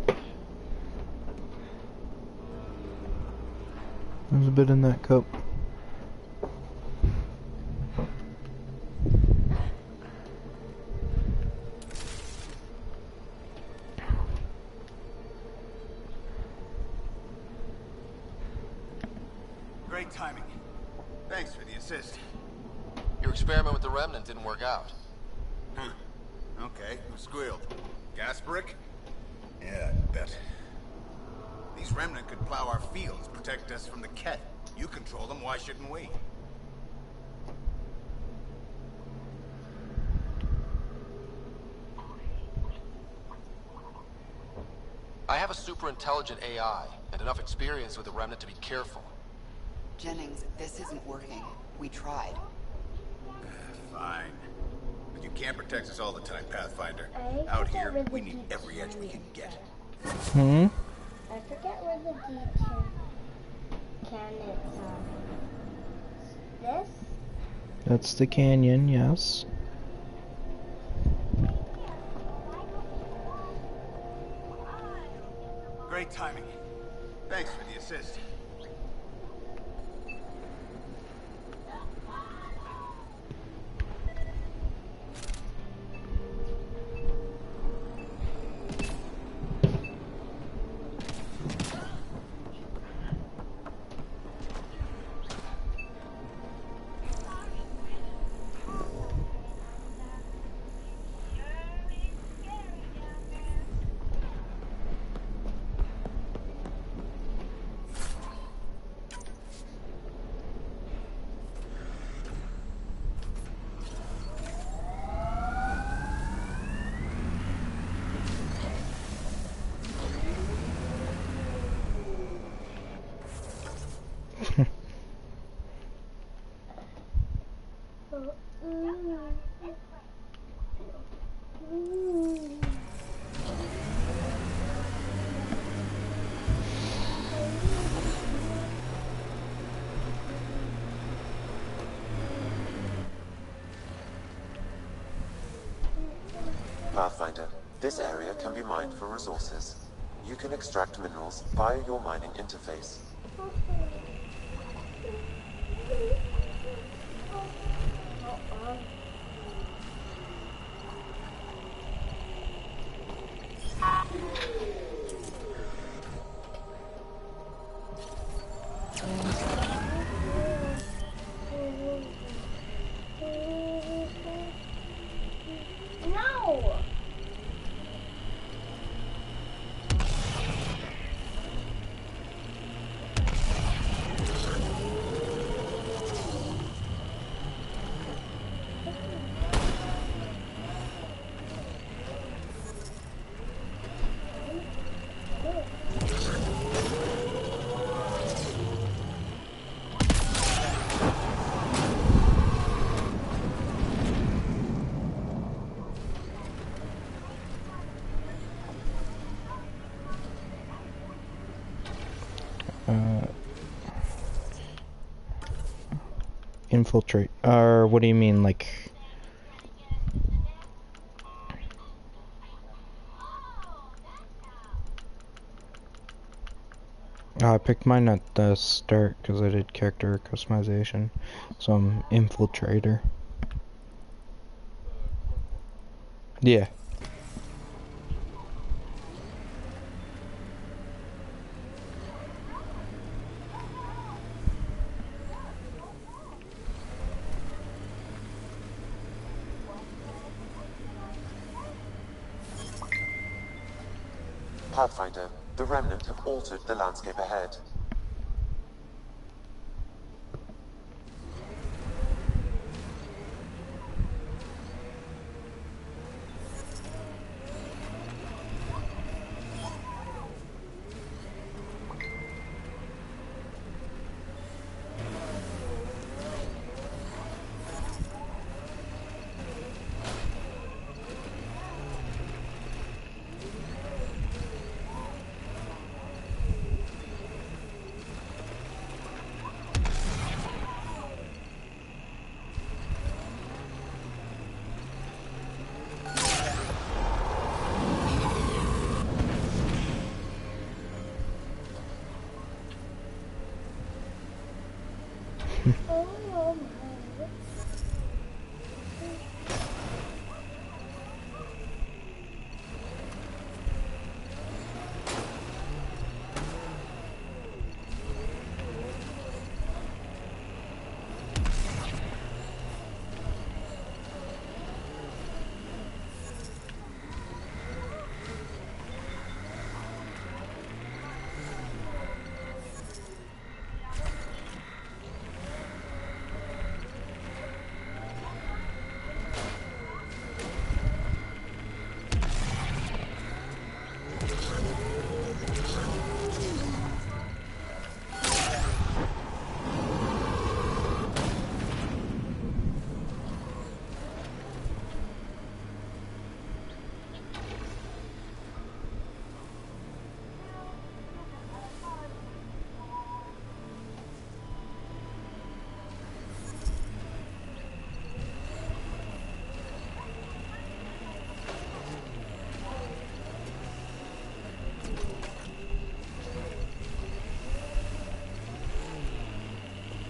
that? There's a bit in that cup. Great timing. Thanks for the assist. Your experiment with the Remnant didn't work out. Huh. Okay, who squealed? Gas brick? Yeah, I bet. These Remnant could plow our fields, protect us from the Ket. You control them, why shouldn't we? I have a super intelligent AI, and enough experience with the Remnant to be careful. Jennings, this isn't working. We tried. Fine. But you can't protect us all the time, Pathfinder. Out here, we need every edge we can get. Hmm? I forget where the canyon is. This? That's the canyon, yes. Great timing. Thanks for the assist. Pathfinder, this area can be mined for resources. You can extract minerals via your mining interface. No! Infiltrate. Or what do you mean, like? I picked mine at the start because I did character customization, so I'm infiltrator. Yeah. Pathfinder, the Remnant have altered the landscape ahead.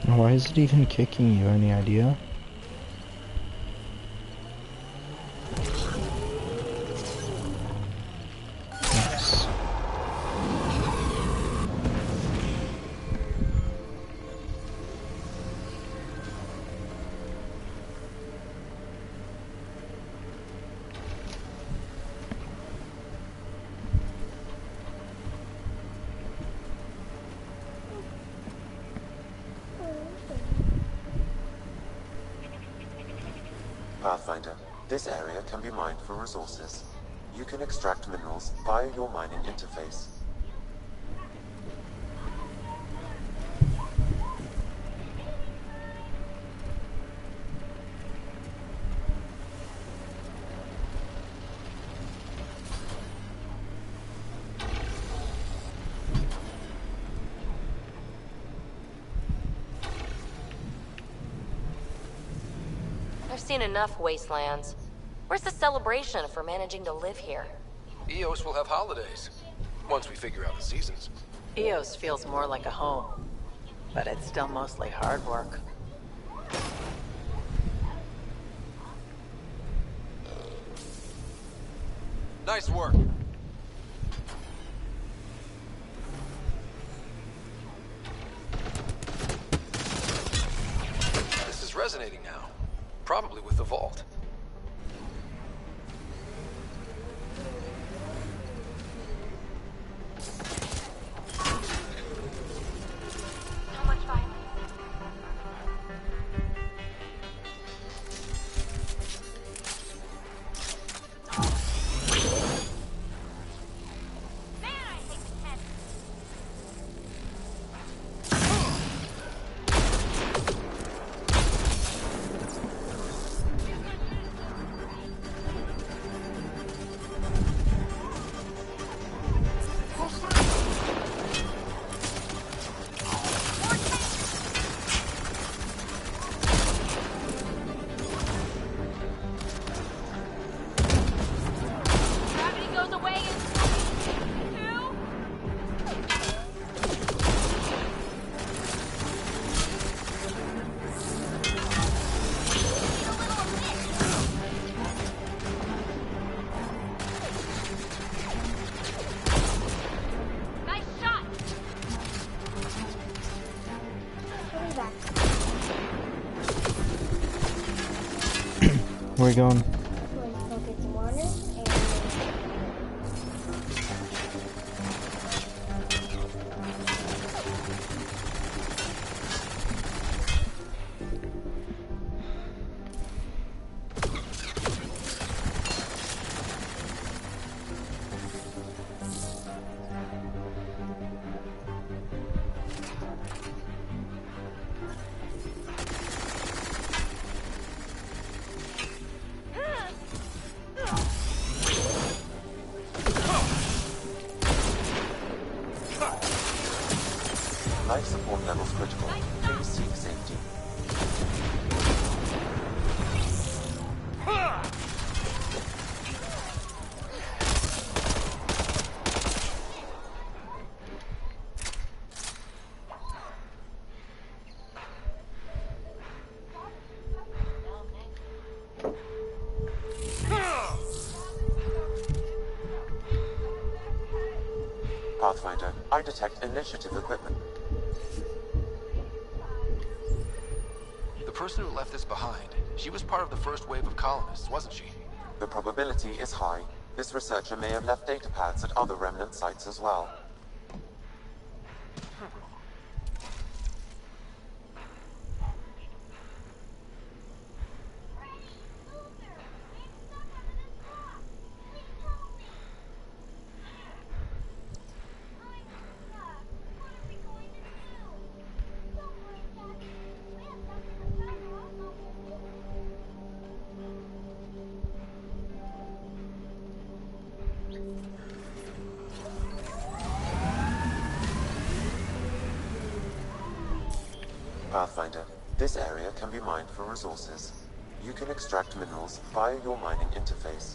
Why is it even kicking you? Any idea? Nice. Pathfinder, this area can be mined for resources. You can extract minerals via your mining interface. I've seen enough wastelands. Where's the celebration for managing to live here? EOS will have holidays, once we figure out the seasons. EOS feels more like a home, but it's still mostly hard work. Nice work. This is resonating now. Probably with the vault. Where are you going? Pathfinder, I detect initiative equipment. The person who left this behind, she was part of the first wave of colonists, wasn't she? The probability is high. This researcher may have left data pads at other remnant sites as well. Pathfinder, this area can be mined for resources. You can extract minerals via your mining interface.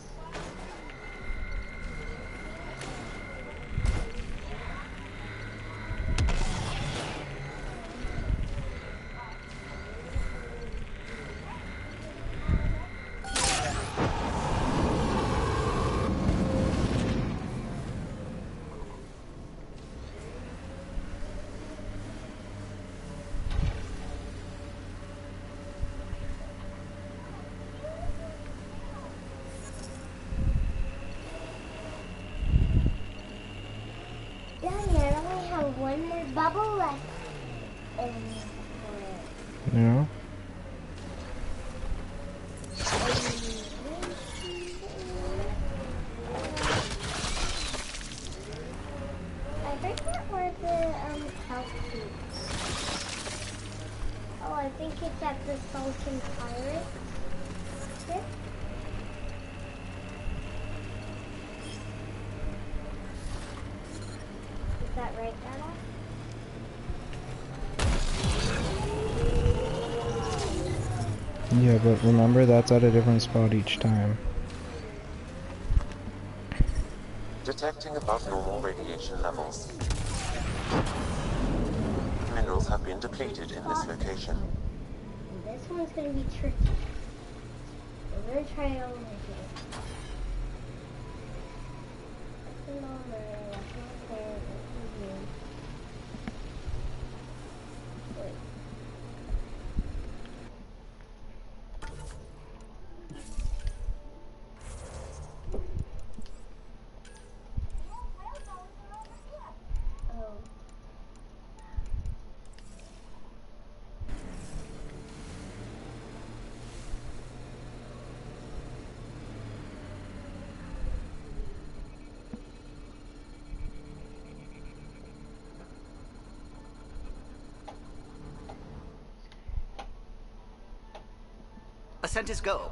One more bubble left. Yeah. I forget where the health is. Oh, I think it's at the Sultan Pirate ship. Is that right, Dada? Yeah, but remember, that's at a different spot each time. Detecting above normal radiation levels. Minerals have been depleted in this location. This one's gonna be tricky. We're gonna try it over here. Ascent is go.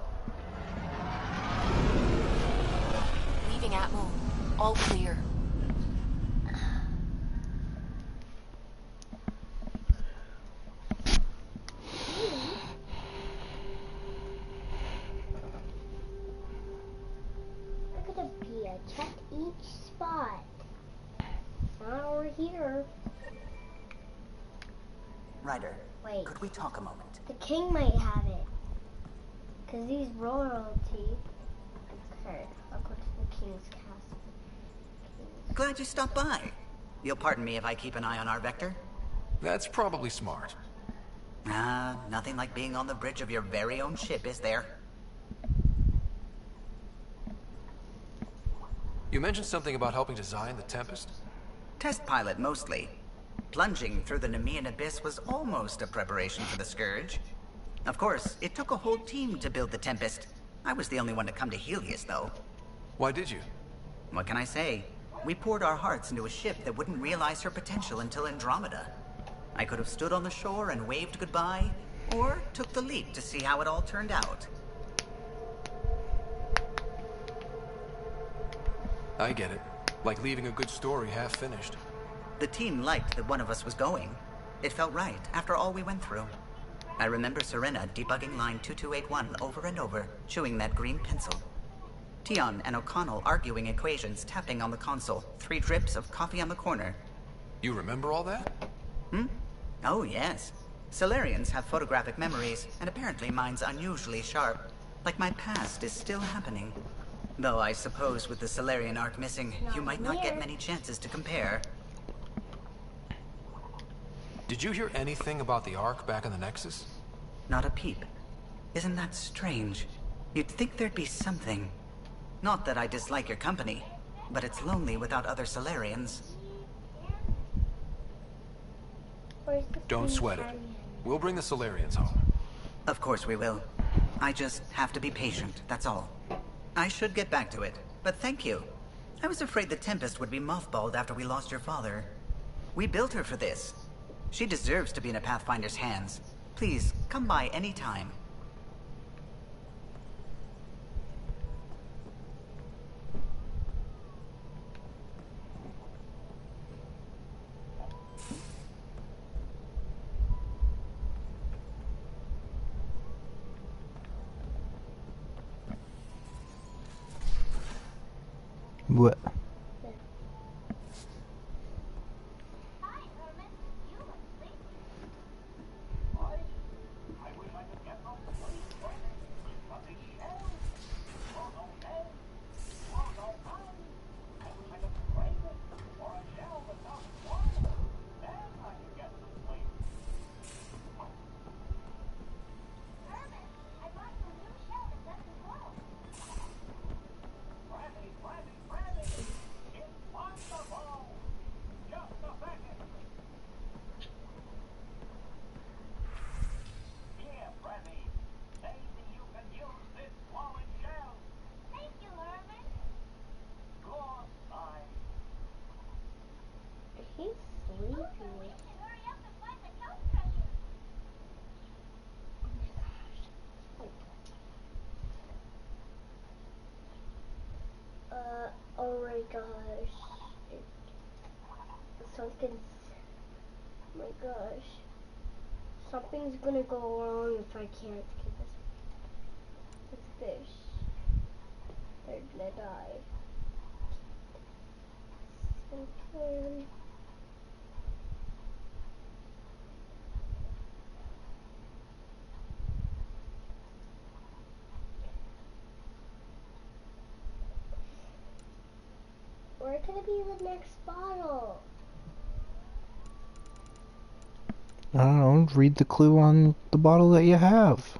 Leaving Atmo. All clear. Look at the Pia. Check each spot. Not over here. Ryder, wait. Could we talk a moment? The king might have it. Because he's royalty. Okay, I'll go to the king's castle. Glad you stopped by. You'll pardon me if I keep an eye on our vector? That's probably smart. Nothing like being on the bridge of your very own ship, is there? You mentioned something about helping design the Tempest? Test pilot, mostly. Plunging through the Nemean abyss was almost a preparation for the Scourge. Of course, it took a whole team to build the Tempest. I was the only one to come to Helios, though. Why did you? What can I say? We poured our hearts into a ship that wouldn't realize her potential until Andromeda. I could have stood on the shore and waved goodbye, or took the leap to see how it all turned out. I get it. Like leaving a good story half finished. The team liked that one of us was going. It felt right, after all we went through. I remember Serena debugging line 2281 over and over, chewing that green pencil. Tion and O'Connell arguing equations, tapping on the console, 3 drips of coffee on the corner. You remember all that? Oh, yes. Solarians have photographic memories, and apparently mine's unusually sharp. Like my past is still happening. Though I suppose with the Solarian arc missing, you might not get many chances to compare. Did you hear anything about the Ark back in the Nexus? Not a peep. Isn't that strange? You'd think there'd be something. Not that I dislike your company, but it's lonely without other Solarians. Don't sweat it. We'll bring the Solarians home. Of course we will. I just have to be patient, that's all. I should get back to it, but thank you. I was afraid the Tempest would be mothballed after we lost your father. We built her for this. She deserves to be in a Pathfinder's hands. Please, come by any time. What? He's sleepy. Oh my gosh. Something's, oh my gosh. Something's gonna go wrong if I can't keep this fish. They're gonna die. Okay. Where can it be the next bottle? I don't know, read the clue on the bottle that you have.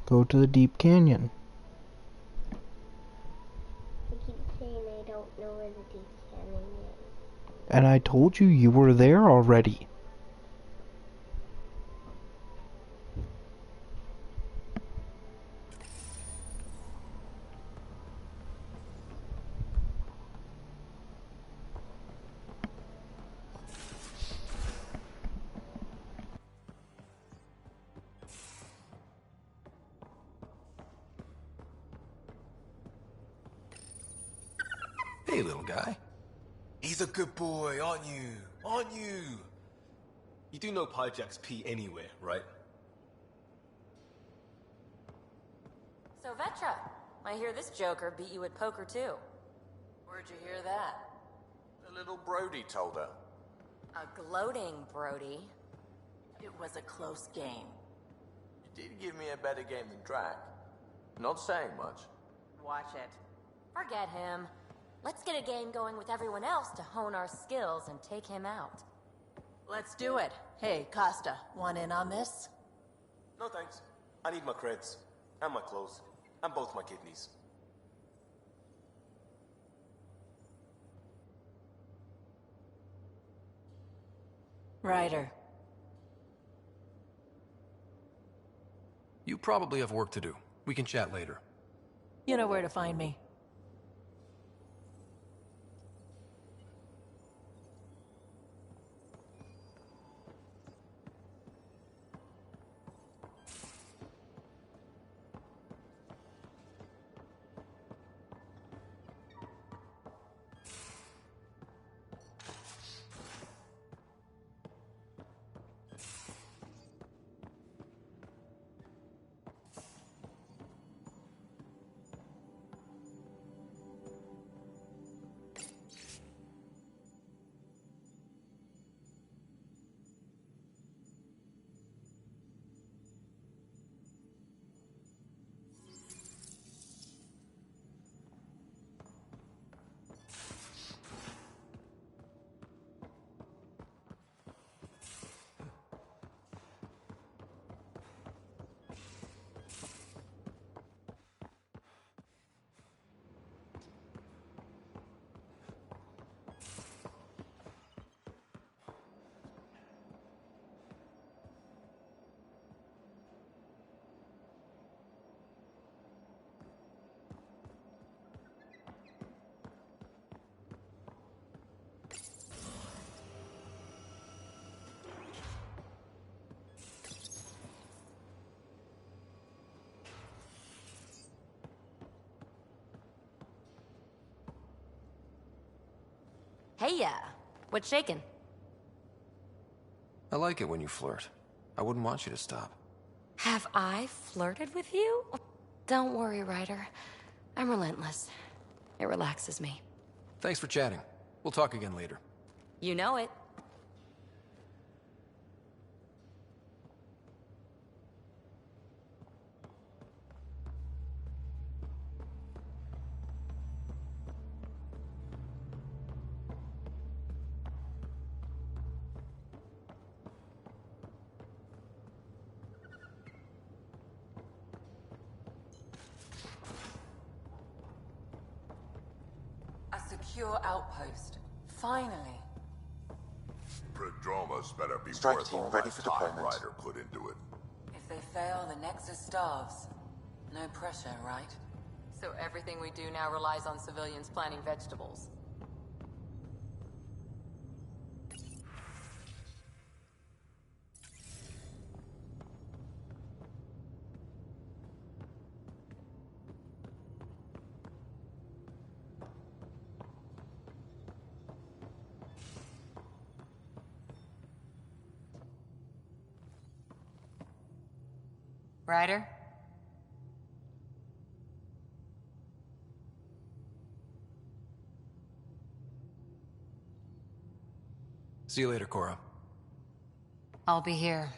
Go to the deep canyon. I keep saying I don't know where the deep canyon is. And I told you you were there already. Hey, little guy. He's a good boy, aren't you? Aren't you? You do know Pyjack's pee anywhere, right? So, Vetra, I hear this joker beat you at poker, too. Where'd you hear that? The little Brody told her. A gloating Brody. It was a close game. You did give me a better game than Drac. Not saying much. Watch it. Forget him. Let's get a game going with everyone else to hone our skills and take him out. Let's do it. Hey, Costa, want in on this? No thanks. I need my creds. And my clothes. And both my kidneys. Ryder. You probably have work to do. We can chat later. You know where to find me. Hey, what's shaking? I like it when you flirt. I wouldn't want you to stop. Have I flirted with you? Don't worry, Ryder. I'm relentless. It relaxes me. Thanks for chatting. We'll talk again later. You know it. A secure outpost. Finally. Prodroma's better be Strike worth team all ready that for time deployment. Ryder put into it. If they fail, the Nexus starves. No pressure, right? So everything we do now relies on civilians planting vegetables. Ryder? See you later, Cora. I'll be here.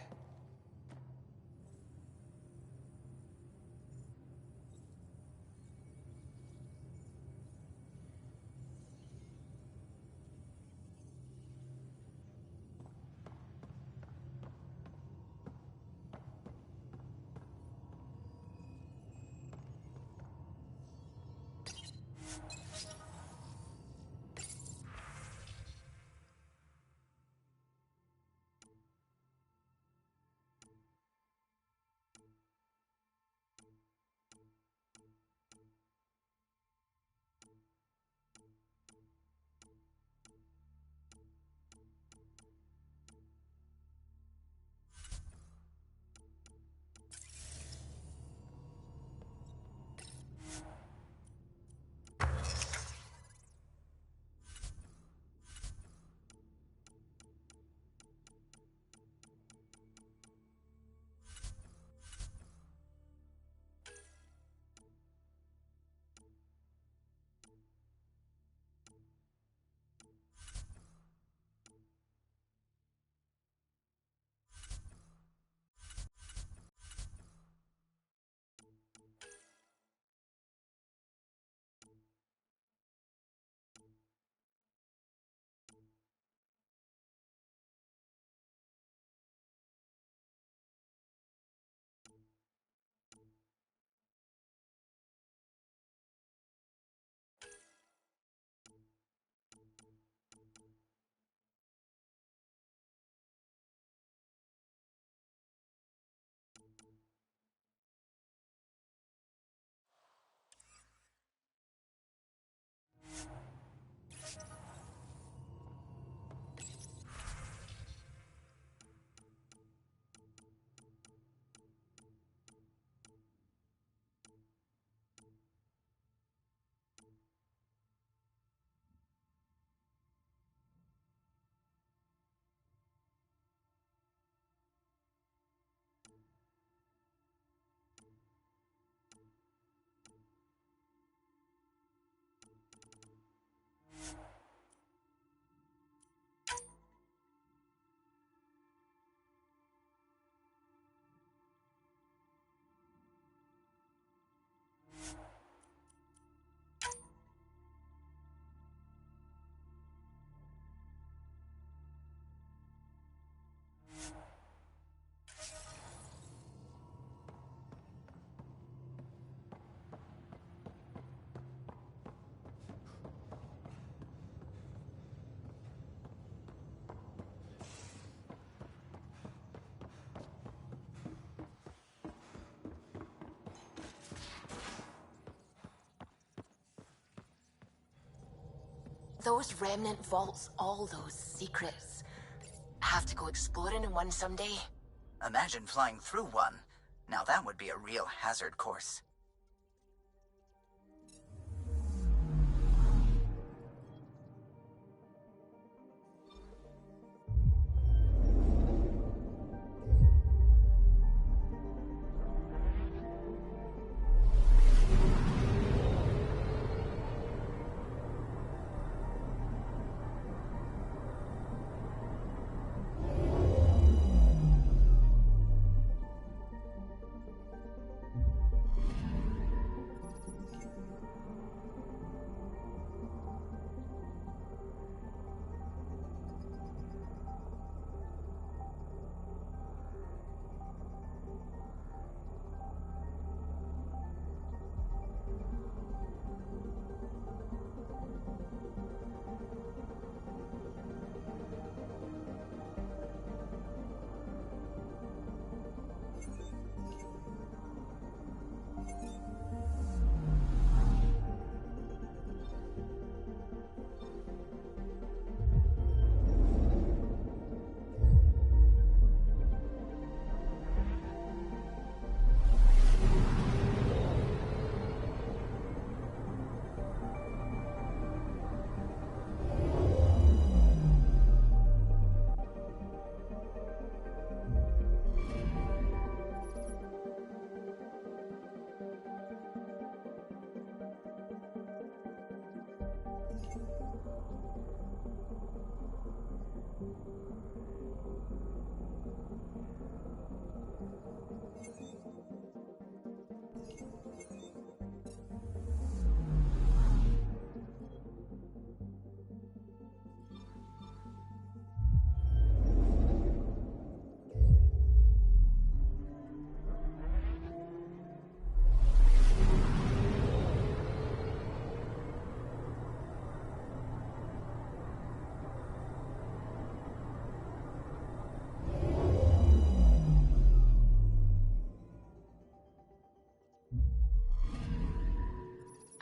Those remnant vaults, all those secrets. Have to go exploring in one someday? Imagine flying through one. Now that would be a real hazard course.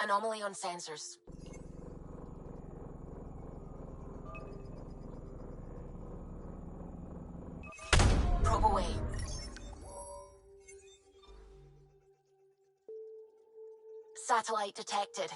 Anomaly on sensors. Probe away. Satellite detected.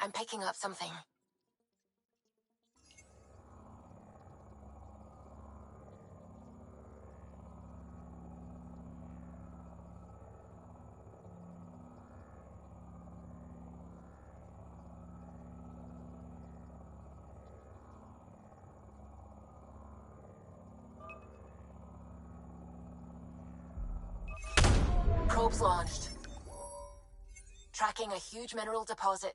I'm picking up something. Probes launched. Tracking a huge mineral deposit.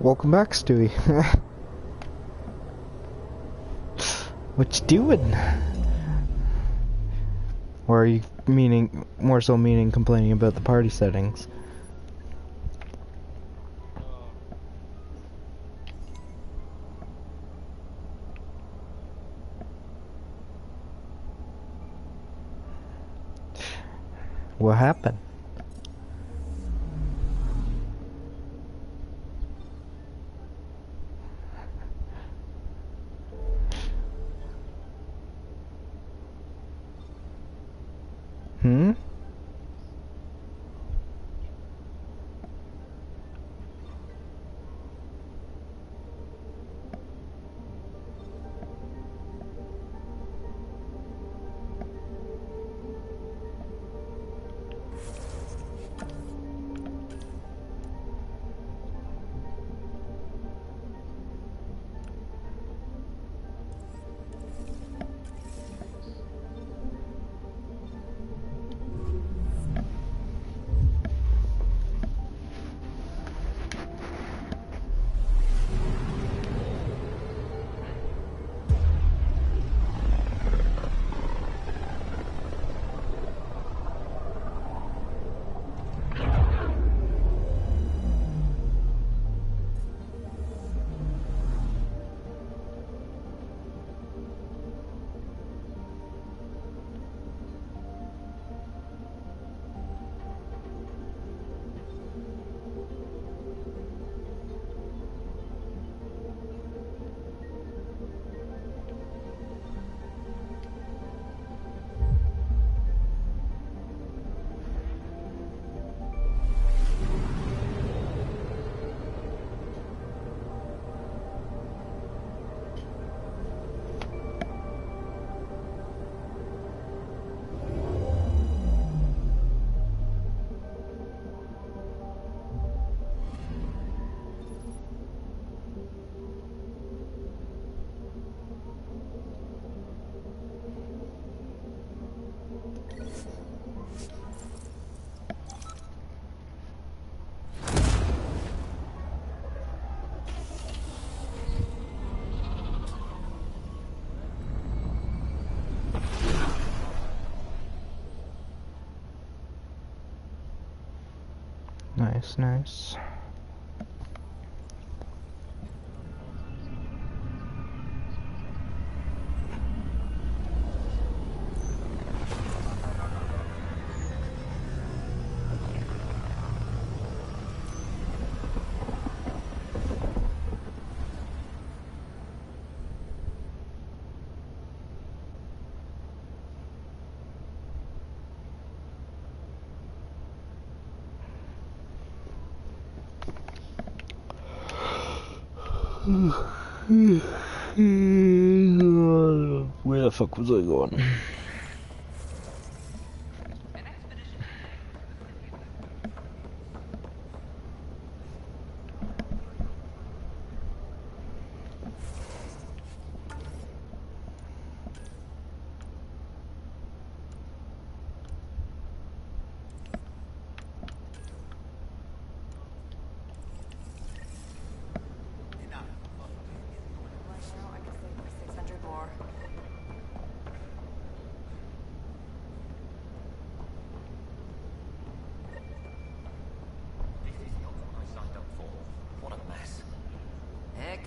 Welcome back, Stewie. What you doing? Or are you more so complaining about the party settings? What happened? Hmm? Nice, nice. Where the fuck was I going?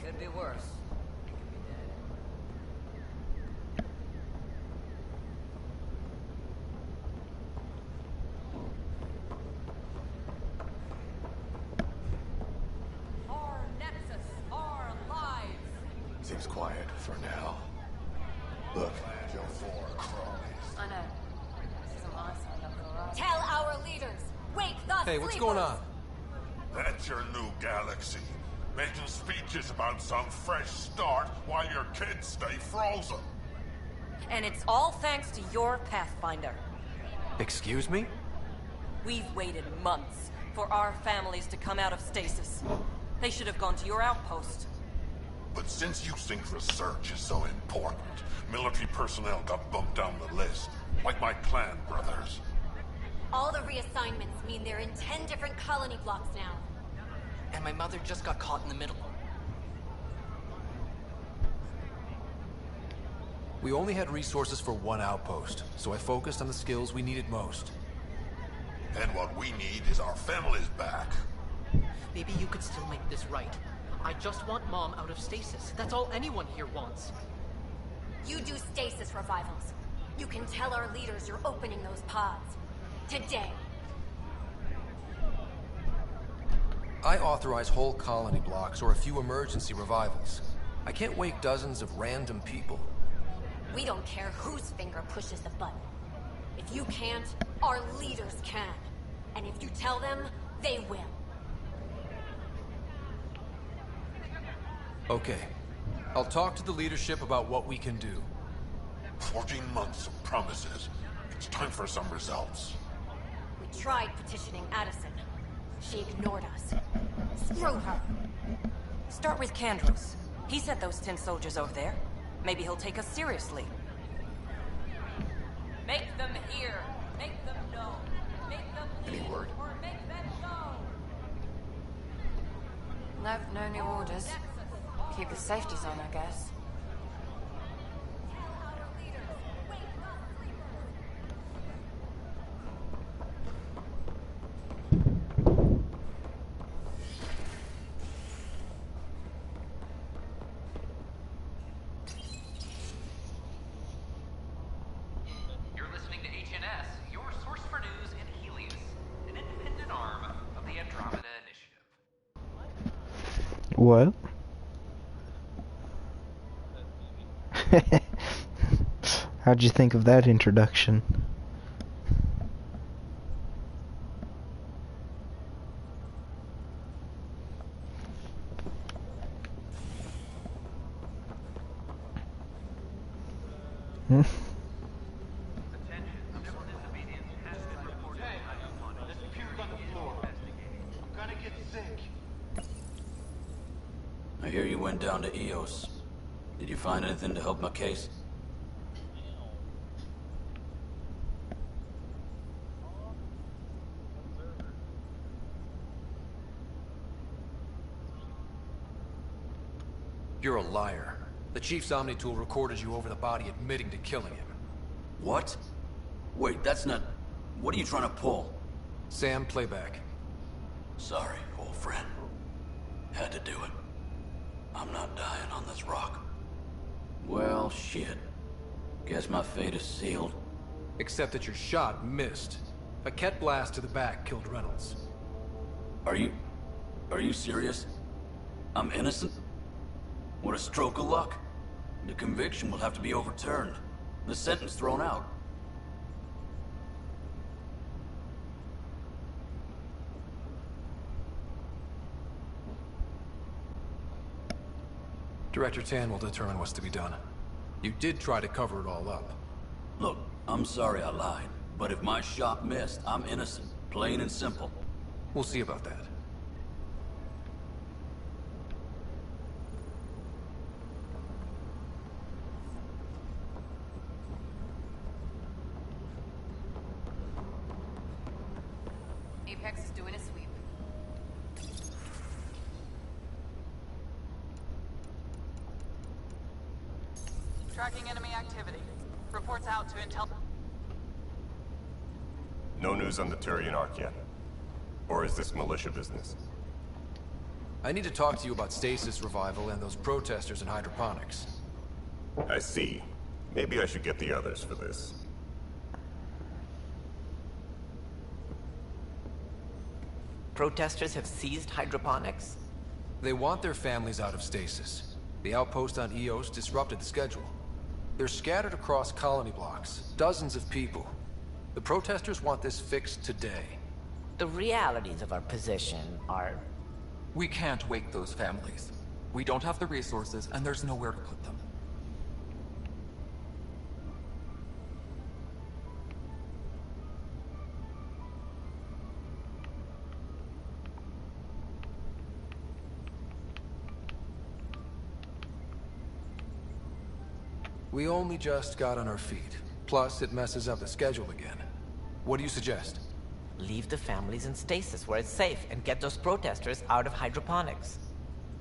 Could be worse. Our Nexus, our lives. Seems quiet for now. Look, Joe 4 cronies. I know. This isn't my side of the road. Tell our leaders. Wake the Hey, what's going on? That's your new galaxy. Making speeches about some fresh start while your kids stay frozen. And it's all thanks to your Pathfinder. Excuse me? We've waited months for our families to come out of stasis. They should have gone to your outpost. But since you think research is so important, military personnel got bumped down the list, like my clan brothers. All the reassignments mean they're in 10 different colony blocks now. and my mother just got caught in the middle. We only had resources for one outpost, so I focused on the skills we needed most. And what we need is our families back. Maybe you could still make this right. I just want Mom out of stasis. That's all anyone here wants. You do stasis revivals. You can tell our leaders you're opening those pods. Today. I authorize whole colony blocks or a few emergency revivals. I can't wake dozens of random people. We don't care whose finger pushes the button. If you can't, our leaders can. And if you tell them, they will. Okay. I'll talk to the leadership about what we can do. 14 months of promises. It's time for some results. We tried petitioning Addison. She ignored us. Screw her. Start with Kandros. He sent those 10 soldiers over there. Maybe he'll take us seriously. Make them hear. Make them know. Make them leave. Any word? Or make them go. Nope, no new orders. Keep the safety zone, I guess. You're listening to HNS, your source for news in Helios, an independent arm of the Andromeda Initiative. What? How'd you think of that introduction? Hmm? I hear you went down to EOS. Did you find anything to help my case? You're a liar. The Chief's Omni tool recorded you over the body admitting to killing him. What? Wait, that's not... What are you trying to pull? Sam, playback. Sorry, old friend. Had to do it. I'm not dying on this rock. Well, shit. Guess my fate is sealed. Except that your shot missed. A Ket blast to the back killed Reynolds. Are you serious? I'm innocent? What a stroke of luck. The conviction will have to be overturned. The sentence thrown out. Director Tan will determine what's to be done. You did try to cover it all up. Look, I'm sorry I lied, but if my shot missed, I'm innocent. Plain and simple. We'll see about that. Apex is doing a sweep. Tracking enemy activity. Reports out to intel. No news on the Turian Ark yet. Or is this militia business? I need to talk to you about stasis revival and those protesters in hydroponics. I see. Maybe I should get the others for this. Protesters have seized hydroponics? They want their families out of stasis. The outpost on EOS disrupted the schedule. They're scattered across colony blocks, dozens of people. The protesters want this fixed today. The realities of our position are... We can't wake those families. We don't have the resources, and there's nowhere to put them. We only just got on our feet. Plus, it messes up the schedule again. What do you suggest? Leave the families in stasis where it's safe and get those protesters out of hydroponics.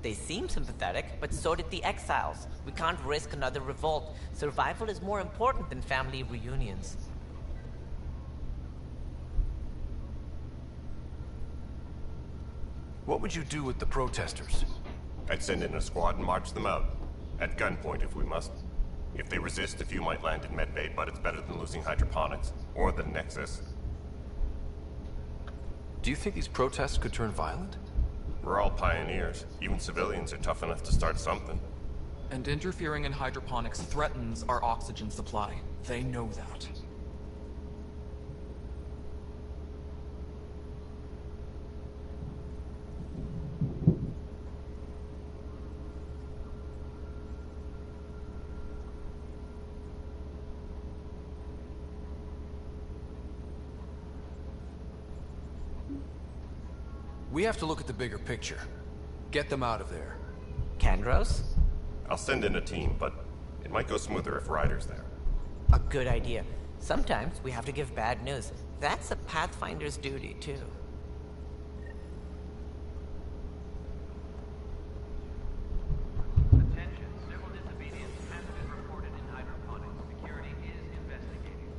They seem sympathetic, but so did the exiles. We can't risk another revolt. Survival is more important than family reunions. What would you do with the protesters? I'd send in a squad and march them out. At gunpoint if we must. If they resist, a few might land in medbay, but it's better than losing hydroponics. Or the Nexus. Do you think these protests could turn violent? We're all pioneers. Even civilians are tough enough to start something. And interfering in hydroponics threatens our oxygen supply. They know that. We have to look at the bigger picture. Get them out of there. Kandros? I'll send in a team, but it might go smoother if Ryder's there. A good idea. Sometimes we have to give bad news. That's a Pathfinder's duty, too. Attention, civil disobedience has been reported in hydroponics. Security is investigating.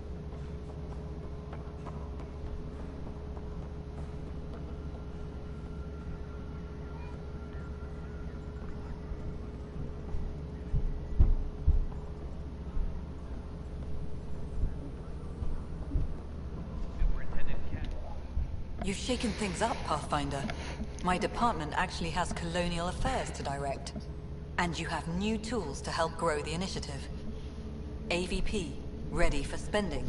You've shaken things up, Pathfinder. My department actually has colonial affairs to direct. And you have new tools to help grow the initiative. AVP, ready for spending.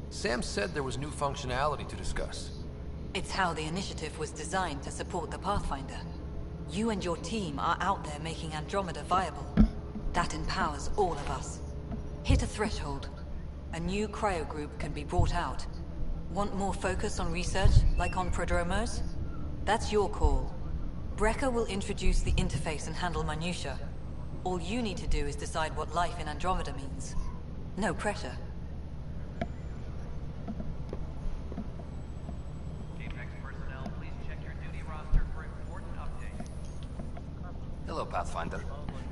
Sam said there was new functionality to discuss. It's how the initiative was designed to support the Pathfinder. You and your team are out there making Andromeda viable. That empowers all of us. Hit a threshold. A new cryo group can be brought out. Want more focus on research, like on prodromos? That's your call. Brecker will introduce the interface and handle minutiae. All you need to do is decide what life in Andromeda means. No pressure. Apex personnel, please check your duty roster for important updates. Hello, Pathfinder.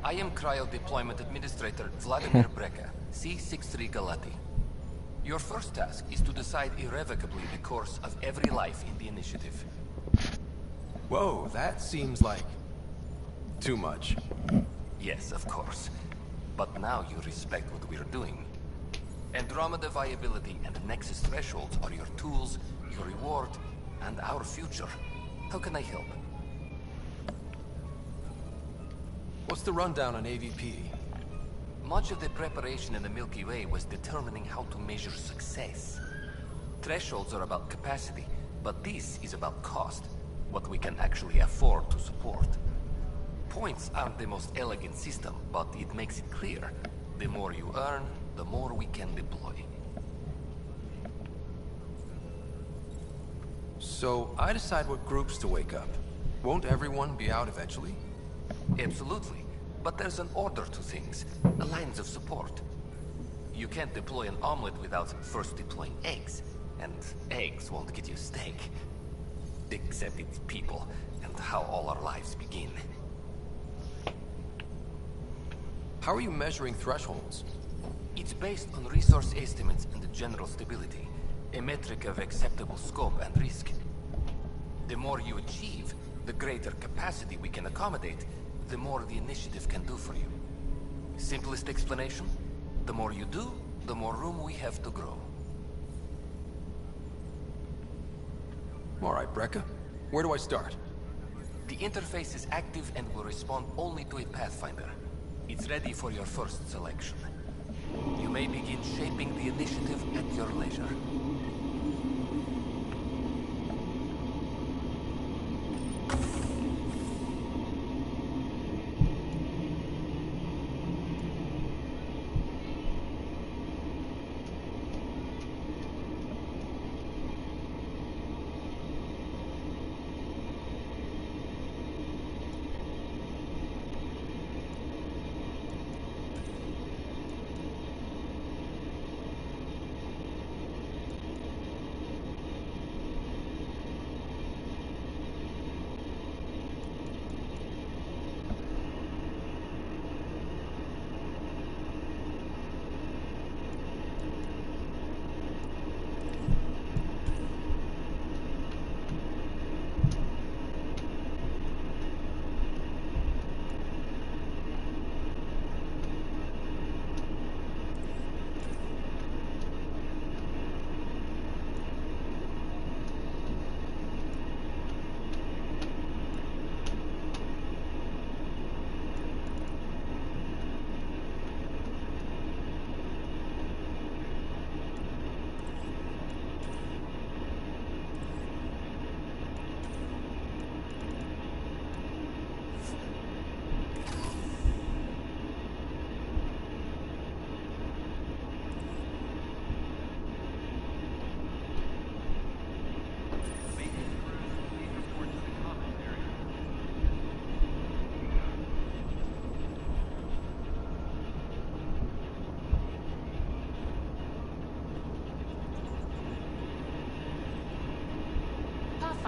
I am Cryo Deployment Administrator Vladimir Brecker, C-63 Galati. Your first task is to decide irrevocably the course of every life in the initiative. Whoa, that seems like... too much. Yes, of course. But now you respect what we're doing. Andromeda viability and Nexus thresholds are your tools, your reward, and our future. How can I help? What's the rundown on AVP? Much of the preparation in the Milky Way was determining how to measure success. Thresholds are about capacity, but this is about cost, what we can actually afford to support. Points aren't the most elegant system, but it makes it clear. The more you earn, the more we can deploy. So, I decide what groups to wake up. Won't everyone be out eventually? Absolutely. But there's an order to things, lines of support. You can't deploy an omelet without first deploying eggs, and eggs won't get you steak. Except it's people, and how all our lives begin. How are you measuring thresholds? It's based on resource estimates and general stability, a metric of acceptable scope and risk. The more you achieve, the greater capacity we can accommodate, the more the initiative can do for you. Simplest explanation, the more you do, the more room we have to grow. All right, Brekka. Where do I start? The interface is active and will respond only to a Pathfinder. It's ready for your first selection. You may begin shaping the initiative at your leisure.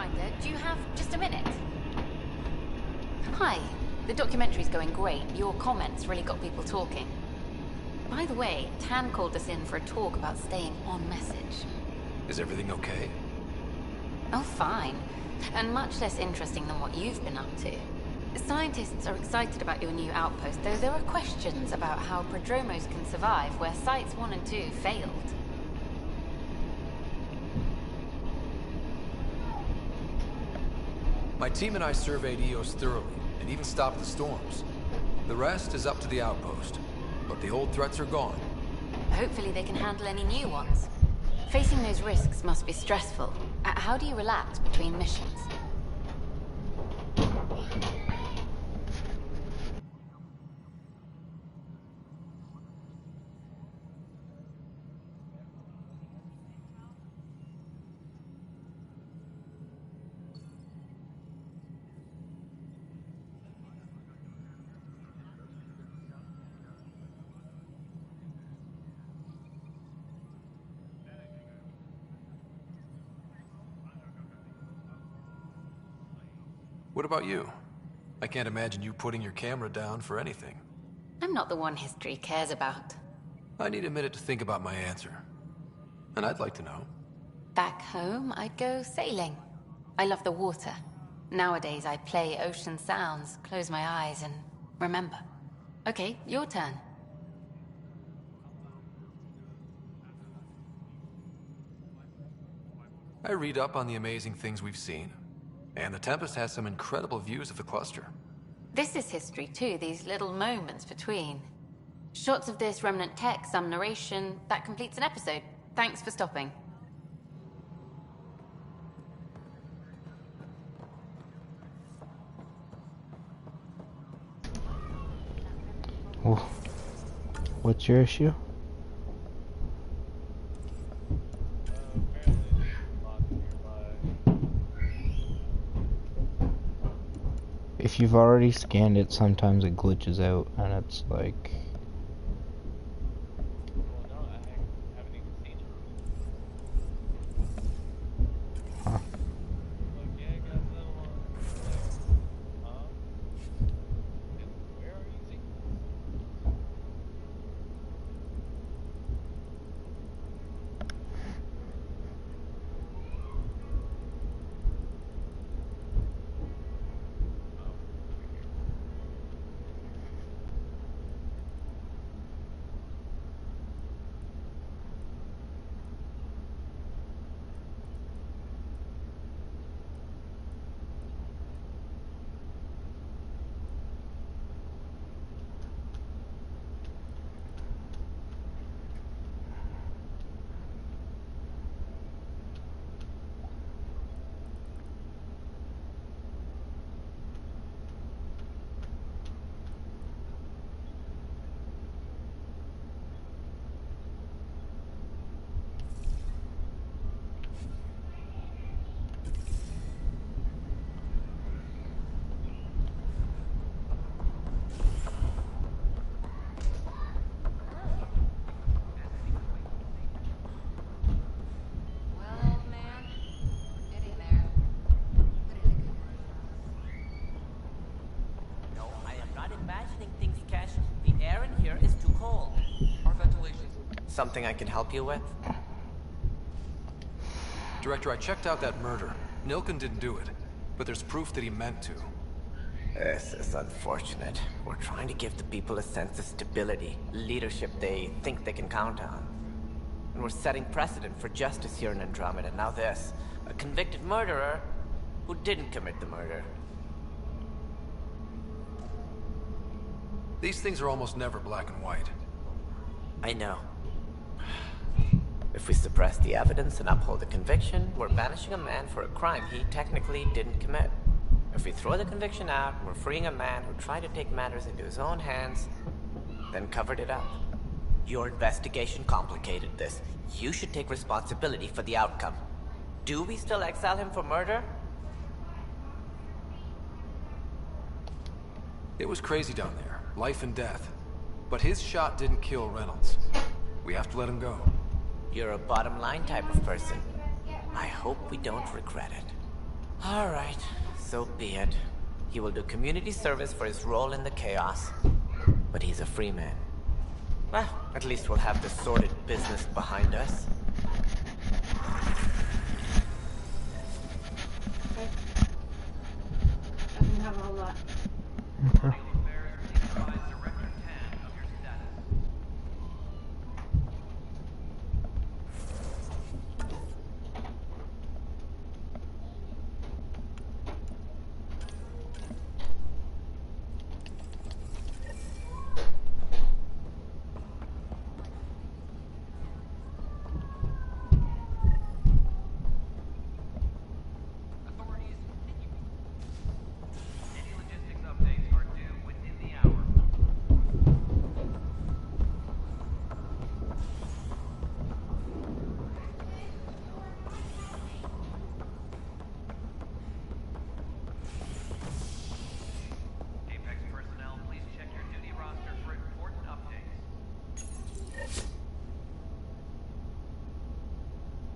Pathfinder, do you have just a minute? Hi. The documentary's going great. Your comments really got people talking. By the way, Tan called us in for a talk about staying on message. Is everything okay? Oh, fine. And much less interesting than what you've been up to. Scientists are excited about your new outpost, though there are questions about how Prodromos can survive where Sites 1 and 2 failed. My team and I surveyed EOS thoroughly, and even stopped the storms. The rest is up to the outpost, but the old threats are gone. Hopefully they can handle any new ones. Facing those risks must be stressful. How do you relax between missions? What about you? I can't imagine you putting your camera down for anything. I'm not the one history cares about. I need a minute to think about my answer. And I'd like to know. Back home, I'd go sailing. I love the water. Nowadays, I play ocean sounds, close my eyes, and remember. Okay, your turn. I read up on the amazing things we've seen. And the Tempest has some incredible views of the cluster. This is history too, these little moments between. Shots of this remnant tech, some narration, that completes an episode. Thanks for stopping. Oh. What's your issue? If you've already scanned it, sometimes it glitches out, and it's like... Huh. Something I can help you with? Director, I checked out that murder. Nilken didn't do it, but there's proof that he meant to. This is unfortunate. We're trying to give the people a sense of stability, leadership they think they can count on. And we're setting precedent for justice here in Andromeda. Now this, a convicted murderer who didn't commit the murder. These things are almost never black and white. I know. If we suppress the evidence and uphold the conviction, we're banishing a man for a crime he technically didn't commit. If we throw the conviction out, we're freeing a man who tried to take matters into his own hands, then covered it up. Your investigation complicated this. You should take responsibility for the outcome. Do we still exile him for murder? It was crazy down there. Life and death. But his shot didn't kill Reynolds. We have to let him go. You're a bottom line type of person. I hope we don't regret it. Alright, so be it. He will do community service for his role in the chaos. But he's a free man. Well, at least we'll have the sordid business behind us. Doesn't have a whole lot.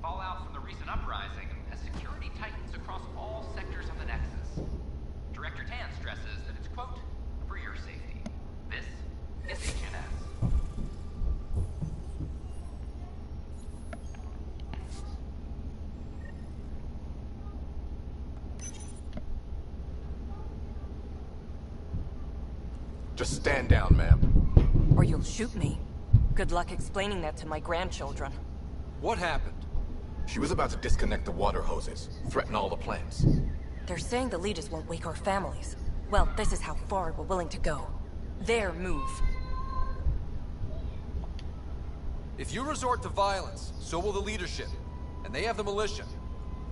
Fallout from the recent uprising has security tightens across all sectors of the Nexus. Director Tan stresses that it's, quote, for your safety. This is HNS. Just stand down, ma'am. Or you'll shoot me. Good luck explaining that to my grandchildren. What happened? She was about to disconnect the water hoses, threaten all the plants. They're saying the leaders won't wake our families. Well, this is how far we're willing to go. Their move. If you resort to violence, so will the leadership. And they have the militia.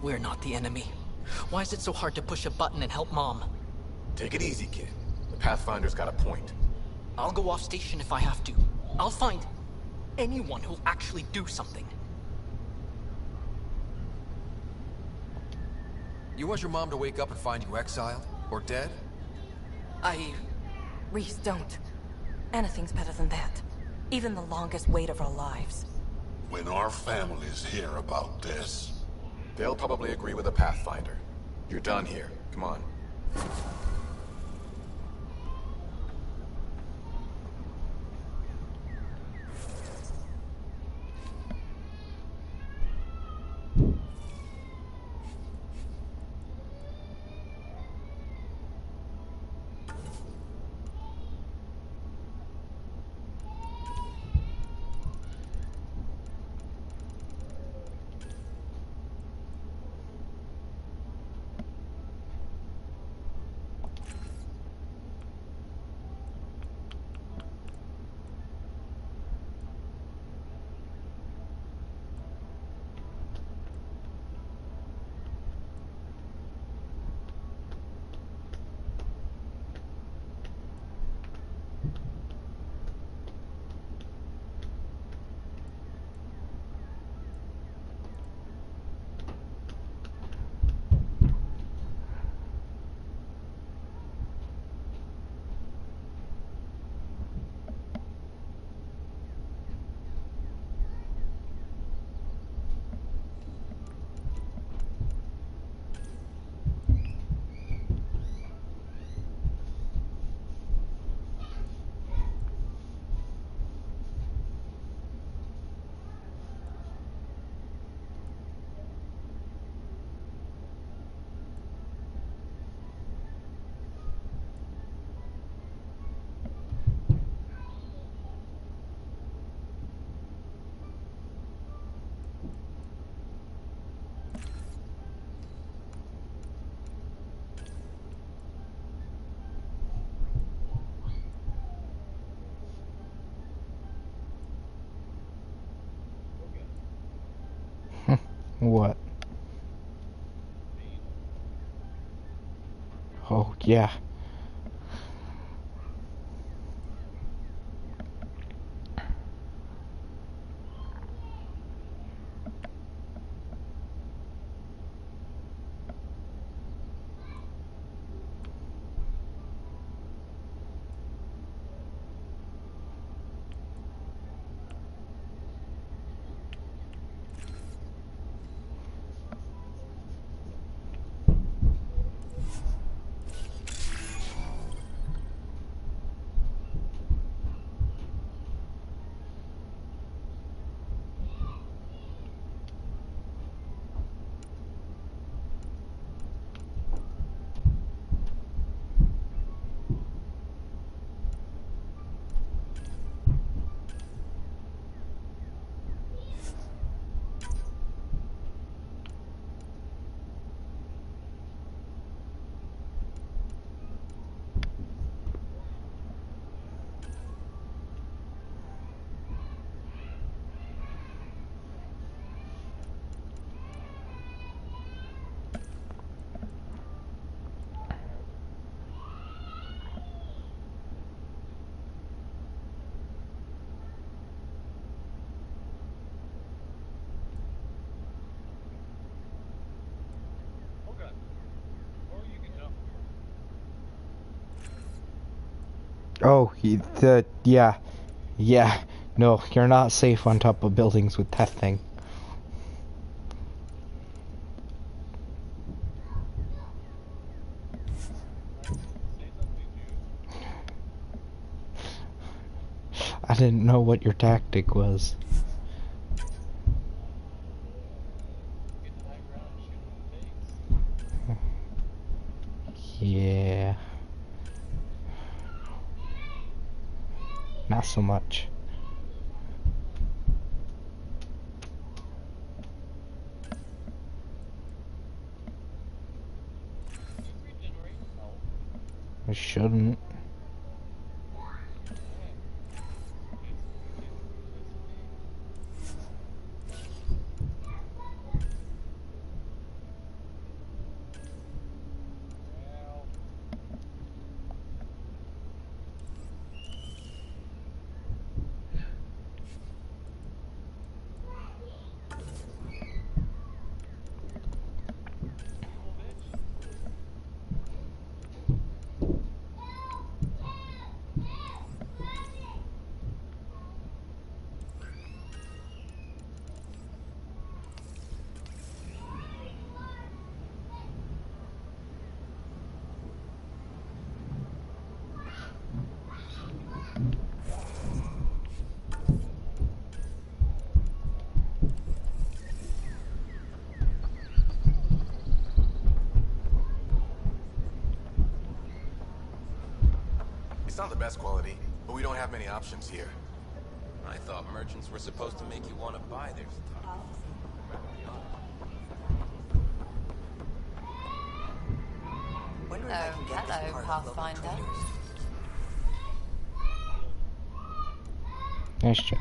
We're not the enemy. Why is it so hard to push a button and help Mom? Take it easy, kid. The Pathfinder's got a point. I'll go off station if I have to. I'll find anyone who'll actually do something. You want your mom to wake up and find you exiled? Or dead? Reese, don't. Anything's better than that. Even the longest wait of our lives. When our families hear about this... They'll probably agree with the Pathfinder. You're done here. Come on. What? Oh, yeah. Oh, yeah. Yeah. No, you're not safe on top of buildings with that thing. I didn't know what your tactic was. Yeah. Not so much. I shouldn't. It's not the best quality, but we don't have many options here. I thought merchants were supposed to make you want to buy their stuff. Hello, Pathfinder. Nice job.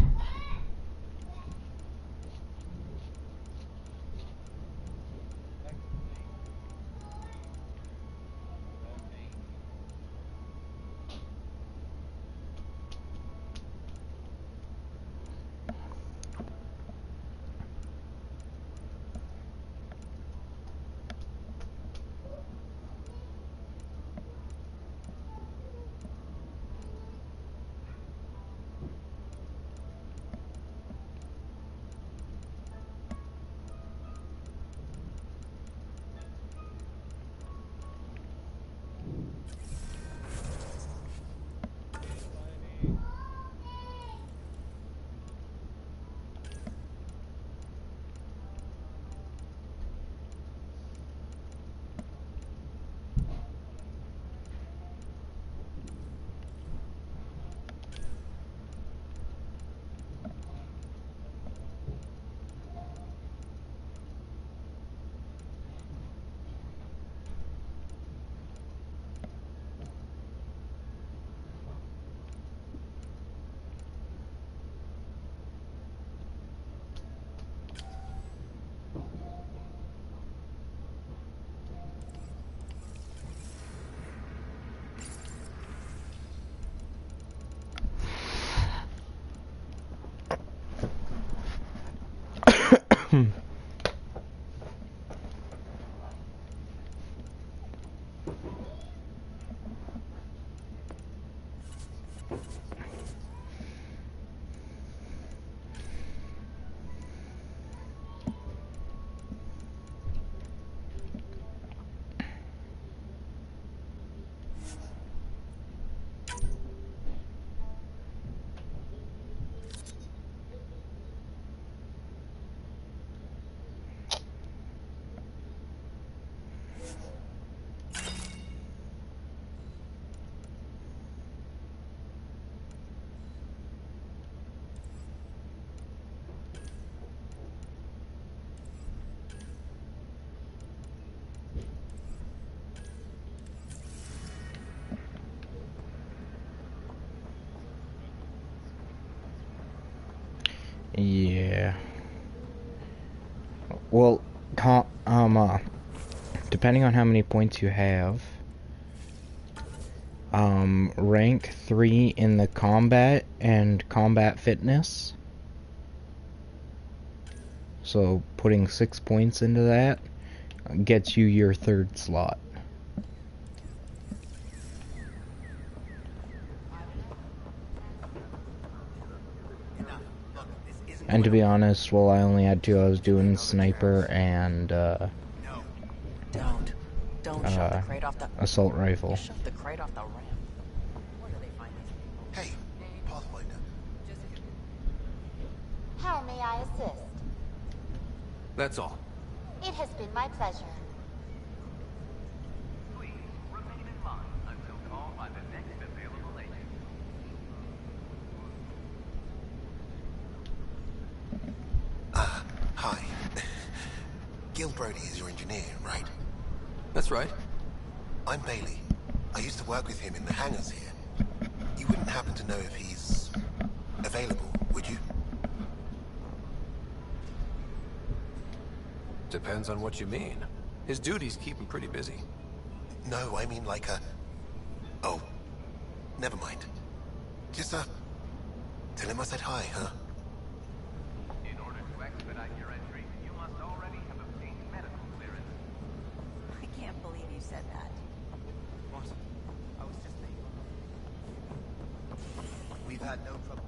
Yeah. Well, depending on how many points you have, rank 3 in the combat and combat fitness. So putting 6 points into that gets you your 3rd slot. And to be honest, well, I only had 2. I was doing sniper and Don't shove the crate off the assault rifle. You shoved the crate off the ramp. Where do they find these? Hey, Pathfinder. How may I assist? That's all. It has been my pleasure. Please remain in line until called by the next available agent. Hi. Gil Brody is your engineer, right? That's right. I'm Bailey. I used to work with him in the hangars here. You wouldn't happen to know if he's available, would you? Depends on what you mean. His duties keep him pretty busy. No, I mean like a... Oh, never mind. Just, tell him I said hi, huh? In order to expedite your entry, you must already have obtained medical clearance. I can't believe you said that. What? I was just thinking. We've had no trouble.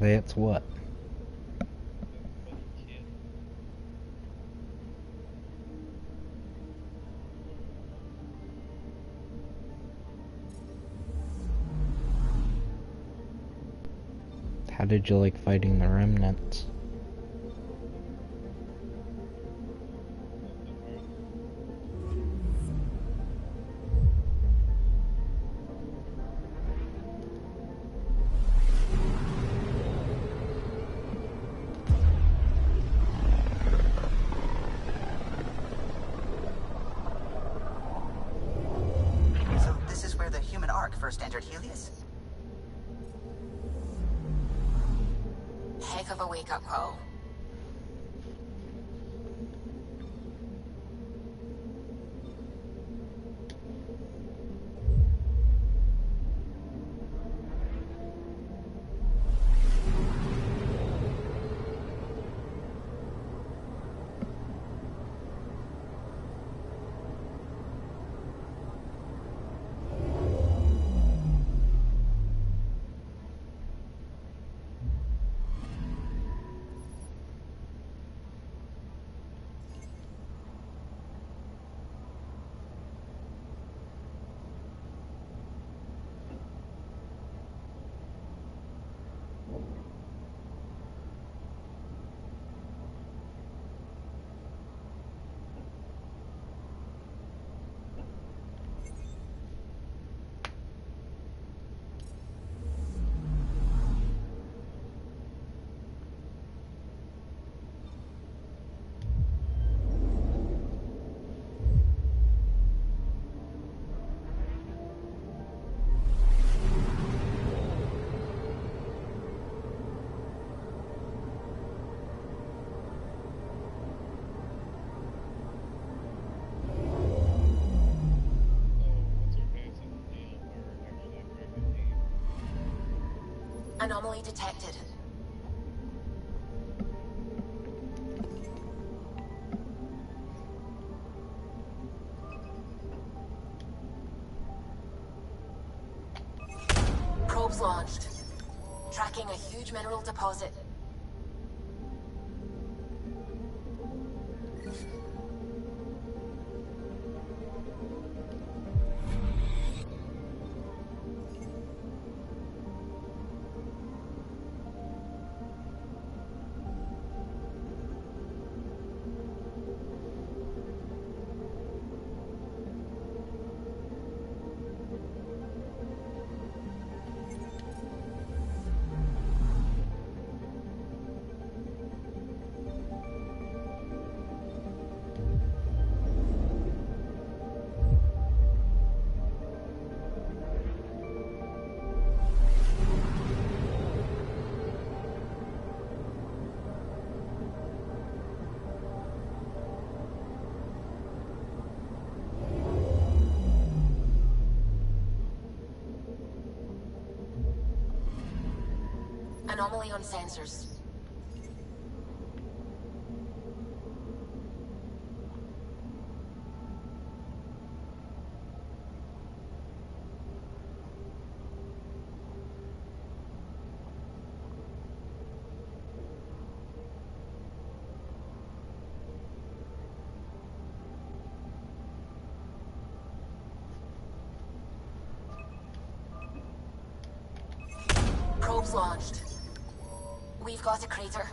That's what? How did you like fighting the remnants? So this is where the human ark first entered Helios? Heck of a wake-up call. Anomaly detected. Probes launched. Tracking a huge mineral deposit. Anomaly on sensors. Probes launched. We've got a crater.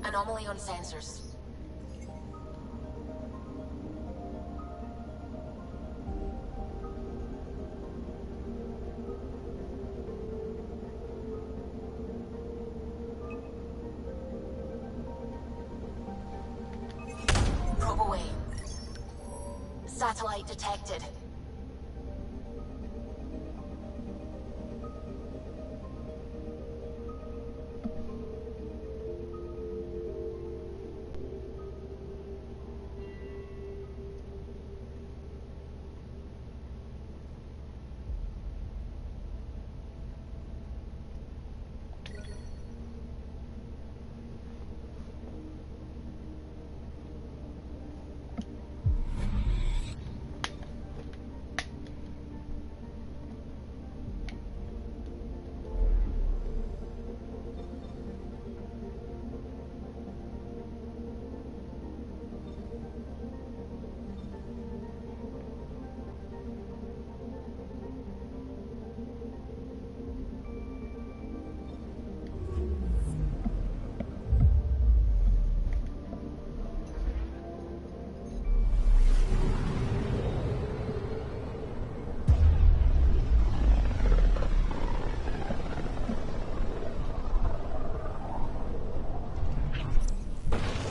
Anomaly on sensors. way. Satellite detected.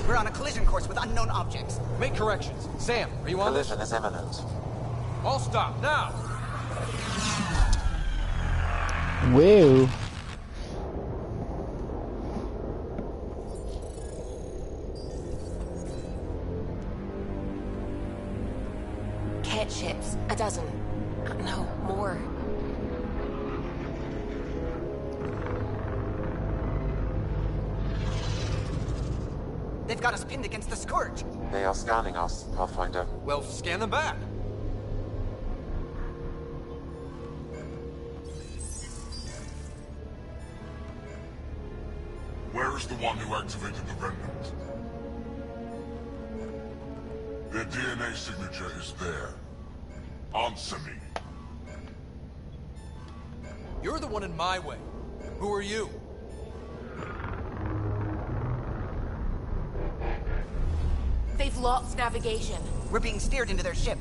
We're on a collision course with unknown objects. Make corrections. Sam, are you on this? Collision is imminent. All stop, now! Whoa. Cat ships. A dozen. No, more. They've got us pinned against the Scourge. They are scanning us, Pathfinder. Well, scan them back. Where is the one who activated the remnant? Their DNA signature is there. Answer me. You're the one in my way. Who are you? They've lost navigation. We're being steered into their ship.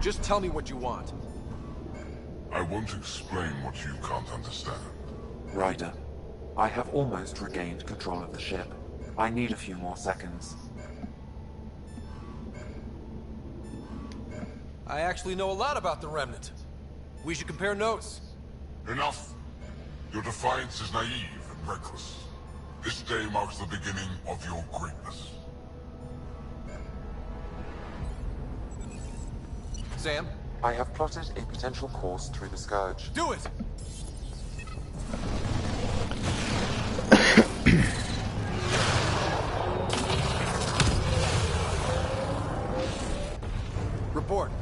Just tell me what you want. I won't explain what you can't understand. Ryder, I have almost regained control of the ship. I need a few more seconds. I actually know a lot about the Remnant. We should compare notes. Enough! Your defiance is naive and reckless. This day marks the beginning of your greatness. Sam? I have plotted a potential course through the Scourge. Do it! Report.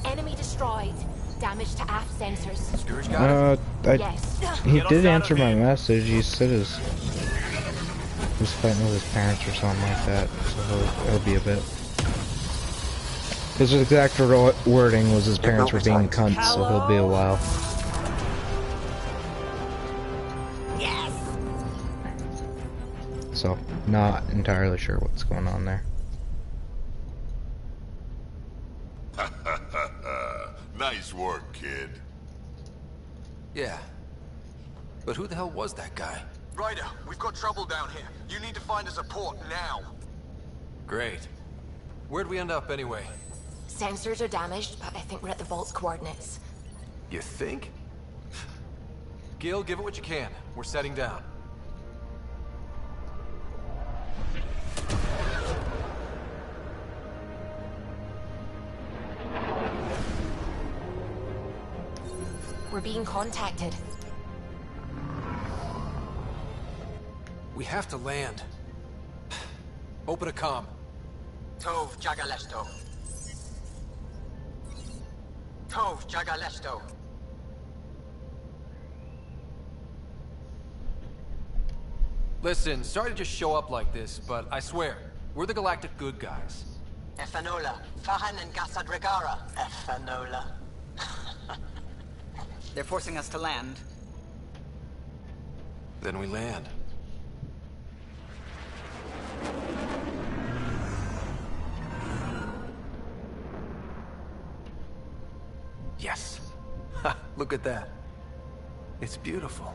Enemy destroyed. Damage to aft sensors. Scourge got it? Yes. He did answer my message. He said he was fighting with his parents or something like that, so he'll be a bit. His exact wording was his parents were being cunts, so he'll be a while. Yes. So, not entirely sure what's going on there. Nice work, kid. Yeah. But who the hell was that guy? Ryder, we've got trouble down here. You need to find us a port now. Great. Where'd we end up anyway? Sensors are damaged, but I think we're at the vault's coordinates. You think? Gil, give it what you can. We're setting down. We're being contacted. We have to land. Open a comm. Tov Jagalesto. Tov Jagalesto. Listen, sorry to just show up like this, but I swear, we're the galactic good guys. Efanola. Fahan and Gasadregara. Efanola. They're forcing us to land. Then we land. Yes. Ha, look at that. It's beautiful.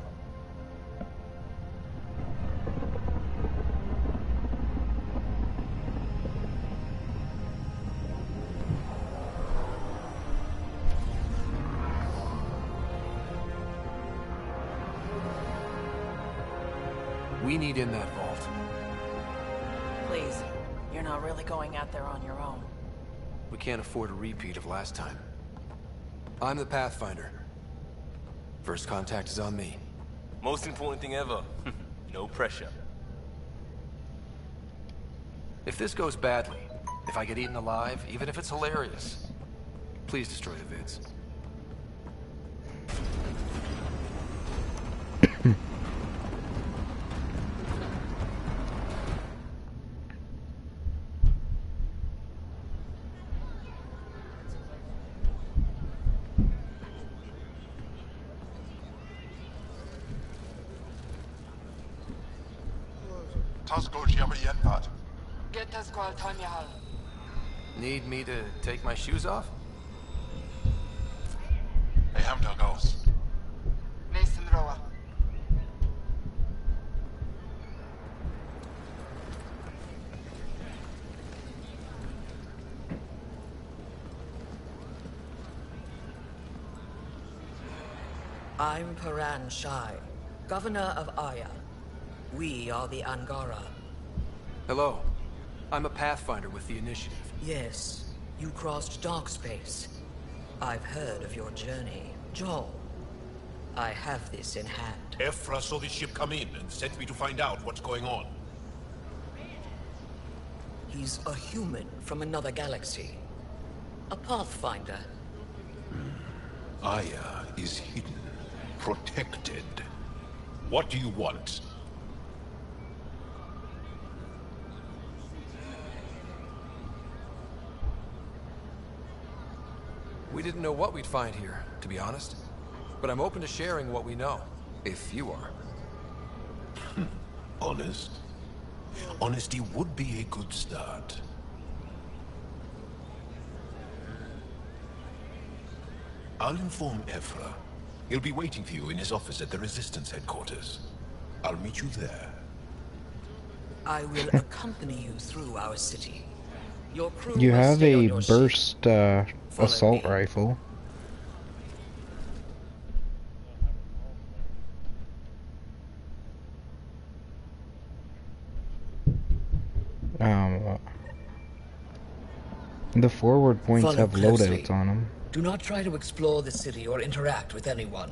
We need in that vault. Please, you're not really going out there on your own. We can't afford a repeat of last time. I'm the Pathfinder. First contact is on me. Most important thing ever. No pressure. If this goes badly, if I get eaten alive, even if it's hilarious, please destroy the vids. Need me to take my shoes off? I'm Paran Shai, Governor of Aya. We are the Angara. Hello. I'm a Pathfinder with the Initiative. Yes, you crossed dark space. I've heard of your journey, Joel. I have this in hand. Ephra saw the ship come in and sent me to find out what's going on. He's a human from another galaxy. A Pathfinder. Aya is hidden, protected. What do you want? We didn't know what we'd find here, to be honest. But I'm open to sharing what we know, if you are. Honest? Honesty would be a good start. I'll inform Ephra. He'll be waiting for you in his office at the Resistance headquarters. I'll meet you there. I will accompany you through our city. Your crew You will have stay on a your burst assault rifle. The forward points Follow have closely. loadouts on them. Do not try to explore the city or interact with anyone.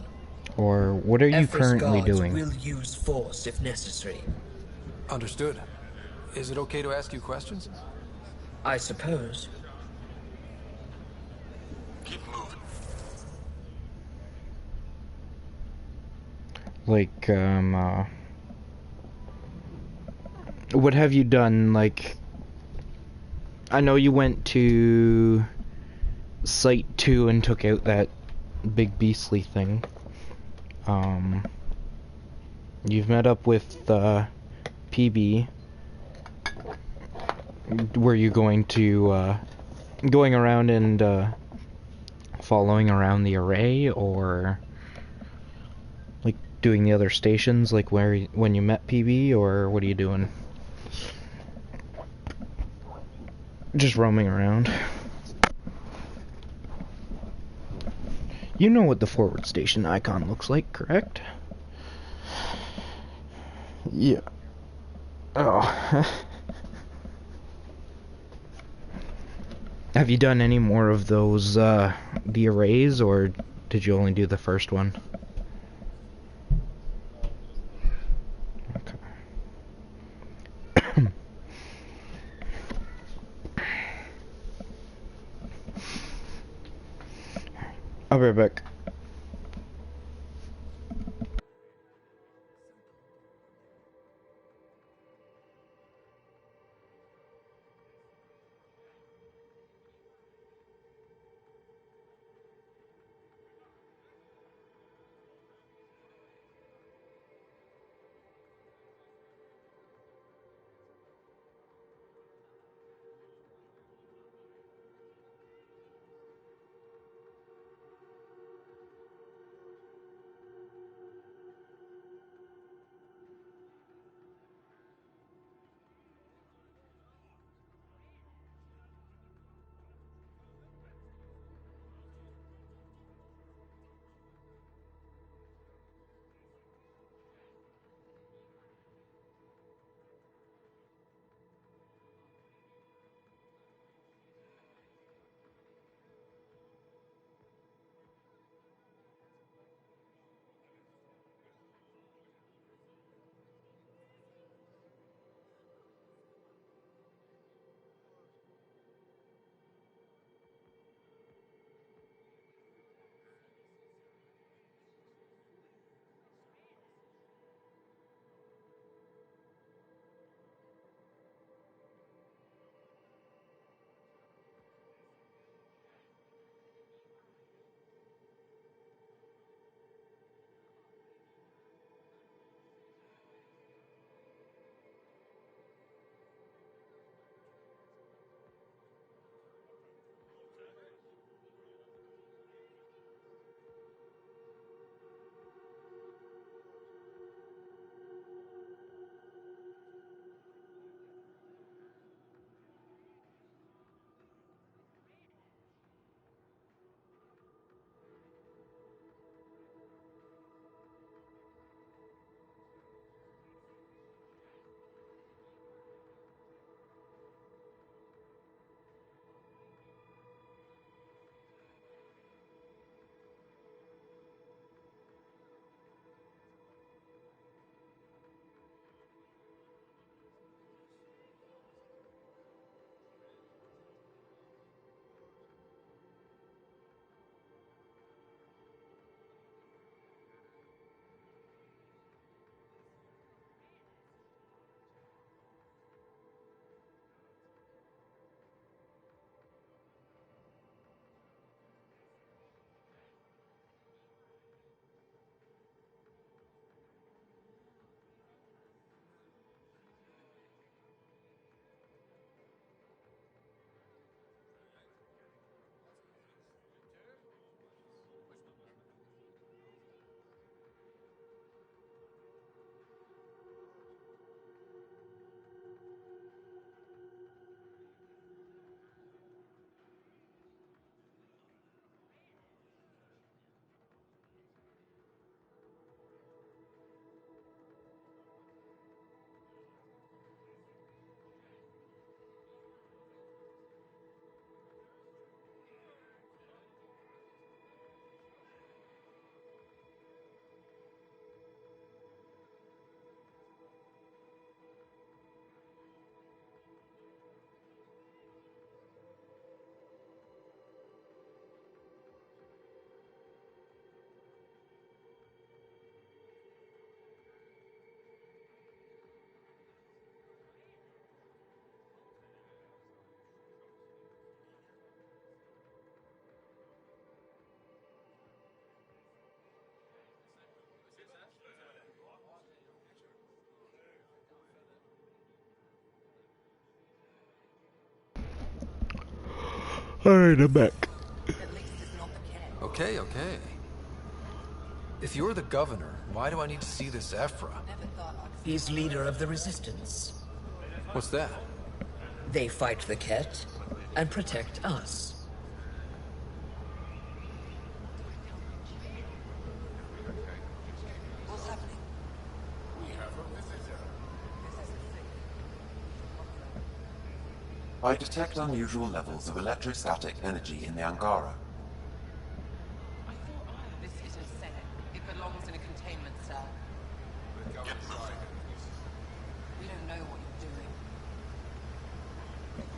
Or what are you Ephra's currently guards doing? will use force if necessary. Understood. Is it okay to ask you questions? I suppose. Keep moving. Like, what have you done? Like, I know you went to Site 2 and took out that big beastly thing. You've met up with PB. Were you going to going around and following around the array, or like doing the other stations, like when you met PB, or what are you doing? Just roaming around. You know what the forward station icon looks like, correct? Yeah. Oh. Have you done any more of those, the arrays, or did you only do the first one? Okay. I'll be right back. Alright, I'm back. Okay, okay. If you're the governor, why do I need to see this Ephra? He's leader of the Resistance. What's that? They fight the Ket and protect us. What's happening? I detect unusual levels of electrostatic energy in the Angara. This isn't Senate. It belongs in a containment cell. Get moving. We don't know what you're doing.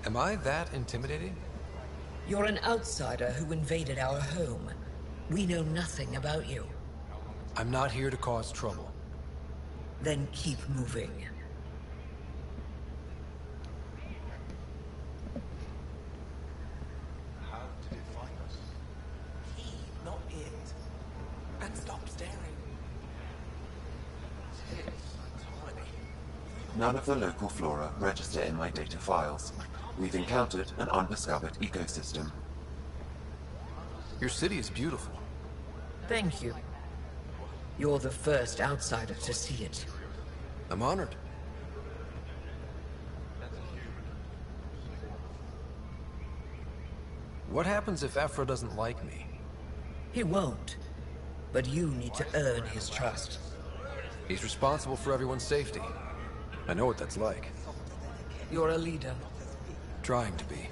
Am I that intimidating? You're an outsider who invaded our home. We know nothing about you. I'm not here to cause trouble. Then keep moving. How did it find us? He, not it. And stop staring. None of the local flora register in my data files. We've encountered an undiscovered ecosystem. Your city is beautiful. Thank you. You're the first outsider to see it. I'm honored. What happens if Ephra doesn't like me? He won't. But you need to earn his trust. He's responsible for everyone's safety. I know what that's like. You're a leader. Trying to be.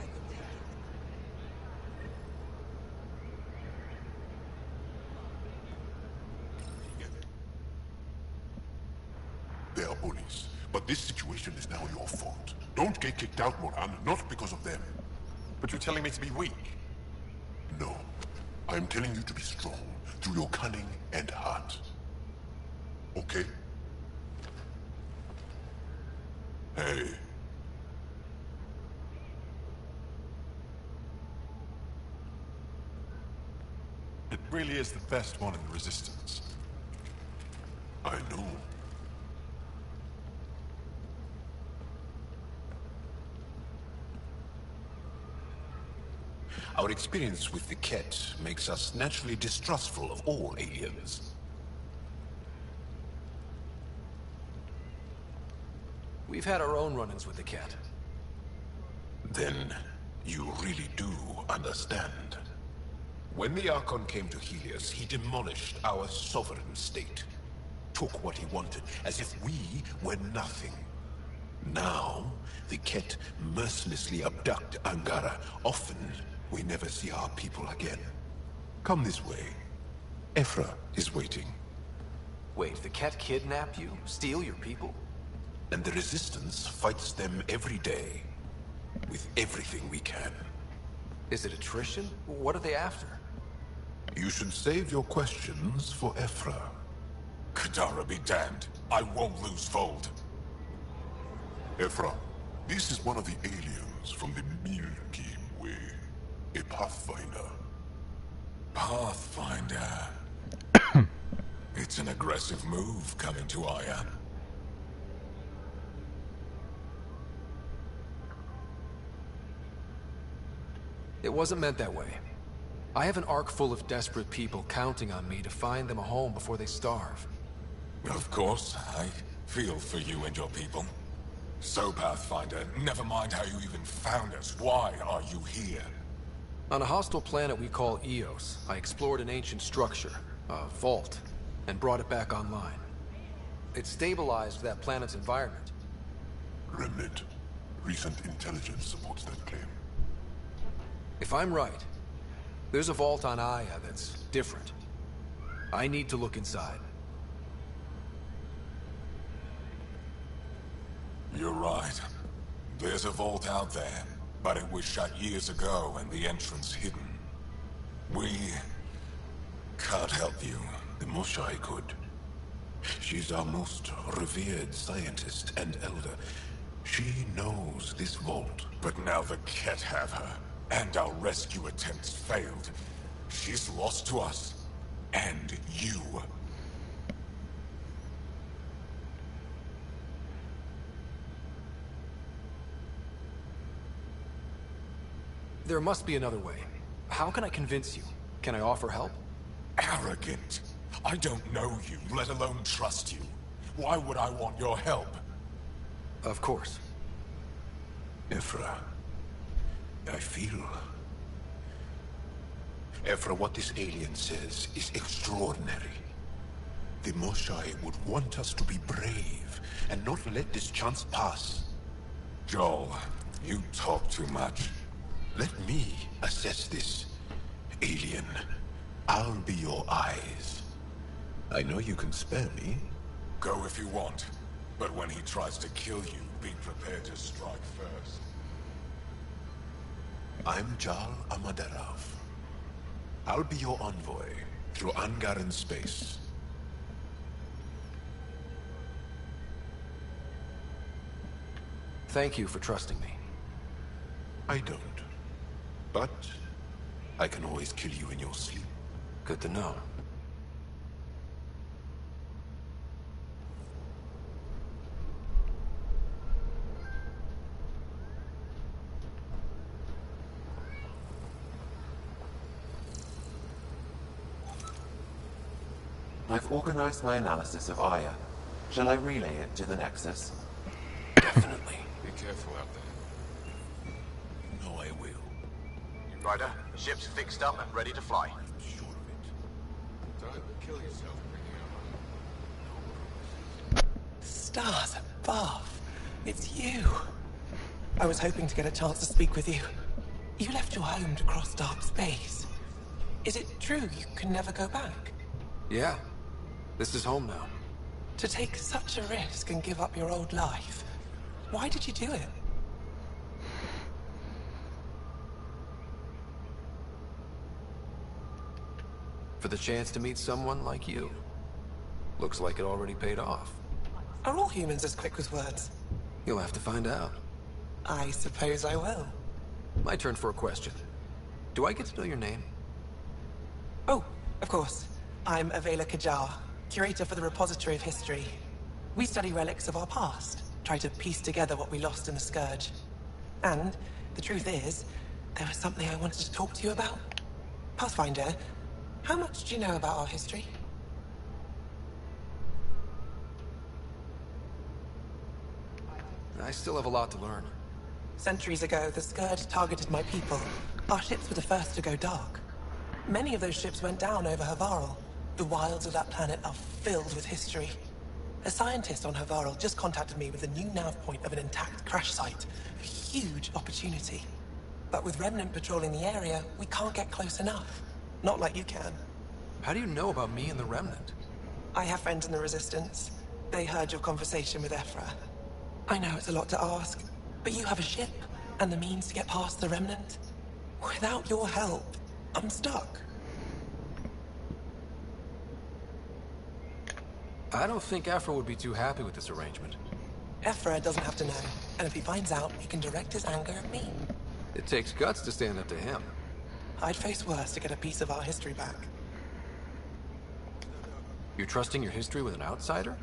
They are bullies, but this situation is now your fault. Don't get kicked out, Moran, not because of them. But you're telling me to be weak? No. I am telling you to be strong, through your cunning and heart. Okay? Hey. It really is the best one in the Resistance. I know. Our experience with the Ket makes us naturally distrustful of all aliens. We've had our own run-ins with the Ket. Then, you really do understand. When the Archon came to Helios, he demolished our sovereign state. Took what he wanted, as if we were nothing. Now, the Ket mercilessly abduct Angara. Often, we never see our people again. Come this way. Ephra is waiting. Wait, the Ket kidnap you? Steal your people? And the Resistance fights them every day. With everything we can. Is it attrition? What are they after? You should save your questions for Ephra. Kadara be damned. I won't lose Fold. Ephra, this is one of the aliens from the Milky Way. A Pathfinder. Pathfinder. It's an aggressive move coming to Ion. It wasn't meant that way. I have an ark full of desperate people counting on me to find them a home before they starve. Of course, I feel for you and your people. So, Pathfinder, never mind how you even found us. Why are you here? On a hostile planet we call Eos, I explored an ancient structure, a vault, and brought it back online. It stabilized that planet's environment. Remnant. Recent intelligence supports that claim. If I'm right, there's a vault on Aya that's different. I need to look inside. You're right. There's a vault out there, but it was shut years ago and the entrance hidden. We can't help you. The Moshai could. She's our most revered scientist and elder. She knows this vault. But now the Ket have her, and our rescue attempts failed. She's lost to us, and you. There must be another way. How can I convince you? Can I offer help? Arrogant. I don't know you, let alone trust you. Why would I want your help? Of course. Ephra, I feel... Ephra, what this alien says is extraordinary. The Moshai would want us to be brave and not let this chance pass. Joel, you talk too much. Let me assess this, alien. I'll be your eyes. I know you can spare me. Go if you want, but when he tries to kill you, be prepared to strike first. I'm Jal Amaderov. I'll be your envoy through Angaran space. Thank you for trusting me. I don't. But I can always kill you in your sleep. Good to know. I've organized my analysis of Aya. Shall I relay it to the Nexus? Definitely. Be careful out there. You know I will. Ryder, ship's fixed up and ready to fly. Sure of it. Don't kill yourself Stars above. It's you. I was hoping to get a chance to speak with you. You left your home to cross dark space. Is it true you can never go back? Yeah. This is home now. To take such a risk and give up your old life, why did you do it? For the chance to meet someone like you. Looks like it already paid off. Are all humans as quick with words? You'll have to find out. I suppose I will. My turn for a question. Do I get to know your name? Oh, of course. I'm Avela Kajar, curator for the Repository of History. We study relics of our past, try to piece together what we lost in the Scourge. And the truth is, there was something I wanted to talk to you about. Pathfinder, how much do you know about our history? I still have a lot to learn. Centuries ago, the Scourge targeted my people. Our ships were the first to go dark. Many of those ships went down over Havarl. The wilds of that planet are filled with history. A scientist on Havarl just contacted me with a new nav point of an intact crash site. A huge opportunity. But with Remnant patrolling the area, we can't get close enough. Not like you can. How do you know about me and the Remnant? I have friends in the Resistance. They heard your conversation with Ephra. I know it's a lot to ask, but you have a ship and the means to get past the Remnant. Without your help, I'm stuck. I don't think Ephra would be too happy with this arrangement. Ephra doesn't have to know, and if he finds out, he can direct his anger at me. It takes guts to stand up to him. I'd face worse to get a piece of our history back. You're trusting your history with an outsider?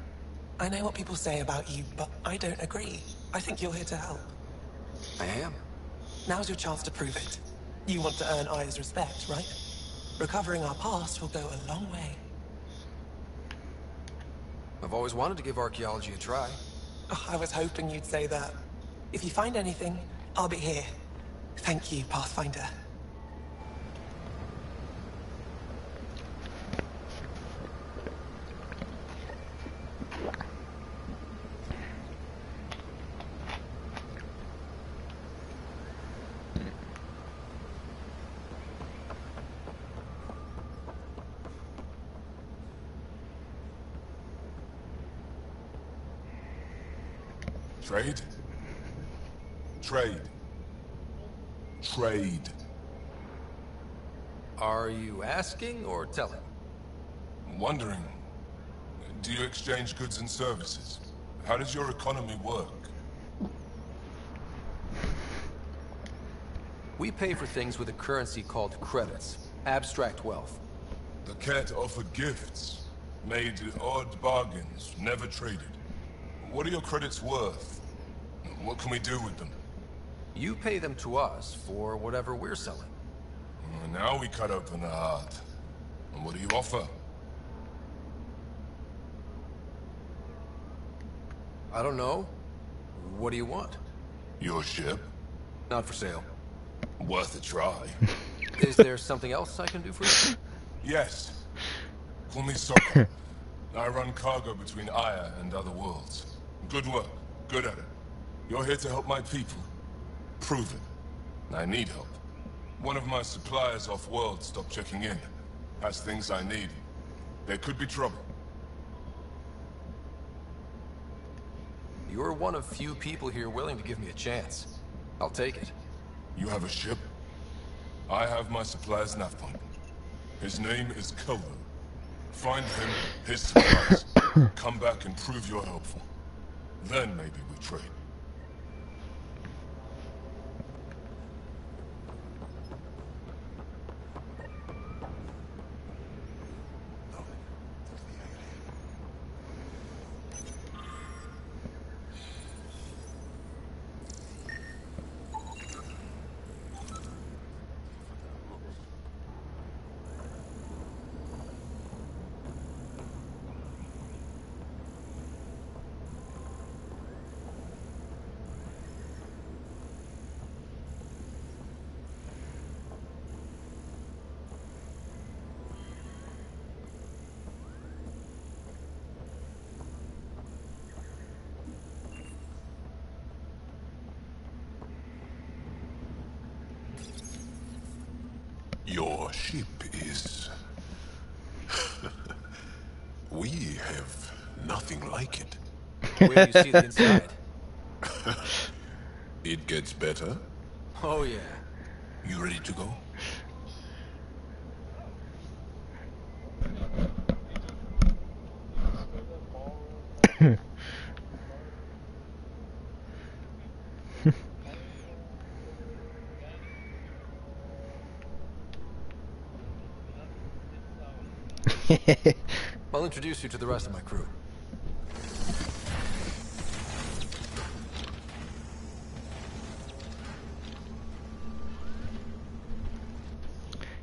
I know what people say about you, but I don't agree. I think you're here to help. I am. Now's your chance to prove it. You want to earn Aya's respect, right? Recovering our past will go a long way. I've always wanted to give archaeology a try. Oh, I was hoping you'd say that. If you find anything, I'll be here. Thank you, Pathfinder. Trade? Trade. Trade. Are you asking or telling? I'm wondering, do you exchange goods and services? How does your economy work? We pay for things with a currency called credits. Abstract wealth. The cat offered gifts, made odd bargains, never traded. What are your credits worth? What can we do with them? You pay them to us for whatever we're selling. Now we cut open the heart. And what do you offer? I don't know. What do you want? Your ship? Not for sale. Worth a try. Is there something else I can do for you? Yes. Call me Sokka. I run cargo between Aya and other worlds. Good work. Good at it. You're here to help my people. Prove it. I need help. One of my suppliers off-world stopped checking in. Has things I need. There could be trouble. You're one of few people here willing to give me a chance. I'll take it. You have a ship? I have my supplier's nav point. His name is Kelvin. Find him, his supplies. Come back and prove you're helpful. Then maybe we trade. Your ship is... We have nothing like it. Wait till you see the inside. It gets better. Oh yeah. You ready to go? I'll introduce you to the rest of my crew.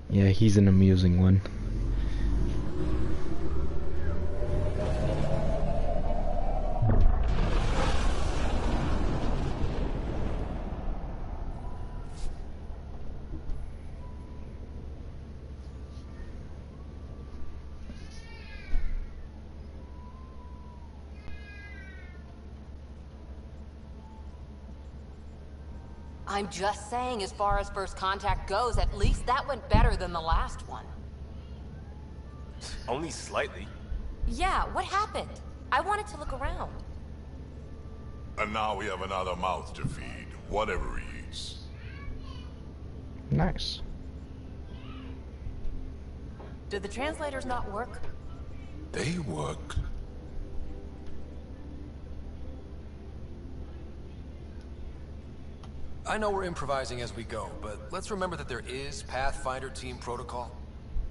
Yeah, he's an amusing one. I'm just saying, as far as first contact goes, at least that went better than the last one. Only slightly. Yeah, what happened? I wanted to look around. And now we have another mouth to feed, whatever he eats. Nice. Did the translators not work? They work. I know we're improvising as we go, but let's remember that there is Pathfinder team protocol.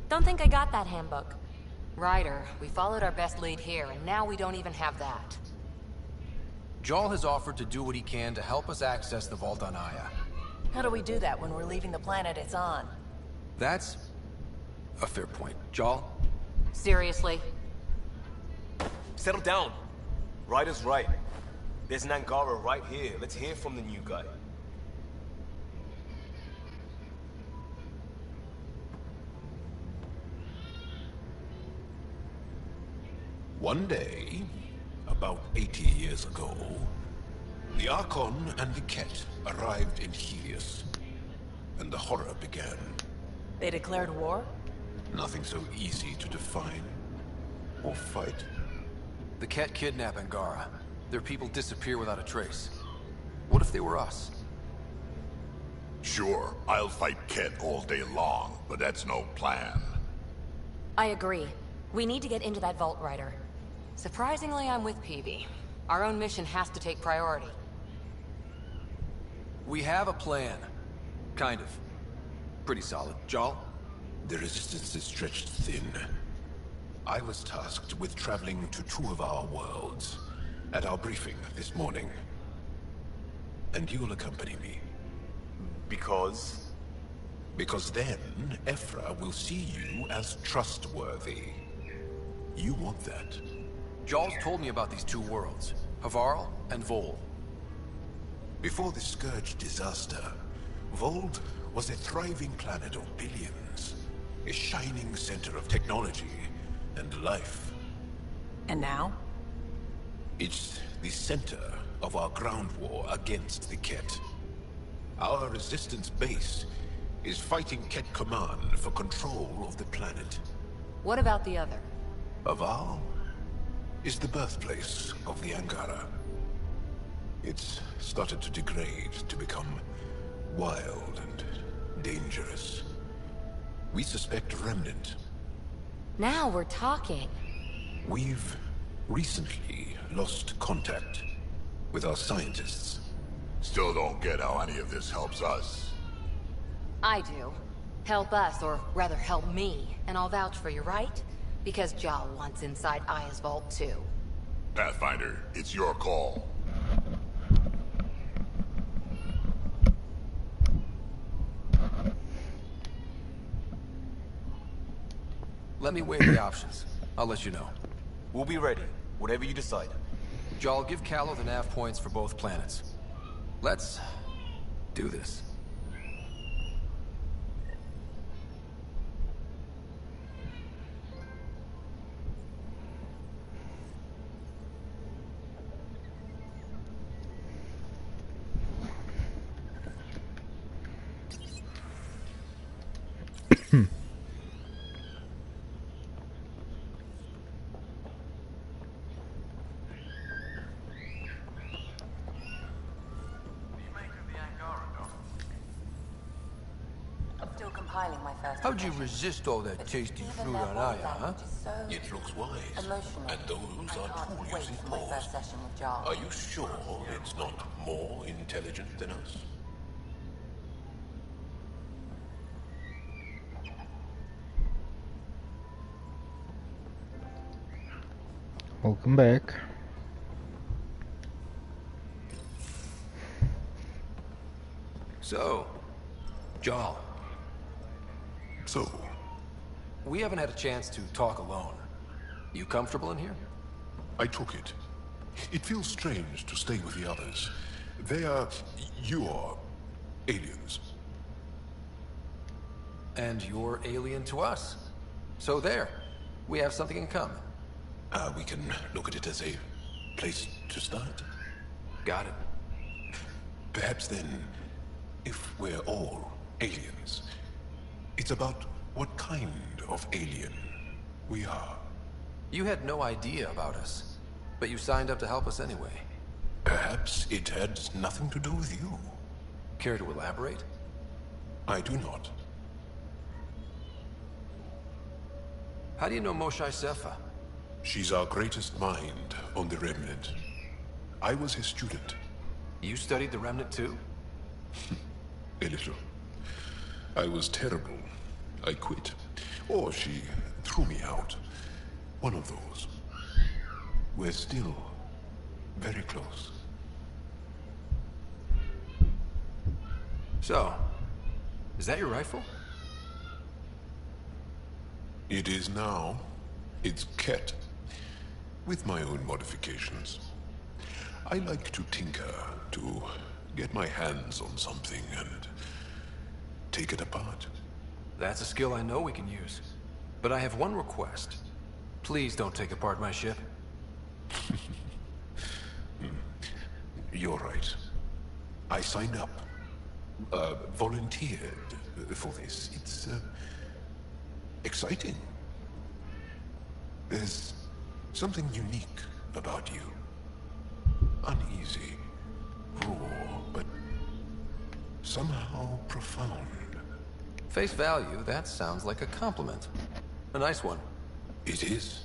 Don't think I got that handbook. Ryder, we followed our best lead here, and now we don't even have that. Jaal has offered to do what he can to help us access the vault on Aya. How do we do that when we're leaving the planet it's on? That's a fair point. Jaal? Seriously? Settle down. Ryder's right. There's an Angara right here. Let's hear from the new guy. One day, about 80 years ago, the Archon and the Ket arrived in Helios, and the horror began. They declared war? Nothing so easy to define or fight. The Ket kidnap Angara. Their people disappear without a trace. What if they were us? Sure, I'll fight Ket all day long, but that's no plan. I agree. We need to get into that vault, Ryder. Surprisingly, I'm with Peavy. Our own mission has to take priority. We have a plan. Kind of. Pretty solid. Jaal? The resistance is stretched thin. I was tasked with traveling to two of our worlds at our briefing this morning. And you'll accompany me. Because? Because then, Ephra will see you as trustworthy. You want that. Jarl's told me about these two worlds, Havarl and Vol. Before the Scourge disaster, Vold was a thriving planet of billions. A shining center of technology and life. And now? It's the center of our ground war against the Ket. Our resistance base is fighting Ket Command for control of the planet. What about the other? Havarl is the birthplace of the Angara. It's started to degrade, to become wild and dangerous. We suspect a remnant. Now we're talking. We've recently lost contact with our scientists. Still don't get how any of this helps us. I do. Help us, or rather help me, and I'll vouch for you, right? Because Jarl wants inside Aya's vault too. Pathfinder, it's your call. Let me weigh the options. I'll let you know. We'll be ready, whatever you decide. Jarl, give Callow the nav points for both planets. Let's do this. How'd you resist all that tasty fruit on Aya, huh? It looks wise. And those are truly using pause. Are you sure it's not more intelligent than us? Welcome back. So, Jarl. So? We haven't had a chance to talk alone. You comfortable in here? I took it. It feels strange to stay with the others. They are... you are... aliens. And you're alien to us. So there. We have something in common. We can look at it as a place to start. Got it. Perhaps then, if we're all aliens, it's about what kind of alien we are. You had no idea about us, but you signed up to help us anyway. Perhaps it had nothing to do with you. Care to elaborate? I do not. How do you know Moshae Sefa? She's our greatest mind on the Remnant. I was his student. You studied the Remnant too? A little. I was terrible. I quit. Or she threw me out. One of those. We're still very close. So, is that your rifle? It is now. It's Ket. With my own modifications. I like to tinker, to get my hands on something and take it apart. That's a skill I know we can use. But I have one request. Please don't take apart my ship. You're right. I signed up. Volunteered for this. It's exciting. There's something unique about you. Uneasy, raw, but somehow profound. Face value, that sounds like a compliment. A nice one. It is.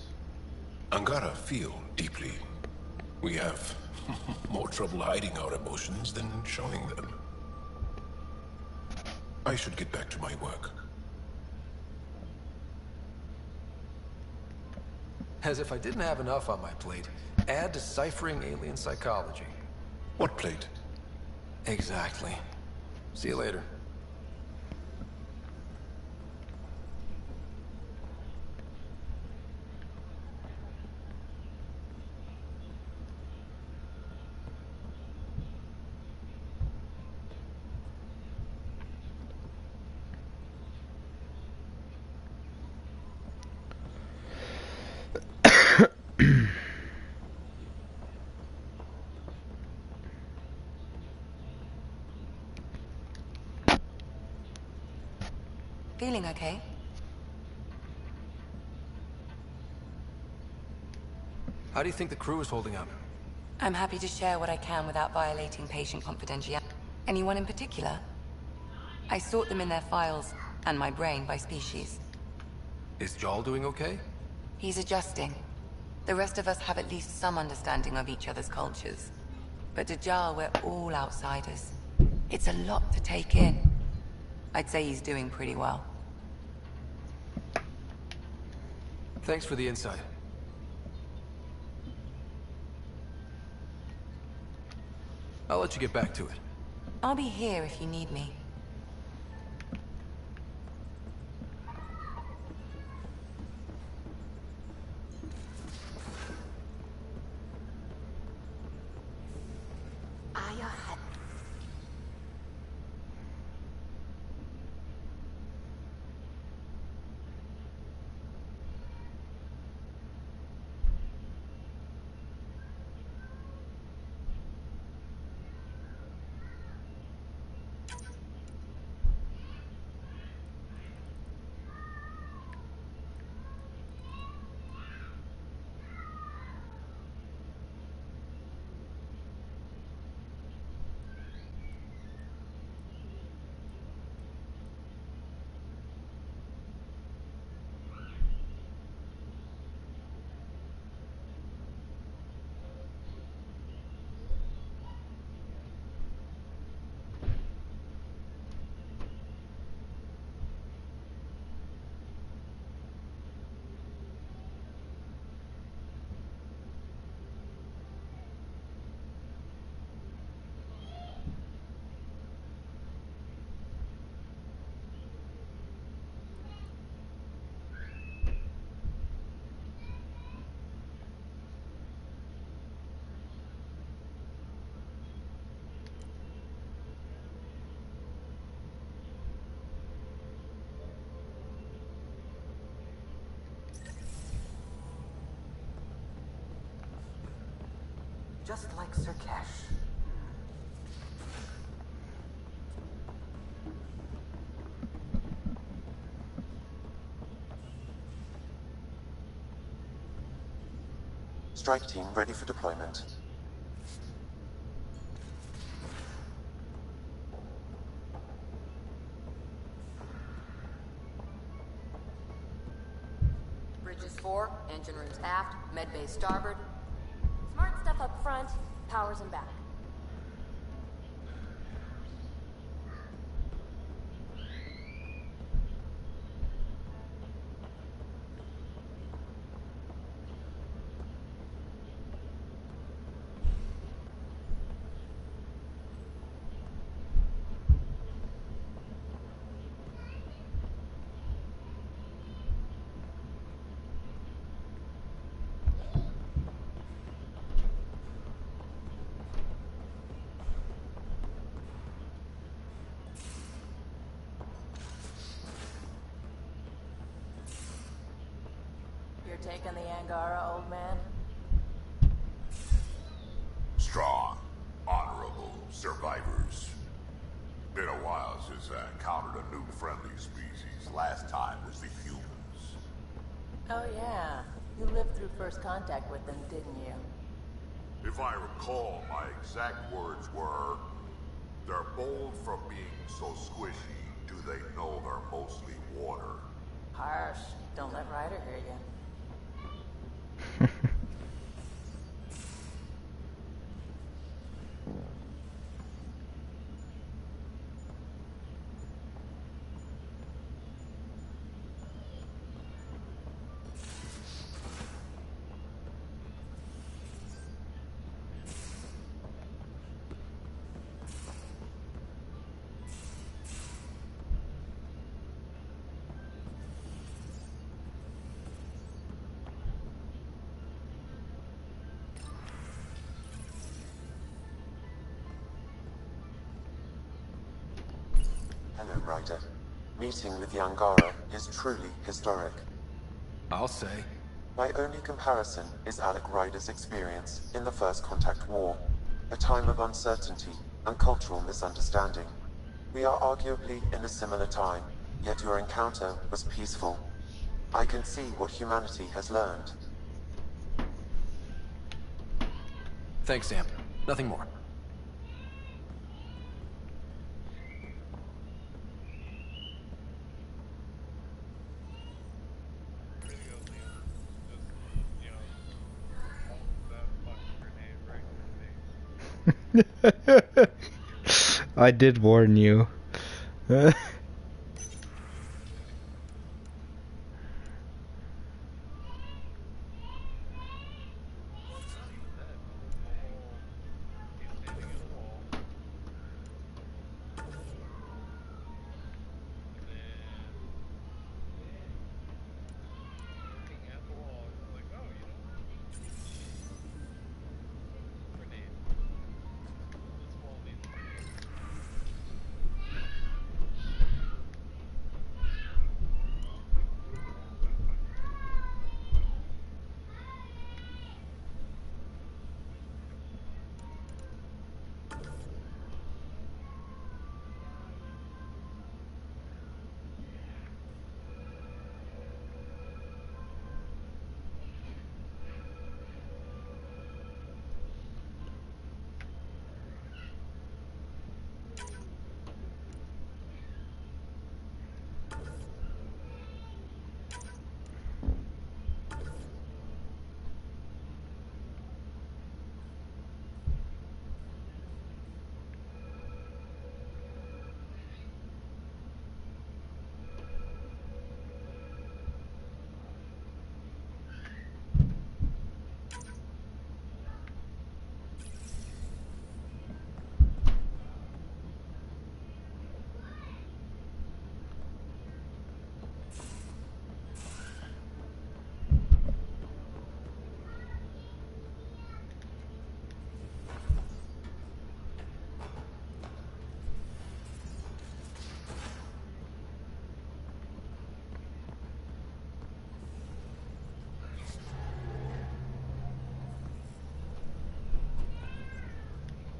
Angara feel deeply. We have more trouble hiding our emotions than showing them. I should get back to my work. As if I didn't have enough on my plate, add deciphering alien psychology. What plate? Exactly. See you later. Feeling okay? How do you think the crew is holding up? I'm happy to share what I can without violating patient confidentiality. Anyone in particular? I sort them in their files, and my brain by species. Is Jarl doing okay? He's adjusting. The rest of us have at least some understanding of each other's cultures. But to Jarl, we're all outsiders. It's a lot to take in. I'd say he's doing pretty well. Thanks for the insight. I'll let you get back to it. I'll be here if you need me. Just like Sirkesh. Strike team ready for deployment. Bridges 4, engine rooms aft, med bay starboard. Smart stuff up front, powers in back. You're taking the Angara, old man? Strong, honorable survivors. Been a while since I encountered a new friendly species. Last time was the humans. Oh yeah, you lived through first contact with them, didn't you? If I recall, my exact words were, "They're bold from being so squishy. Do they know they're mostly water?" Harsh. Don't let Ryder hear you. Ryder. Meeting with the Angara is truly historic. I'll say. My only comparison is Alec Ryder's experience in the First Contact War, a time of uncertainty and cultural misunderstanding. We are arguably in a similar time, yet your encounter was peaceful. I can see what humanity has learned. Thanks, Sam. Nothing more. I did warn you.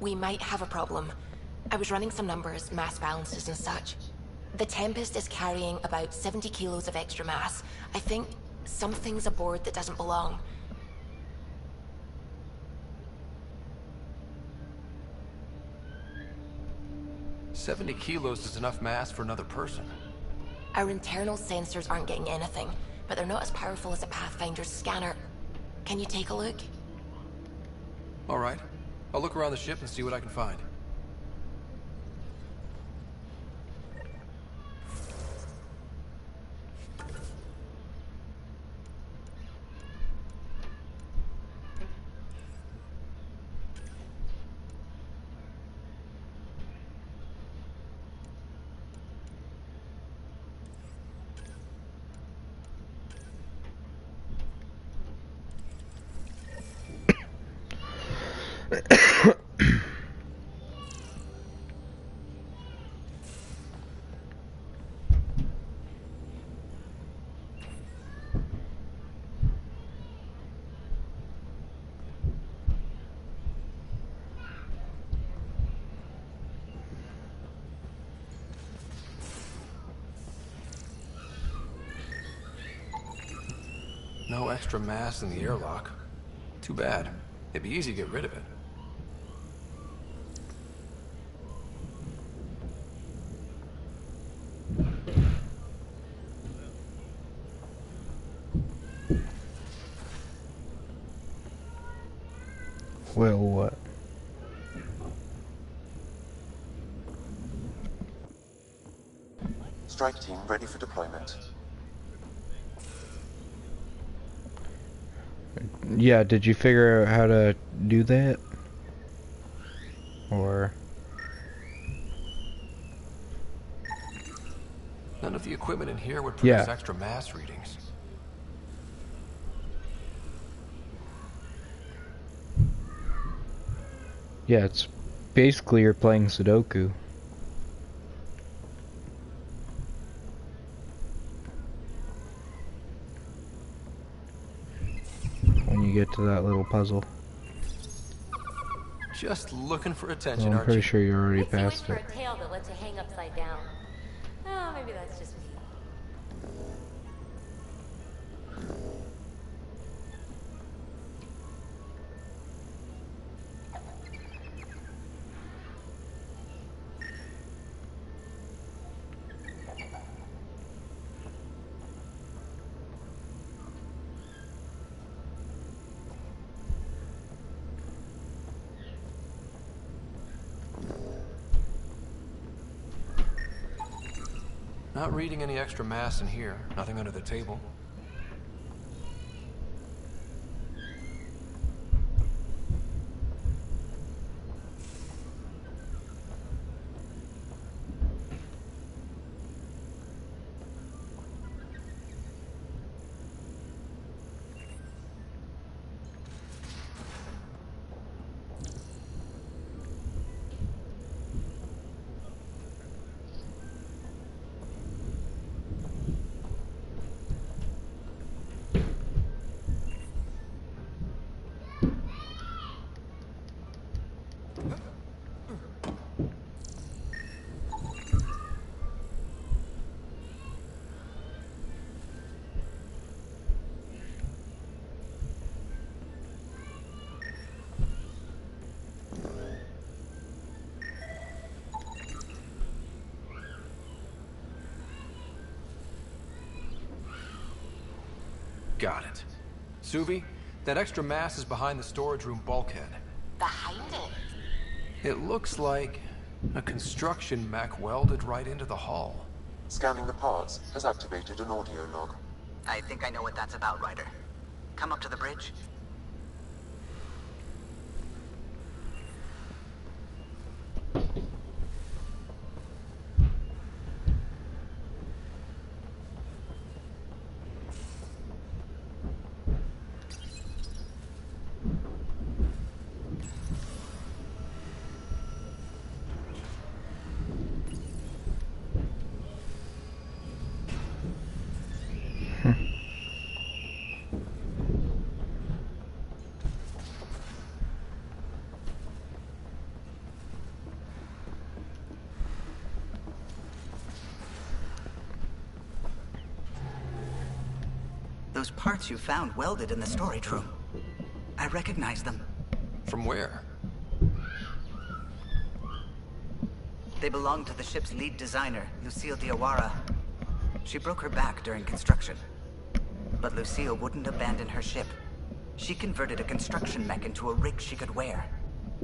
We might have a problem. I was running some numbers, mass balances and such. The Tempest is carrying about 70 kilos of extra mass. I think something's aboard that doesn't belong. "70 kilos is enough mass for another person." Our internal sensors aren't getting anything, but they're not as powerful as a Pathfinder's scanner. Can you take a look? All right. I'll look around the ship and see what I can find. No extra mass in the airlock. Too bad. It'd be easy to get rid of it. Well, what? Strike team ready for deployment. Yeah, did you figure out how to do that? Or... None of the equipment in here would produce extra mass readings. Yeah, it's basically you're playing Sudoku. you get to that little puzzle. Just looking for attention, Well, I'm aren't pretty you? sure you already Makes you wish passed for it. a tail that lets you hang upside down. Oh, maybe that's just me. Not reading any extra mass in here. Nothing under the table. Got it. Suvi, that extra mass is behind the storage room bulkhead. Behind it? It looks like a construction mech welded right into the hull. Scanning the parts has activated an audio log. I think I know what that's about, Ryder. Come up to the bridge. Those parts you found welded in the storage room. I recognize them. From where? They belong to the ship's lead designer, Lucille Diawara. She broke her back during construction. But Lucille wouldn't abandon her ship. She converted a construction mech into a rig she could wear.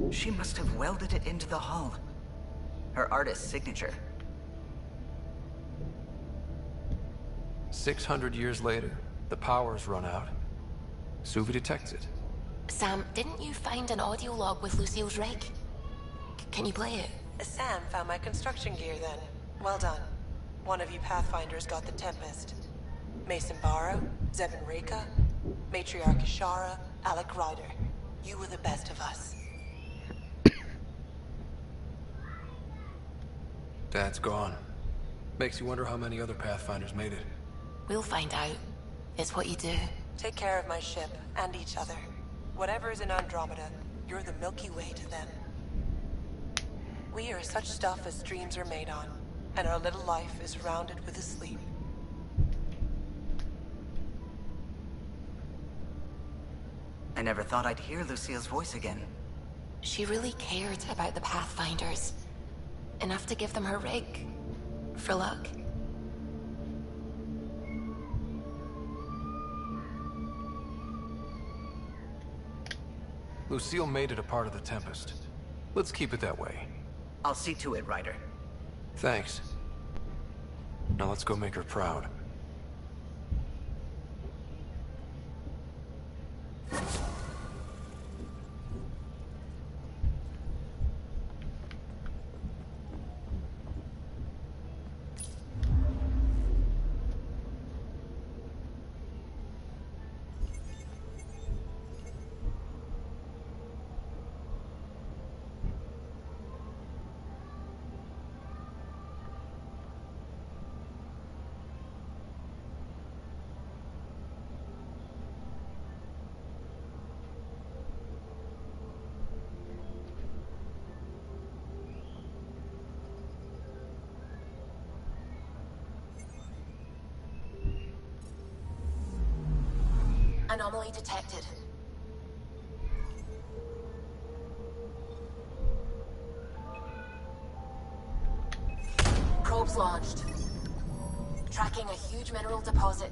She must have welded it into the hull. Her artist's signature. 600 years later, the power's run out. Suvi detects it. Sam, didn't you find an audio log with Lucille's rig? Can you play it? Sam found my construction gear then. Well done. One of you Pathfinders got the Tempest. Mason Barrow, Zevin Reka, Matriarch Ishara, Alec Ryder. You were the best of us. Dad's gone. Makes you wonder how many other Pathfinders made it. We'll find out. It's what you do. Take care of my ship, and each other. Whatever is in Andromeda, you're the Milky Way to them. We are such stuff as dreams are made on, and our little life is rounded with a sleep. I never thought I'd hear Lucille's voice again. She really cared about the Pathfinders. Enough to give them her rig. For luck. Lucille made it a part of the Tempest. Let's keep it that way. I'll see to it, Ryder. Thanks. Now let's go make her proud. Anomaly detected. Probes launched. Tracking a huge mineral deposit.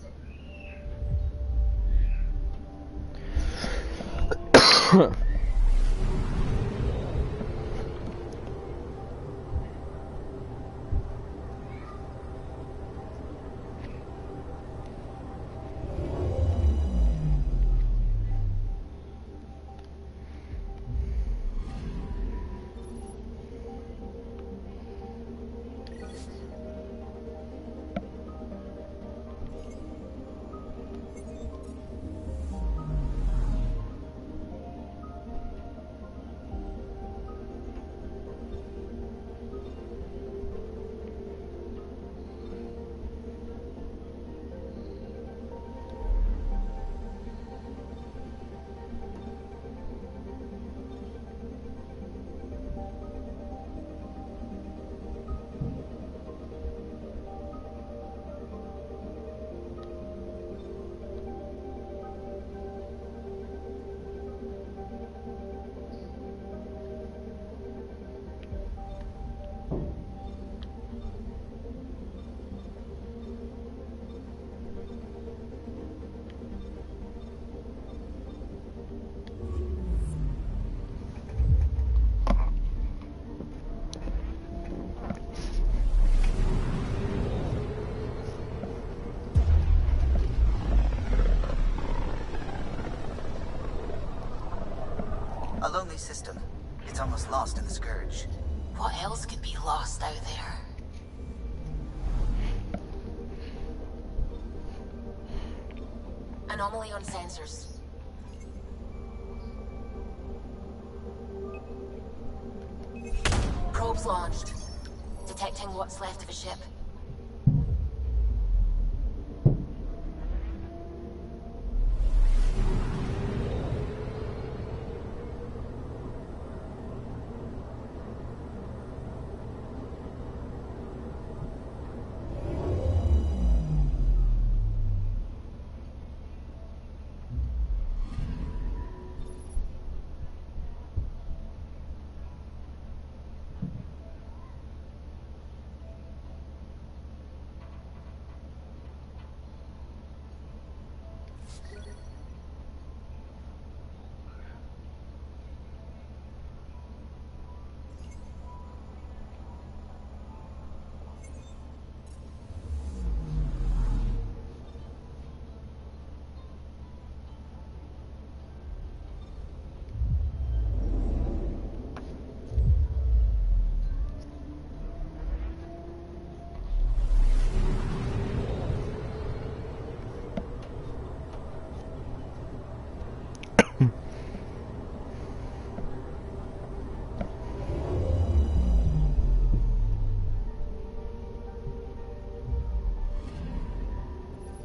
A lonely system. It's almost lost in the Scourge. What else could be lost out there? Anomaly on sensors. Probes launched. Detecting what's left of a ship.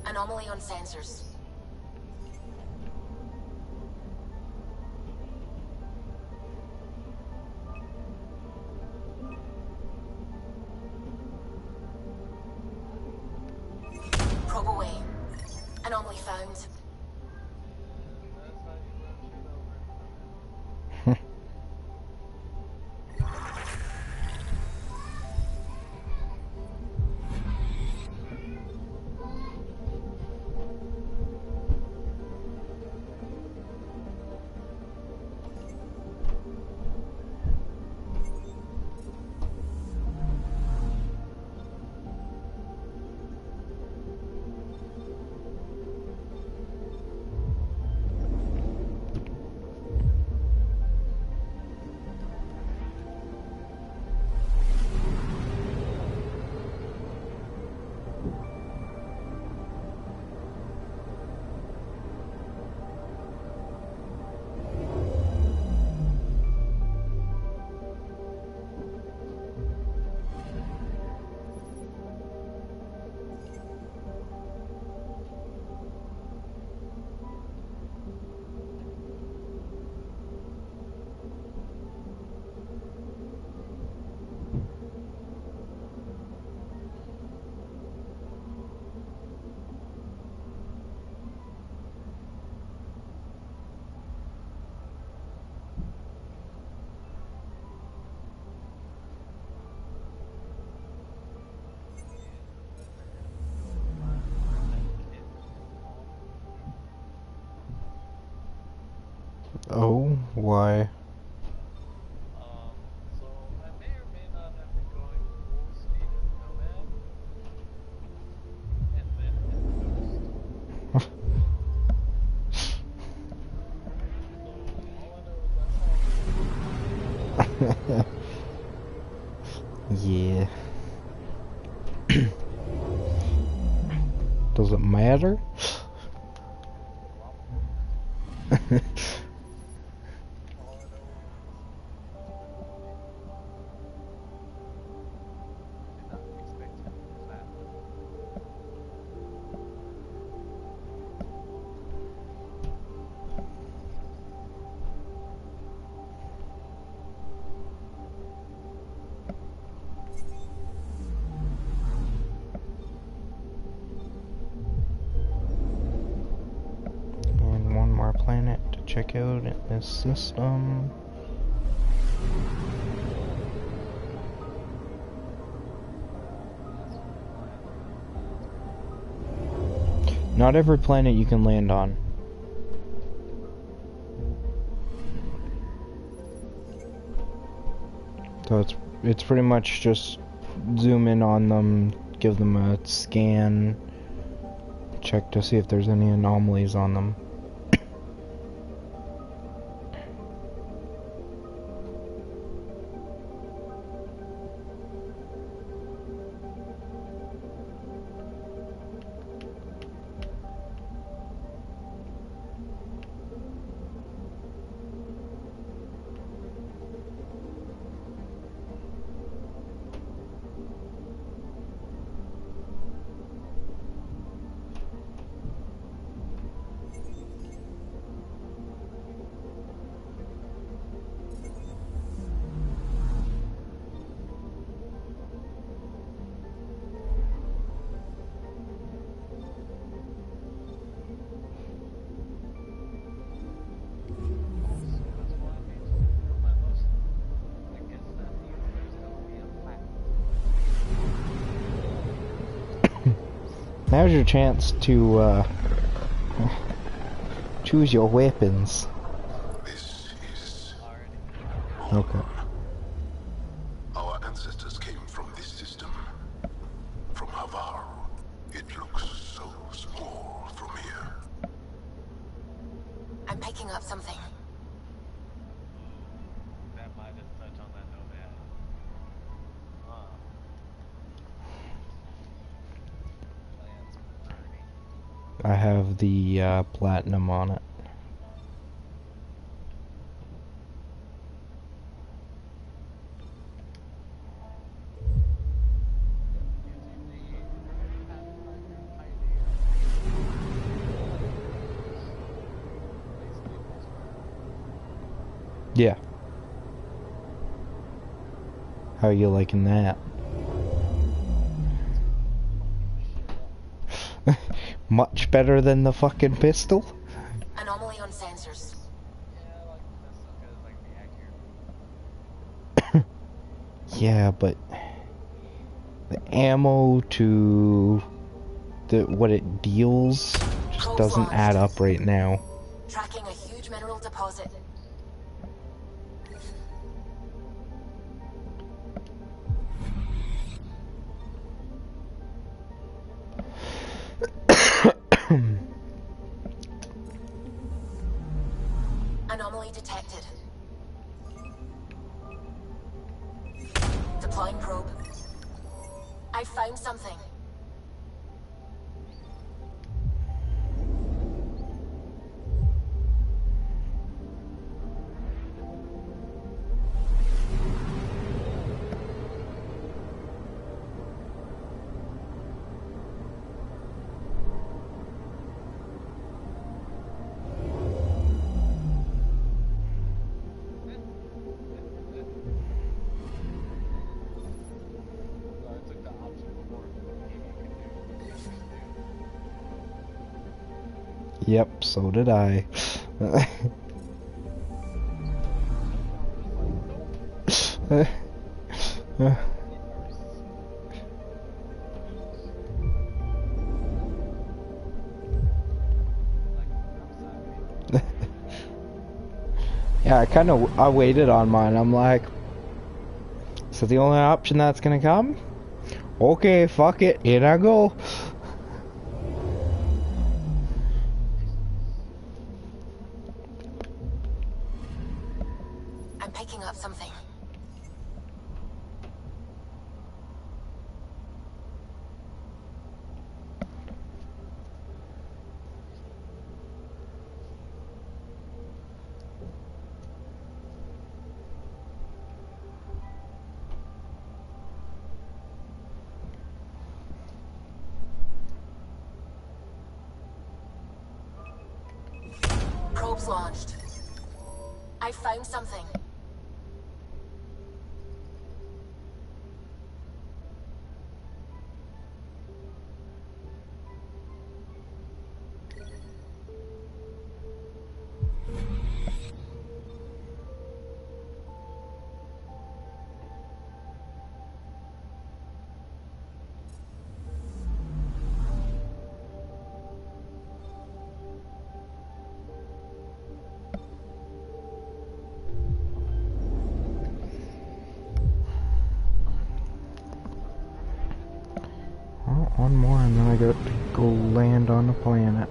Anomaly on sensors. Probe away. Anomaly found. Oh, why? Yeah. Does it matter? And one more planet to check out in this system. Not every planet you can land on. So it's pretty much just zoom in on them, give them a scan, check to see if there's any anomalies on them. Now's your chance to choose your weapons. This is... Okay. Our ancestors came from this system. From Havaru. It looks so small from here. I'm picking up something. I have the platinum on it. Yeah. How are you liking that? Much better than the fucking pistol? Anomaly on sensors. Yeah, but the ammo to what it deals just doesn't add up right now. Tracking a huge mineral deposit. Anomaly detected. Deploying probe. I found something. Yep, so did I. Yeah, I waited on mine. I'm like, so the only option that's gonna come? Okay, fuck it, in I go. I'm picking up something. Probes launched. I found something. Well, one more and then I got to go land on the planet.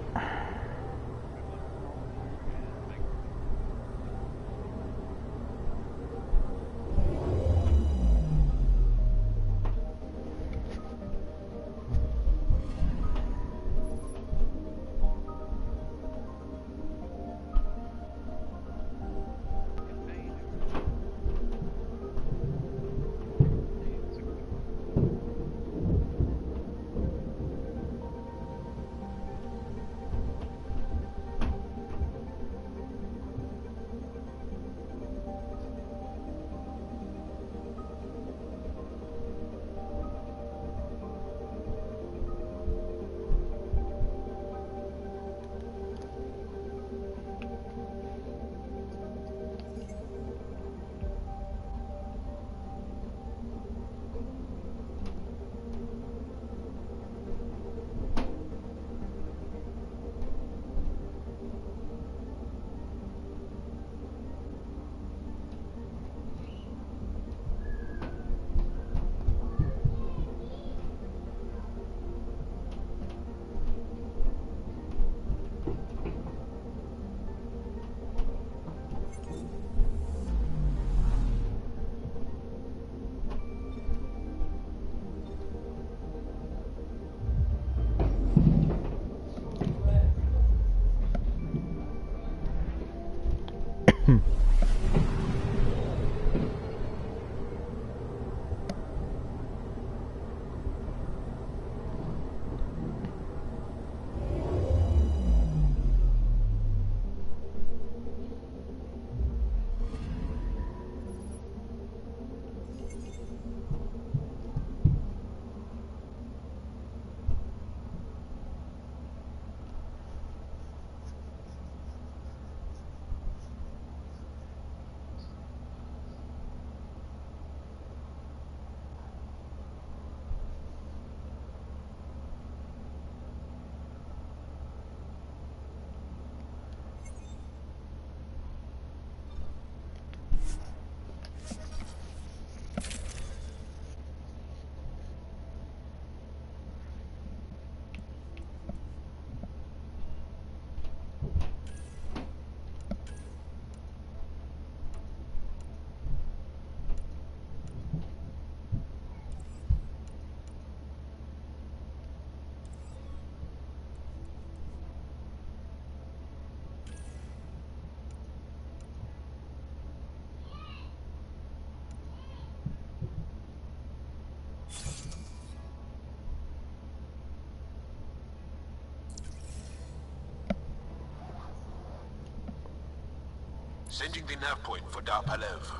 Sending the nav point for Dar Palev.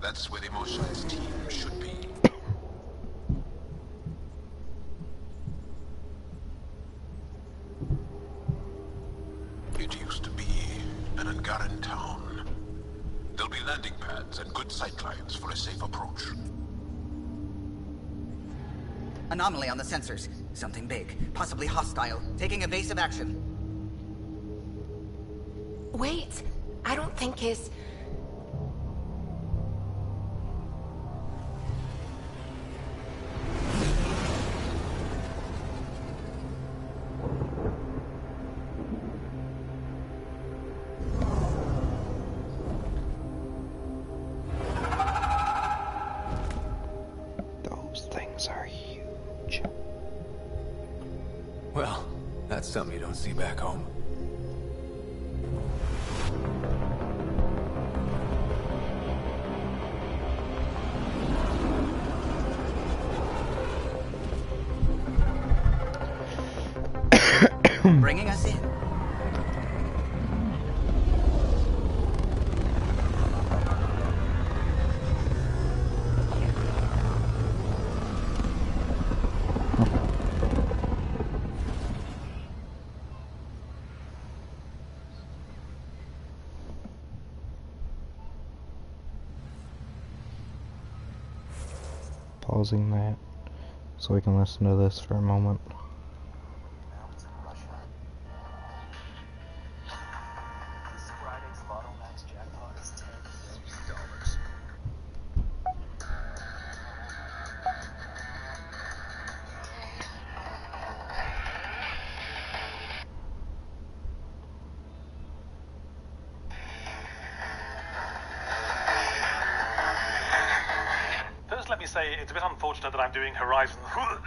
That's where the Mosha's team should be. It used to be an Angaran town. There'll be landing pads and good sightlines for a safe approach. Anomaly on the sensors. Something big, possibly hostile, taking evasive action. Wait, I don't think his That's something you don't see back home. Bringing us in. Pausing that so we can listen to this for a moment. First, let me say it's a bit unfortunate that I'm doing Horizon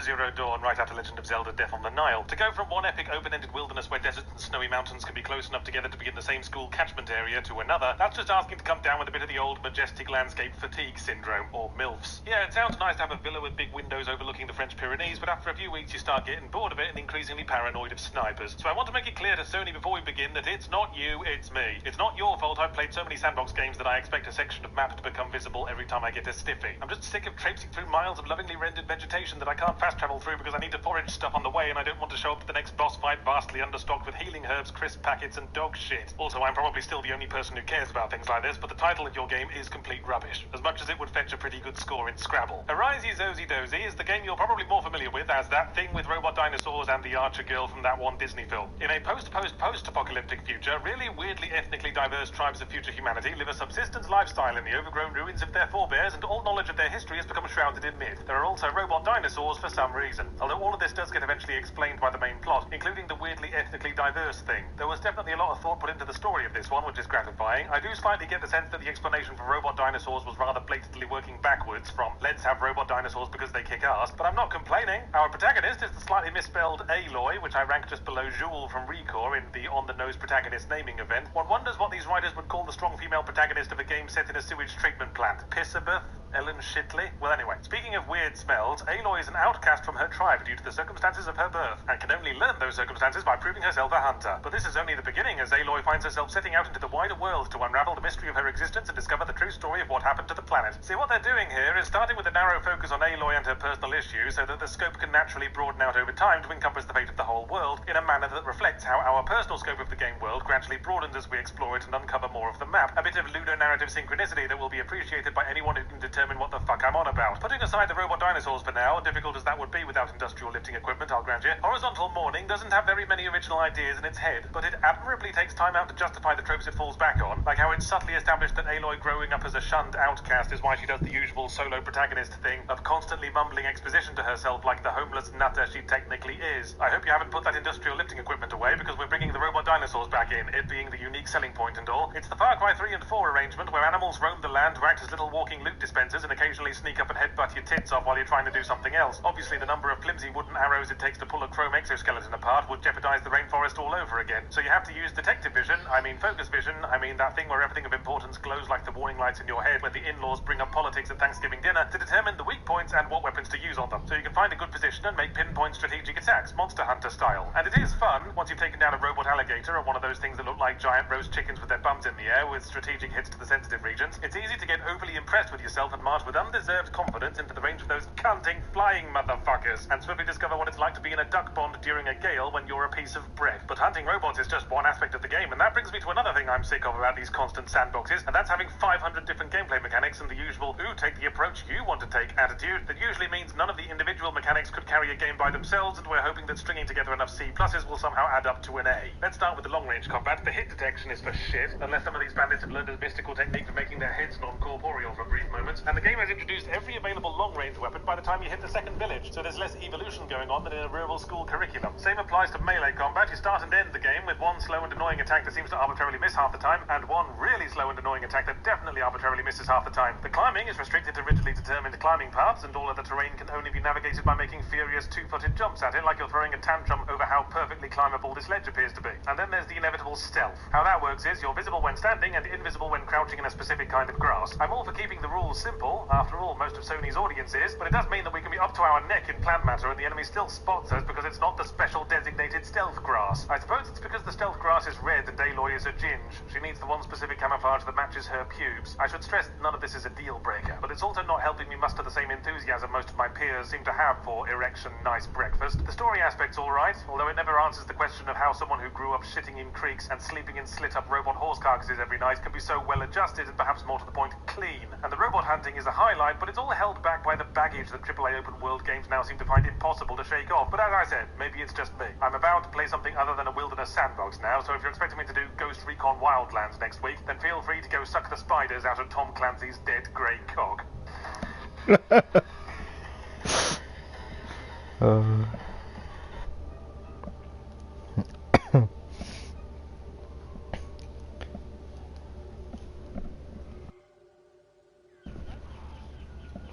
Zero Dawn right after Legend of Zelda Death on the Nile. To go from one epic open-ended wilderness where deserts and snowy mountains can be close enough together to be in the same school catchment area to another, that's just asking to come down with a bit of the old majestic landscape fatigue syndrome, or MILFs. Yeah, it sounds nice to have a villa with big windows overlooking the French Pyrenees, but after a few weeks you start getting bored of it and increasingly paranoid of snipers. So I want to make it clear to Sony before we begin that it's not you, it's me. It's not your fault I've played so many sandbox games that I expect a section of map to become visible every time I get a stiffy. I'm just sick of traipsing through miles of lovingly rendered vegetation that I can't fast travel through because I need to forage stuff on the way and I don't want to show up to the next boss fight vastly understocked with healing herbs, crisp packets, and dog shit. Also, I'm probably still the only person who cares about things like this, but the title of your game is complete rubbish, as much as it would fetch a pretty good score in Scrabble. Horizon Zozy Dozy is the game you're probably more familiar with as that thing with robot dinosaurs and the archer girl from that one Disney film. In a post-apocalyptic future, really weirdly ethnically diverse tribes of future humanity live a subsistence lifestyle in the overgrown ruins of their forebears, and all knowledge of their history has become shrouded in myth. There are also robot dinosaurs for some reason, although all of this does get eventually explained by the main plot, including the weirdly ethnically diverse thing. There was definitely a lot of thought put into the story of this one, which is gratifying. I do slightly get the sense that the explanation for robot dinosaurs was rather blatantly working backwards from let's have robot dinosaurs because they kick ass, but I'm not complaining. Our protagonist is the slightly misspelled Aloy, which I rank just below Joule from Recore in the on-the-nose protagonist naming event. One wonders what these writers would call the strong female protagonist of a game set in a sewage treatment plant. Pissabeth? Ellen Shitley? Well, anyway, speaking of weird smells, Aloy is an outcast from her tribe due to the circumstances of her birth, and can only learn those circumstances by proving herself a hunter. But this is only the beginning, as Aloy finds herself setting out into the wider world to unravel the mystery of her existence and discover the true story of what happened to the planet. See, what they're doing here is starting with a narrow focus on Aloy and her personal issues, so that the scope can naturally broaden out over time to encompass the fate of the whole world, in a manner that reflects how our personal scope of the game world gradually broadens as we explore it and uncover more of the map. A bit of ludonarrative synchronicity that will be appreciated by anyone who can determine what the fuck I'm on about. Putting aside the robot dinosaurs for now, difficult as that would be without industrial lifting equipment, I'll grant you, Horizontal Morning doesn't have very many original ideas in its head, but it admirably takes time out to justify the tropes it falls back on, like how it's subtly established that Aloy growing up as a shunned outcast is why she does the usual solo protagonist thing of constantly mumbling exposition to herself like the homeless nutter she technically is. I hope you haven't put that industrial lifting equipment away, because we're bringing the robot dinosaurs back in, it being the unique selling point and all. It's the Far Cry 3 and 4 arrangement where animals roam the land to act as little walking loot dispensers and occasionally sneak up and headbutt your tits off while you're trying to do something else. Obviously, the number of flimsy wooden arrows it takes to pull a chrome exoskeleton apart would jeopardize the rainforest all over again. So you have to use detective vision, focus vision, that thing where everything of importance glows like the warning lights in your head when the in-laws bring up politics at Thanksgiving dinner, to determine the weak points and what weapons to use on them. So you can find a good position and make pinpoint strategic attacks, Monster Hunter style. And it is fun, once you've taken down a robot alligator or one of those things that look like giant roast chickens with their bums in the air with strategic hits to the sensitive regions. It's easy to get overly impressed with yourself and march with undeserved confidence into the range of those cunting flying motherfuckers, and swiftly discover what it's like to be in a duck pond during a gale when you're a piece of bread. But hunting robots is just one aspect of the game, and that brings me to another thing I'm sick of about these constant sandboxes, and that's having 500 different gameplay mechanics and the usual, ooh, take the approach you want to take attitude that usually means none of the individual mechanics could carry a game by themselves, and we're hoping that stringing together enough C pluses will somehow add up to an A. Let's start with the long-range combat. The hit detection is for shit, unless some of these bandits have learned a mystical technique for making their heads non-corporeal for brief moments, and the game has introduced every available long-range weapon by the time you hit the second village, so there's less evolution going on than in a rural school curriculum. Same applies to melee combat. You start and end the game with one slow and annoying attack that seems to arbitrarily miss half the time, and one really slow and annoying attack that definitely arbitrarily misses half the time. The climbing is restricted to rigidly determined climbing paths, and all other terrain can only be navigated by making furious two-footed jumps at it, like you're throwing a tantrum over how perfectly climbable this ledge appears to be. And then there's the inevitable stealth. How that works is you're visible when standing and invisible when crouching in a specific kind of grass. I'm all for keeping the rules simple. After all, most of Sony's audience is, but it does mean that we can be up to our neck in plant matter and the enemy still spots us because it's not the special designated stealth grass. I suppose it's because the stealth grass is red and Aloy is a ginge. She needs the one specific camouflage that matches her pubes. I should stress that none of this is a deal breaker, but it's also not helping me muster the same enthusiasm most of my peers seem to have for erection nice breakfast. The story aspect's alright, although it never answers the question of how someone who grew up shitting in creeks and sleeping in slit-up robot horse carcasses every night can be so well adjusted and perhaps more to the point, clean. And the robot hunting is a highlight, but it's all held back by the baggage that AAA open world games now seem to find impossible to shake off. But as I said, maybe it's just me. I'm about to play something other than a wilderness sandbox now, so if you're expecting me to do Ghost Recon Wildlands next week, then feel free to go suck the spiders out of Tom Clancy's dead grey cock.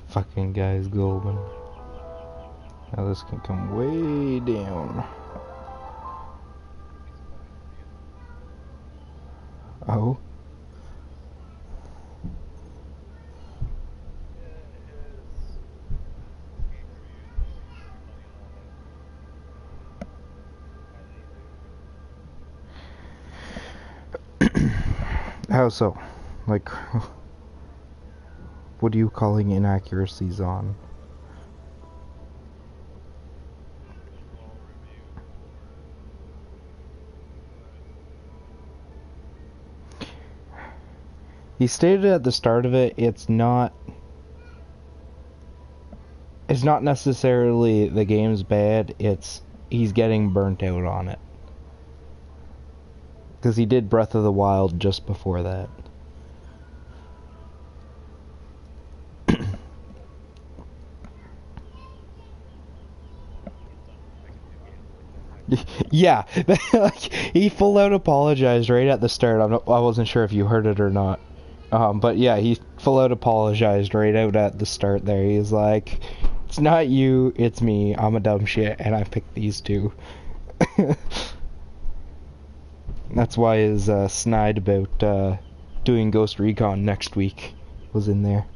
Fucking guy's golden. Now this can come way down. Oh. How so? Like, what are you calling inaccuracies on? He stated at the start of it, it's not necessarily the game's bad, it's he's getting burnt out on it. Because he did Breath of the Wild just before that. Yeah, like, he full out apologized right at the start. I wasn't sure if you heard it or not. But yeah, he full out apologized right out at the start there. He's like, it's not you, it's me. I'm a dumb shit, and I picked these two. That's why his snide about doing Ghost Recon next week was in there.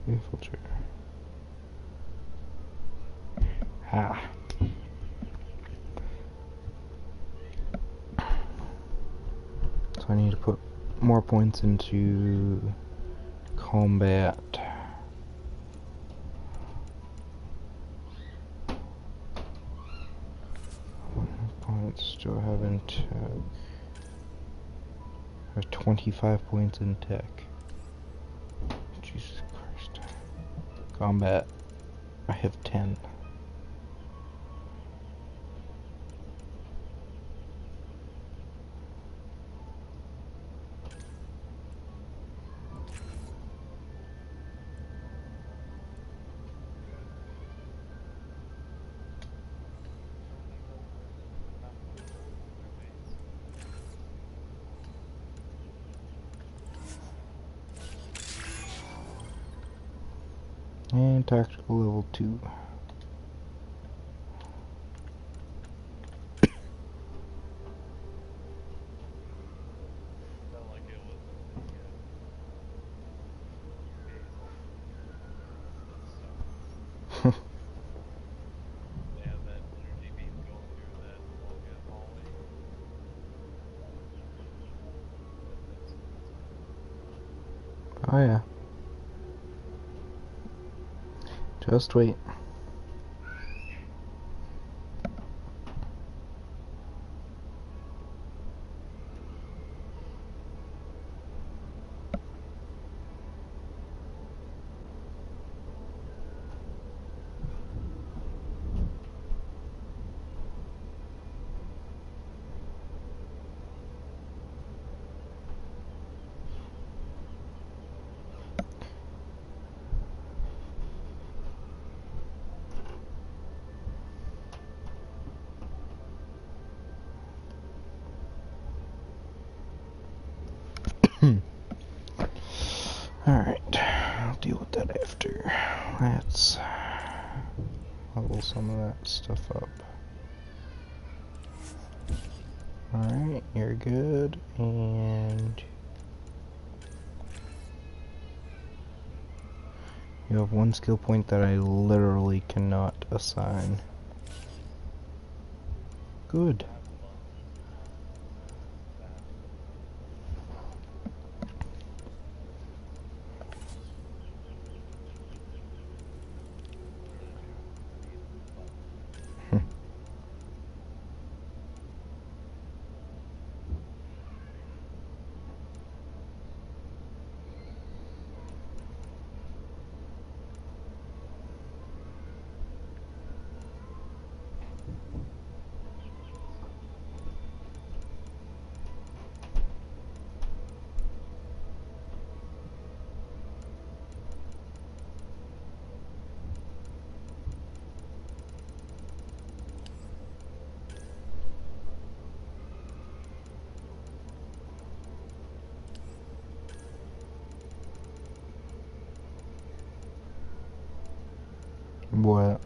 Infiltrator. Ah. So I need to put more points into combat. Points still have in tech. I have 25 points in tech. Jesus Christ. Combat. I have 10. And tactical level 2. Oh yeah. Just wait. Alright, I'll deal with that after. Let's level some of that stuff up. Alright, you're good, and you have one skill point that I literally cannot assign. Good. What?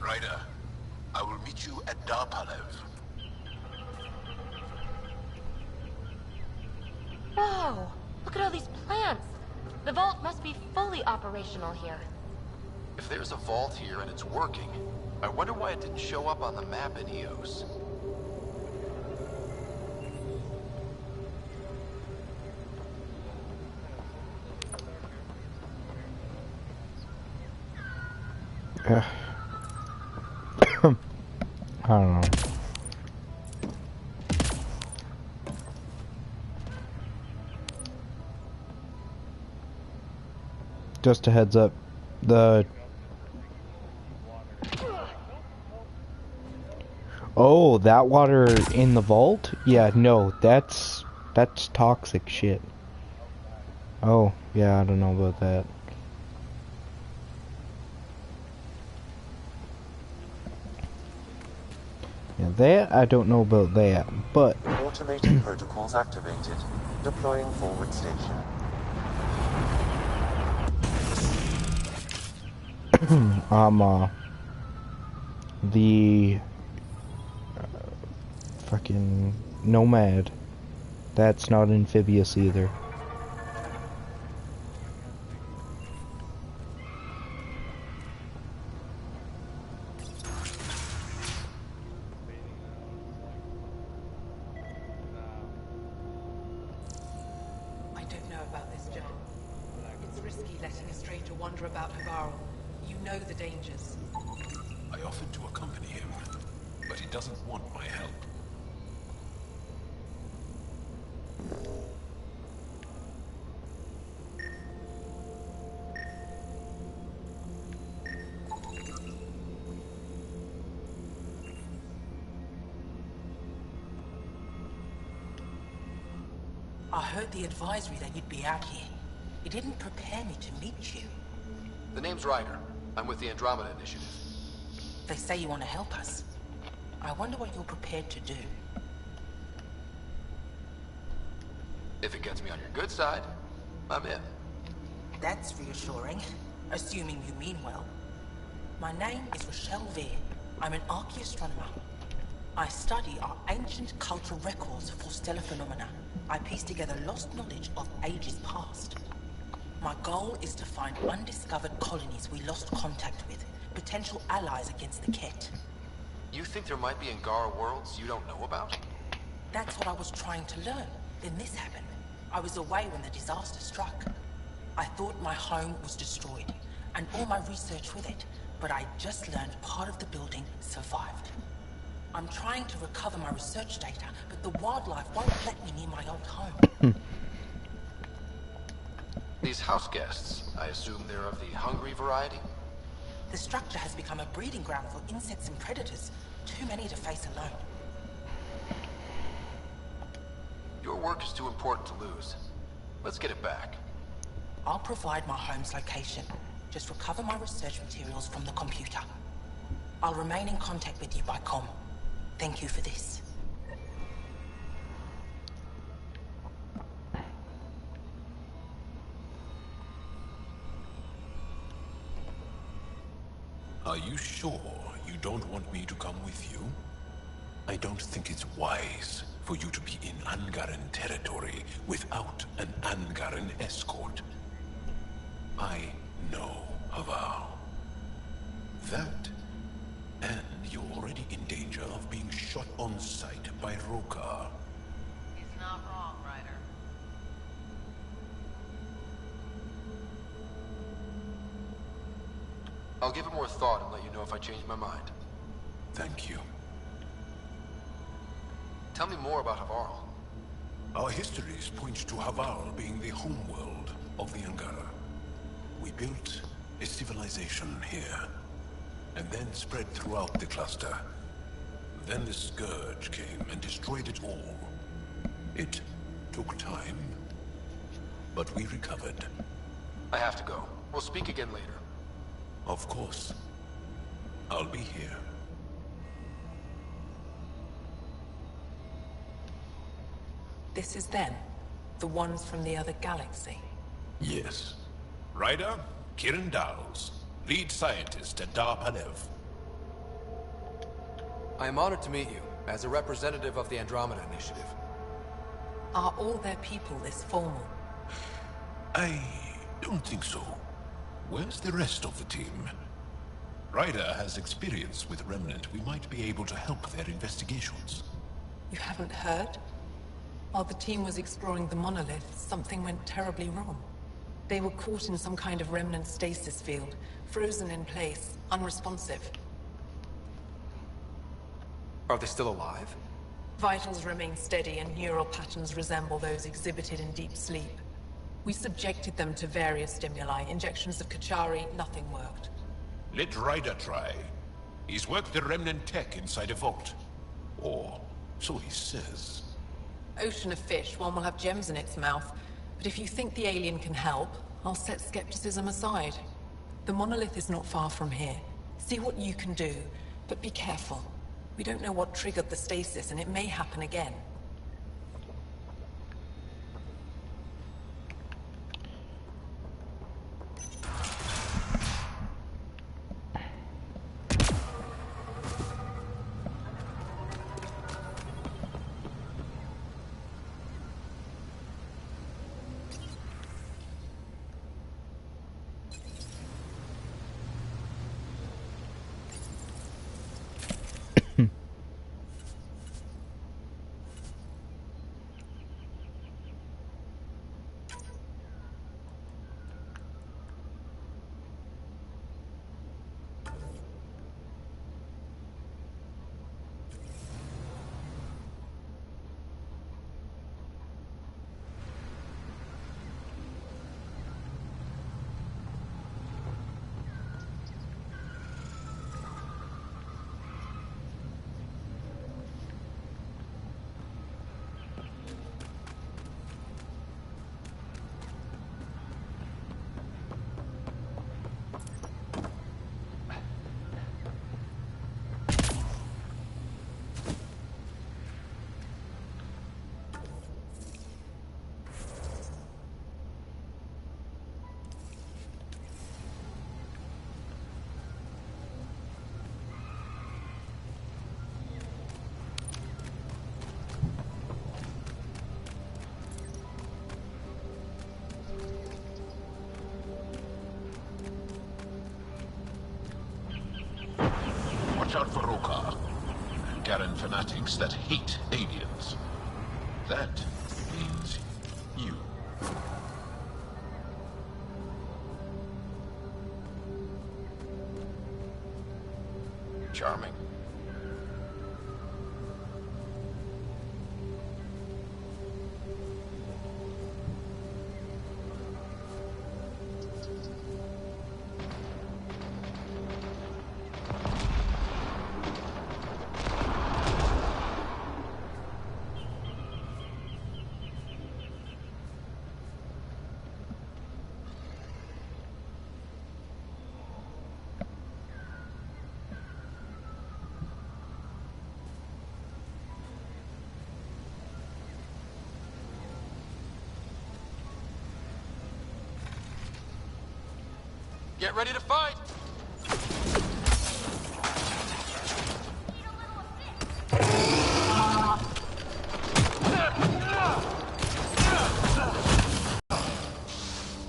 Ryder, I will meet you at Darpalev. Whoa! Look at all these plants! The vault must be fully operational here. If there's a vault here and it's working, I wonder why it didn't show up on the map in EOS. I don't know. Just a heads up, oh, that water in the vault? Yeah, no, that's toxic shit. Oh, yeah, I don't know about that. Yeah, that, I don't know about that, but... Automated protocols activated. Deploying forward station. The fucking Nomad. That's not amphibious either. I don't know about this, Joel. It's risky letting a stranger wander about Havarl. You know the dangers. I offered to accompany him, but he doesn't want my help. I heard the advisory that you'd be out here. It didn't prepare me to meet you. The name's Ryder. I'm with the Andromeda Initiative. They say you want to help us. I wonder what you're prepared to do. If it gets me on your good side, I'm in. That's reassuring, assuming you mean well. My name is Rochelle Veer. I'm an archaeoastronomer. I study our ancient cultural records for stellar phenomena. I piece together lost knowledge of ages past. My goal is to find undiscovered colonies we lost contact with, potential allies against the Ket. You think there might be Angara worlds you don't know about? That's what I was trying to learn. Then this happened. I was away when the disaster struck. I thought my home was destroyed, and all my research with it, but I just learned part of the building survived. I'm trying to recover my research data, but the wildlife won't let me near my old home. These house guests, I assume they're of the hungry variety? The structure has become a breeding ground for insects and predators. Too many to face alone. Your work is too important to lose. Let's get it back. I'll provide my home's location. Just recover my research materials from the computer. I'll remain in contact with you by comm. Thank you for this. Are you sure you don't want me to come with you? I don't think it's wise for you to be in Angaran territory without an Angaran escort. I know Havar. That, and you're already in danger of being shot on sight by Rokar. He's not wrong, Ryder. I'll give it more thought and let you know if I change my mind. Thank you. Tell me more about Havarl. Our histories point to Havarl being the homeworld of the Angara. We built a civilization here, and then spread throughout the cluster. Then the Scourge came and destroyed it all. It took time, but we recovered. I have to go. We'll speak again later. Of course. I'll be here. This is them? The ones from the other galaxy? Yes. Ryder, Kiran Dowles, lead scientist at Dar Palev. I am honored to meet you, as a representative of the Andromeda Initiative. Are all their people this formal? I don't think so. Where's the rest of the team? Ryder has experience with Remnant. We might be able to help their investigations. You haven't heard? While the team was exploring the monolith, something went terribly wrong. They were caught in some kind of remnant stasis field, frozen in place, unresponsive. Are they still alive? Vitals remain steady and neural patterns resemble those exhibited in deep sleep. We subjected them to various stimuli, injections of Kachari, nothing worked. Let Ryder try. He's worked the Remnant tech inside a vault. Or so he says. Ocean of fish, one will have gems in its mouth. But if you think the alien can help, I'll set skepticism aside. The monolith is not far from here. See what you can do, but be careful. We don't know what triggered the stasis, and it may happen again. watch out for Rokar. Garen fanatics that hate aliens. That means you. Charming. Get ready to fight!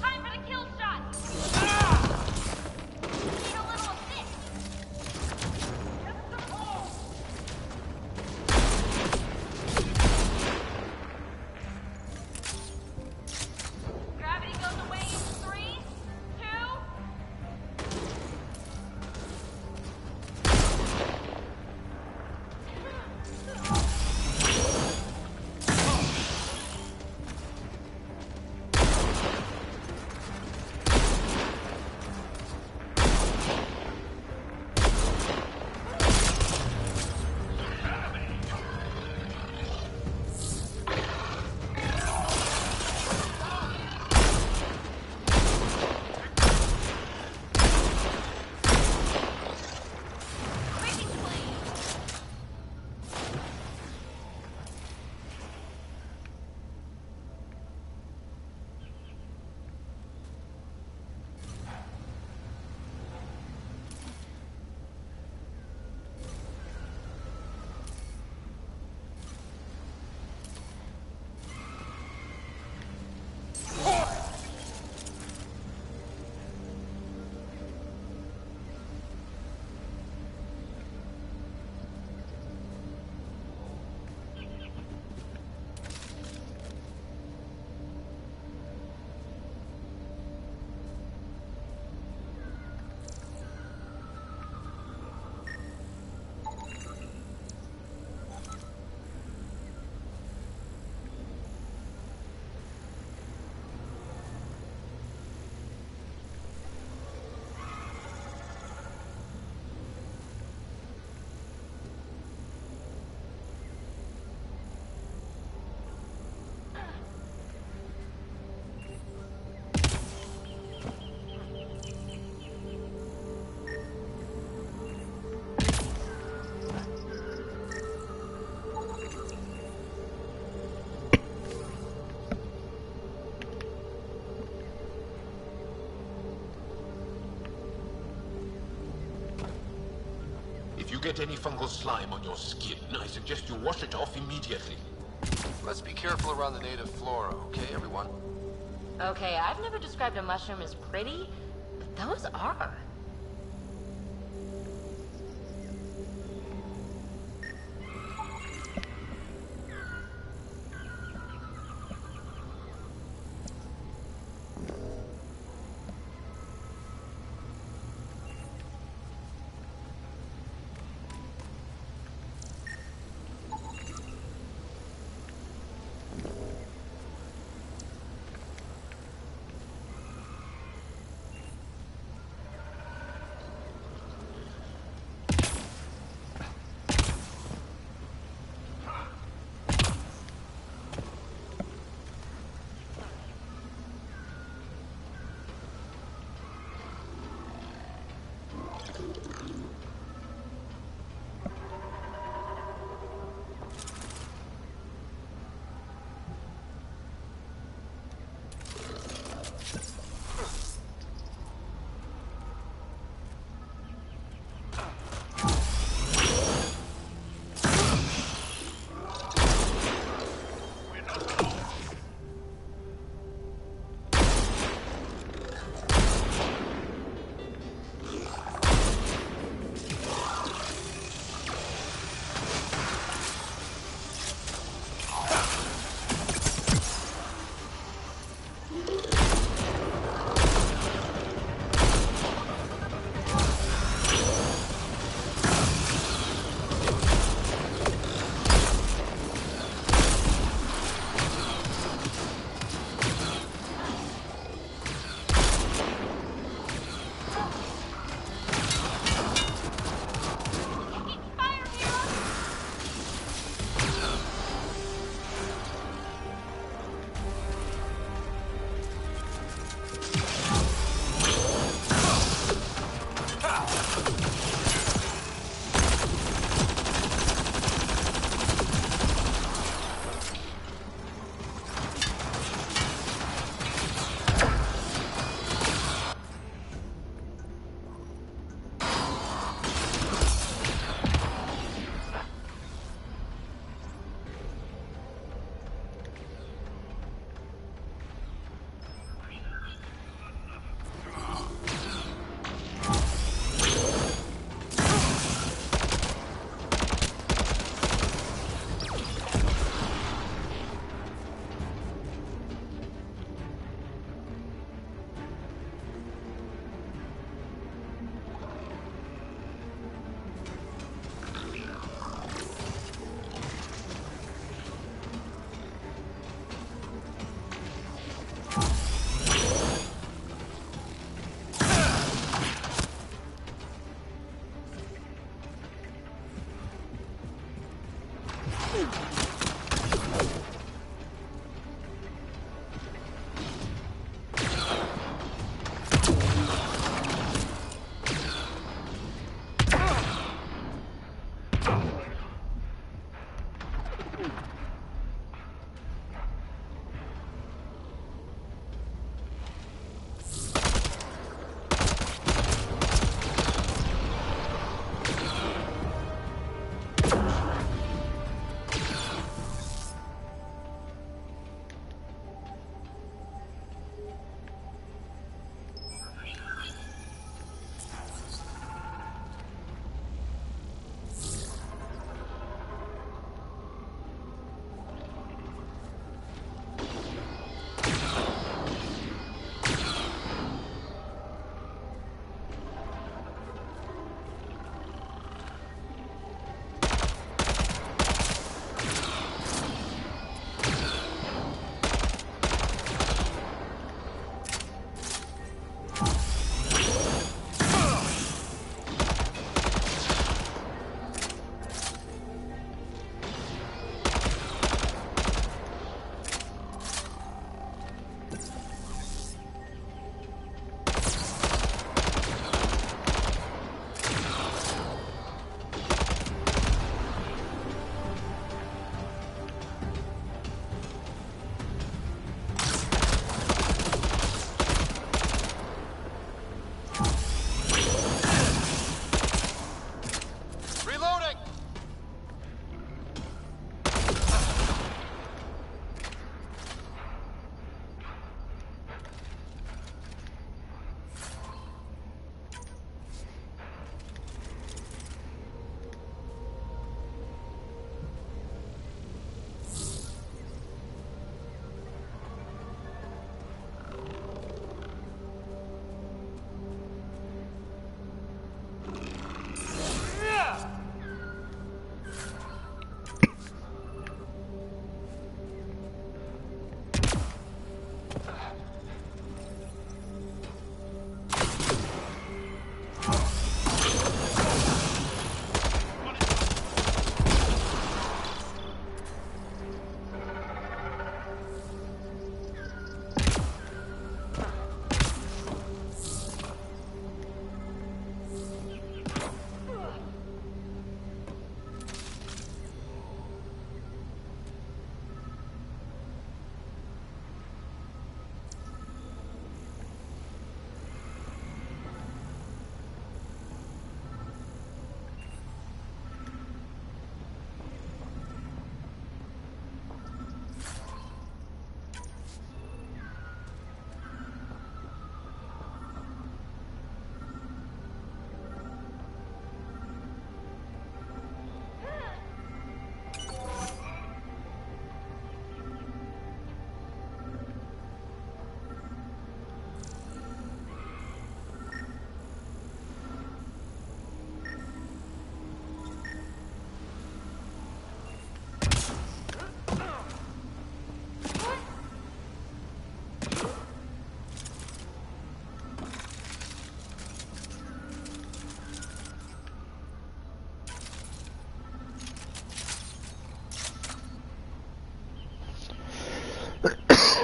Time for the kill shot! Need a little assist! Gravity goes away in 3, 2... If you get any fungal slime on your skin, I suggest you wash it off immediately. Let's be careful around the native flora, okay, everyone? Okay, I've never described a mushroom as pretty, but those are.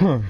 What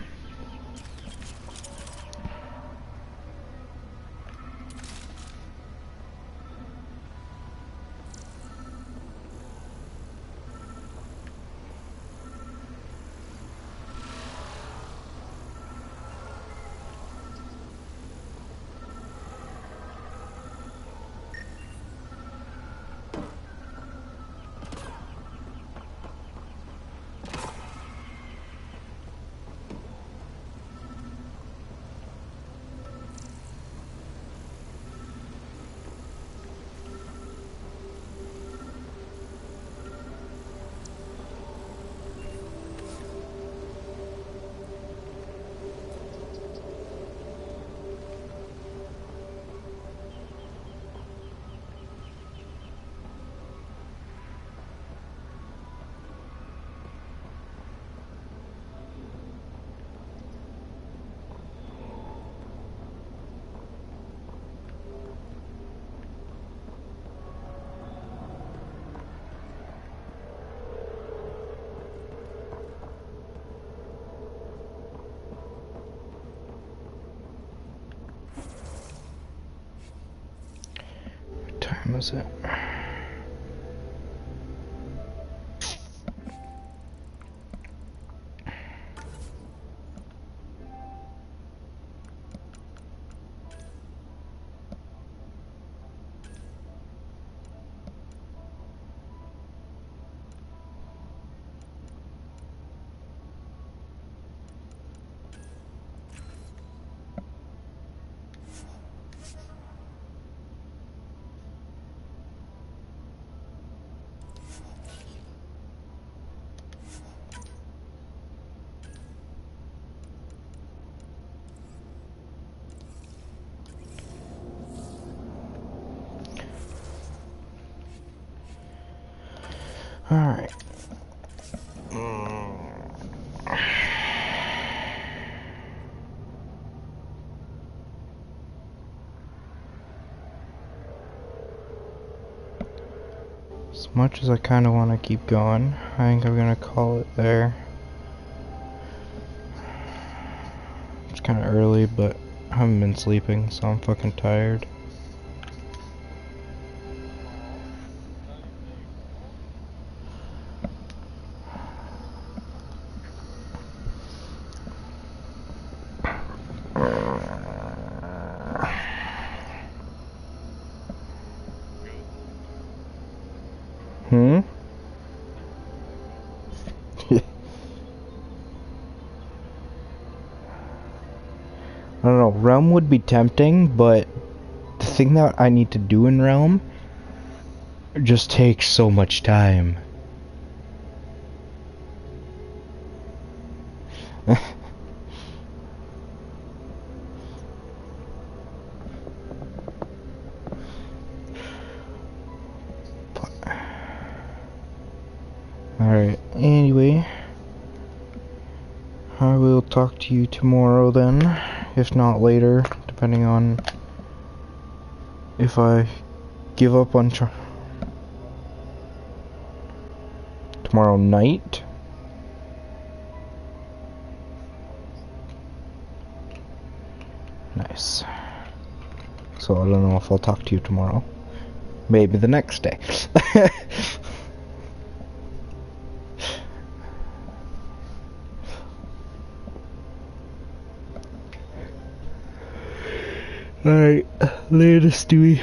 time is it? Alright. As much as I kind of want to keep going, I think I'm going to call it there. It's kind of early, but I haven't been sleeping, so I'm fucking tired. I don't know, Realm would be tempting, but the thing that I need to do in Realm just takes so much time. Alright, anyway, I will talk to you tomorrow then, if not later, depending on if I give up on tomorrow night. Nice. So I don't know if I'll talk to you tomorrow. Maybe the next day. Alright, later, Stewie.